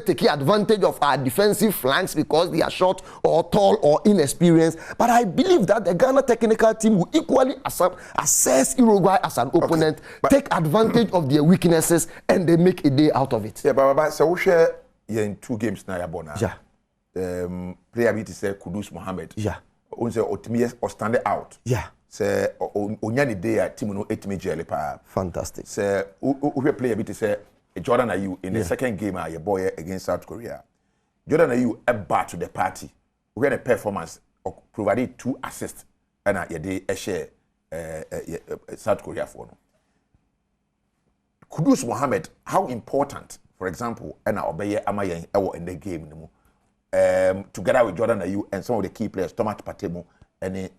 take advantage of our defensive flanks because they are short or tall or inexperienced. But I believe that the Ghana technical team will equally assess Uruguay as an opponent, take advantage of their weaknesses, and they make a day out of it. Yeah, but so we share in 2 games now, Yabona. Yeah. Player bit say Kudus Mohammed. Yeah. On say Otimi or stand out. Yeah. Say Onyani day team no 8 jelly pa. Fantastic. Say we player bit say Jordan Ayew in the second game your boy against South Korea. Jordan Ayew back to the party. We had a performance provided 2 assists and a share South Korea for no. Kudus Mohammed, how important, for example, and Obeye Amayen in the game together with Jordan Ayew and some of the key players, Thomas Patemo and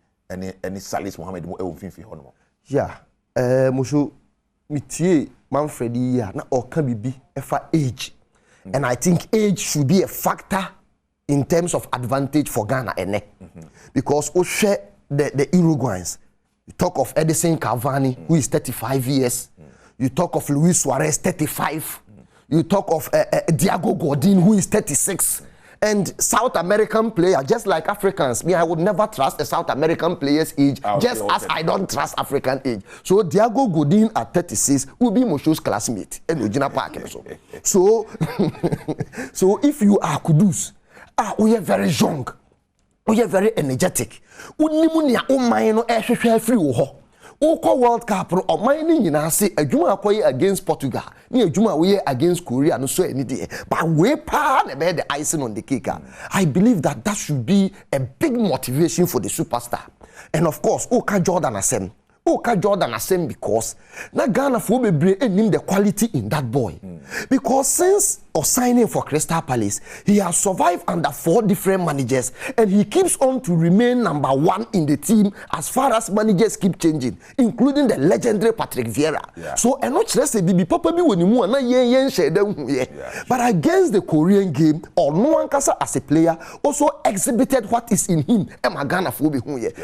Salis Mohammed Hono. Yeah, Mushu Mitie Manfred na oka bibi efa age. And I think age should be a factor in terms of advantage for Ghana because we share the Uruguayans. You talk of Edison Cavani, who is 35 years. You talk of Luis Suarez, 35. You talk of Diego Godin, who is 36. And South American player, just like Africans, I would never trust a South American player's age, as I don't trust African age. So Diego Godin at 36 will be Mosho's classmate. So, so if you are Kudus, we are very young. We are very energetic. Unimunia umayno free World Cup or mining in say a Juma against Portugal, near Juma we against Korea, no so any day. But we pan about the icing on the cake. I believe that should be a big motivation for the superstar. And of course, Jordan Asem because na Ghana for be name the quality in that boy. Because since signing for Crystal Palace, he has survived under 4 different managers and he keeps on to remain number 1 in the team as far as managers keep changing, including the legendary Patrick Vieira. So and not just say bibi papa bi wonimu na yen share them. But against the Korean game, Onuankasa as a player also exhibited what is in him. Ghana for be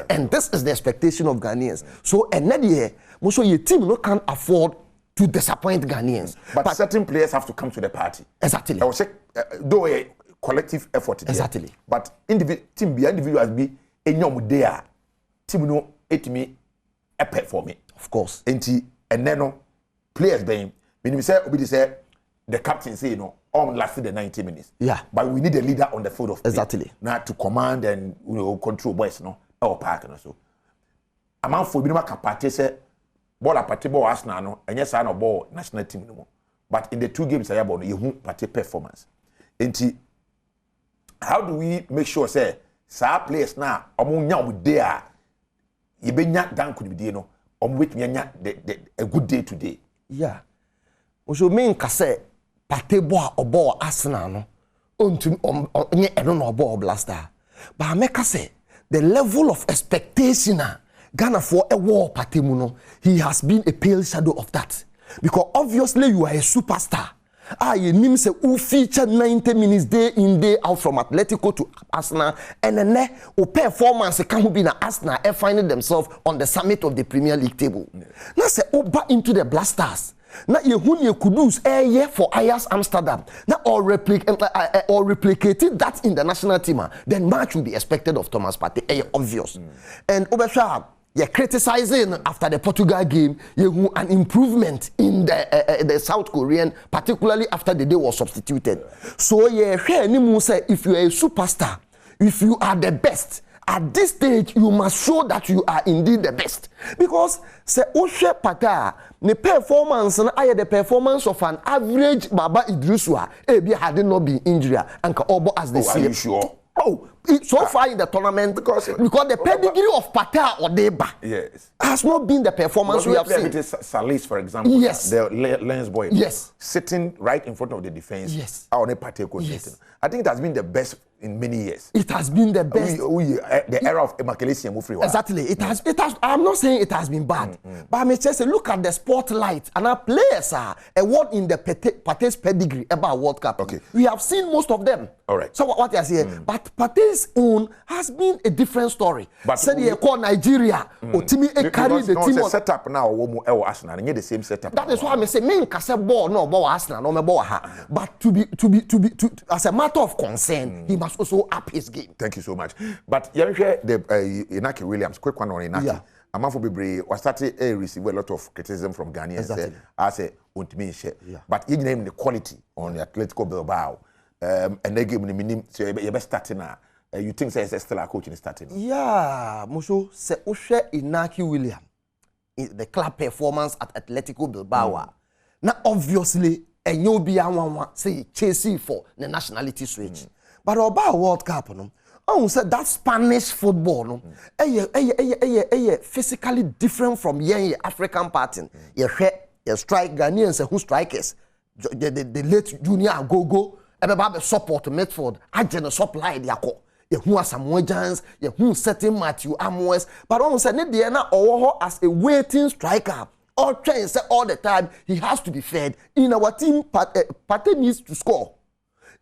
and this is the expectation of Ghanaians. So another year, most of your team no can afford to disappoint Ghanaians. But certain players have to come to the party. Exactly. I would say, though a collective effort. Exactly. But individuals be in your there. Team no it me a pet for me. Of course. And then players being when we say the captain say lasted the 90 minutes. Yeah. But we need a leader on the field of play. Exactly. Now to command and control boys our park and so. Amount for minimum capacity say ball apart ball Arsenal no enye sa no ball national team no but in the 2 games I have on you party performance. How do we make sure say players now omunya with there you be nya dan could be no with me a good day today. Yeah. So mean ka say party boy or Arsenal no onto no ball blaster. But I make say the level of expectation Ghana for a war party muno, he has been a pale shadow of that. Because obviously you are a superstar. You name say who feature 90 minutes day in day out from Atletico to Arsenal, and then who performance can be na Arsenal finding themselves on the summit of the Premier League table. Now say back into the Blasters. Now you could lose a year for Ajax Amsterdam. Now or replicated that in the national team. Then match will be expected of Thomas Partey. Obvious. And Obesha. You're criticizing after the Portugal game, you an improvement in the South Korean, particularly after the day was substituted. So say if you are a superstar, if you are the best, at this stage you must show that you are indeed the best. Because say Oshe Pata, the performance and the performance of an average Baba Idrisua, had not been injured and Obo as they say. Are you sure? Oh, so far in the tournament because the pedigree of Pata or Deba has not been the performance we have seen. It is Salis, for example, the lens boy, sitting right in front of the defense. Yes, I think it has been the best in many years. It has been the best. The era of Emakelesi and Mufri. Exactly. It has. I'm not saying it has been bad, but I may just say, look at the spotlight and our players are a word in the Pate's pedigree about World Cup. Okay, we have seen most of them. All right. So what you say, but Pate's own has been a different story. But said he called Nigeria. Otimi carry the team. No, set up now. Arsenal. And the same setup. That is why I say, me kase ball no ball Arsenal no me ball ha. But to as a matter of concern, he must also up his game. Thank you so much. But you share the Inaki Williams. Quick one on Inaki. Yeah. Amanfo Bebre was started receive a lot of criticism from Ghanaians. Exactly. I say untimi share. But you name the quality on the Atletico Bilbao. And they give me minimum. So you best starting now. You think say still a coach in starting? Yeah, Musho say Oshe Inaki Williams. The club performance at Atletico Bilbao. Now obviously and you'll be a say chasing for the nationality switch. But about World Cup, no, I said that Spanish football, no, physically different from African pattern. You strike Ghanaians who strikers, the late junior go, everybody support midfield. I just supply the ako. You have some Samoans, you setting Matthew Amos, but I said Diana or as a waiting striker. All train say all the time he has to be fed. In our team, Partey needs to score.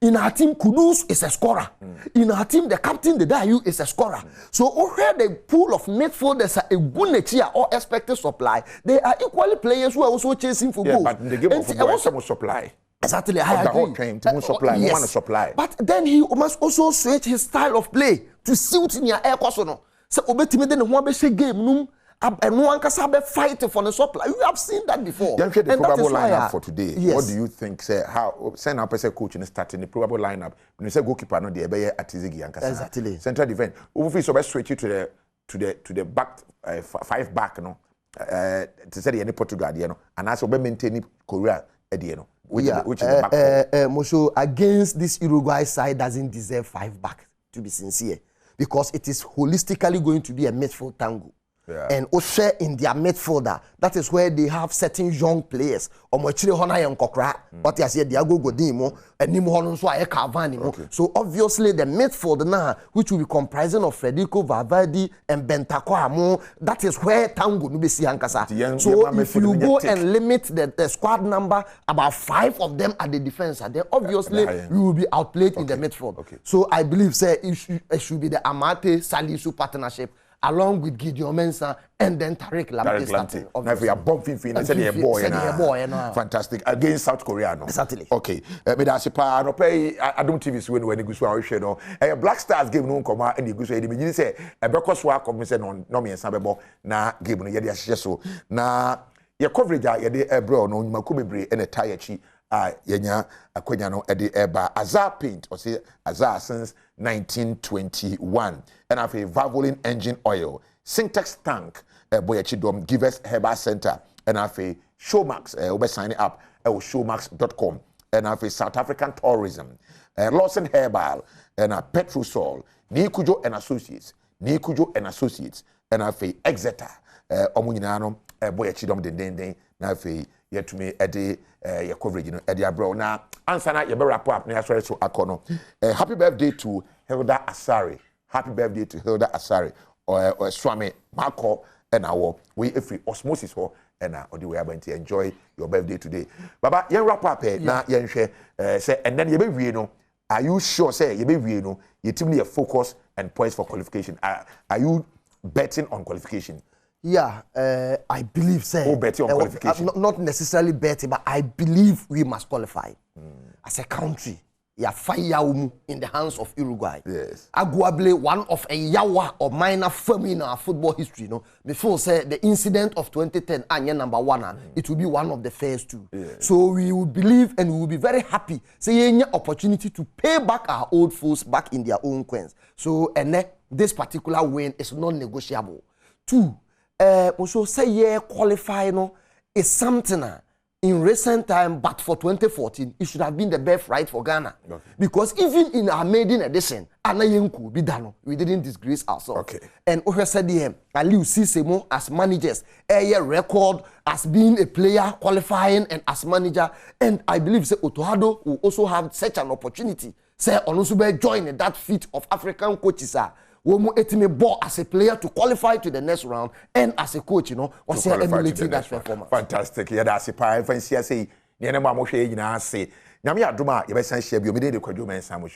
In our team, Kudus is a scorer. In our team, the captain, the Dayu, is a scorer. So, where the pool of midfielders are a good nature or expected supply, they are equally players who are also chasing for goals. But in the game of football, someone supply. Exactly, I agree. The whole time, to supply, yes. Want to supply. But then he must also switch his style of play to suit in your air cosono. So, obetime then one be game and one can fight for the supply. You have seen that before. You the probable lineup for today. Yes. What do you think? Say how send up as a coach in starting the probable lineup. When you say goalkeeper, no, the Ebeye Atizigi and exactly. Central defense. Ufi so best switch you to the back 5 back no. To say the any Portugal no, and also be maintaining Korea no. Which is the back Mosho against this Uruguay side doesn't deserve 5 back, to be sincere, because it is holistically going to be a midfield tango. Yeah. And also in their midfielder, that is where they have certain young players. But I said Diago Godimo and Nimo Cavani. So obviously the midfield now, which will be comprising of Federico Valverde and Bentancur Amo, that is where Tango Nubisi Ankasa. So if you go and limit the squad number, about 5 of them at the defense, then obviously you will be outplayed in the midfield. So I believe it should be the Amate Salisu partnership, along with Gideon Mensah and then Tariq Lamptey. Now, if we are bumping and said a boy, fantastic against South Korea. No? Exactly. Okay. Me da sipa no pay Adom TV when you go so ahwe no. Black Stars game no come and you go so e me say e be ko so akom say no me ensa bebo na game no ye de ahye so. Na ye coverage ye de ebro no nyuma ko bebre e na tie achi yenya akwanya no e de eba Azar Paint or say Azar since 1921 and have a Valvoline engine oil, Syntax tank, Boyachidom Givers Herbal Center, and have a Showmax, sign up, showmax.com and have South African tourism Lawson Herbal and Petrosol Nikujo and Associates and have Exeter omunyinano boy chidom den na fe yetumi ede your coverage ede abro na answer na ye be wrap up na so akono happy birthday to Hilda Asari or Swami Marco and our we free osmosis ho and the way about to enjoy your birthday today baba yen wrap up na yen hwe say and then ye be wie no are you sure say ye be wie no ye team need focus and points for qualification are you betting on qualification? Yeah, I believe, sir. Oh, betting on qualification. Not necessarily betting, but I believe we must qualify as a country. Yeah, fire in the hands of Uruguay. Yes. Arguably one of a yawa or minor firm in our football history. No, before say the incident of 2010, Anya number 1, it will be one of the first two. Yes. So we will believe and we will be very happy. Say any opportunity to pay back our old foes back in their own coins. So and this particular win is non-negotiable. 2. Also say yeah qualify no is something in recent time, but for 2014 it should have been the birthright for Ghana. Okay. Because even in our maiden edition, we didn't disgrace ourselves. Okay. And Ohe said him, Aliu Sisemo as managers, a record as being a player qualifying and as manager, and I believe say Otohado will also have such an opportunity. Say Onusube join that feat of African coaches Womu etime ball as a player to qualify to the next round and as a coach, was emulating that performance. Fantastic. Yeah, that's a pie. Fancy say, Yanama Moshe, say, Namia Duma, you better share your midday quadrum and Samuel.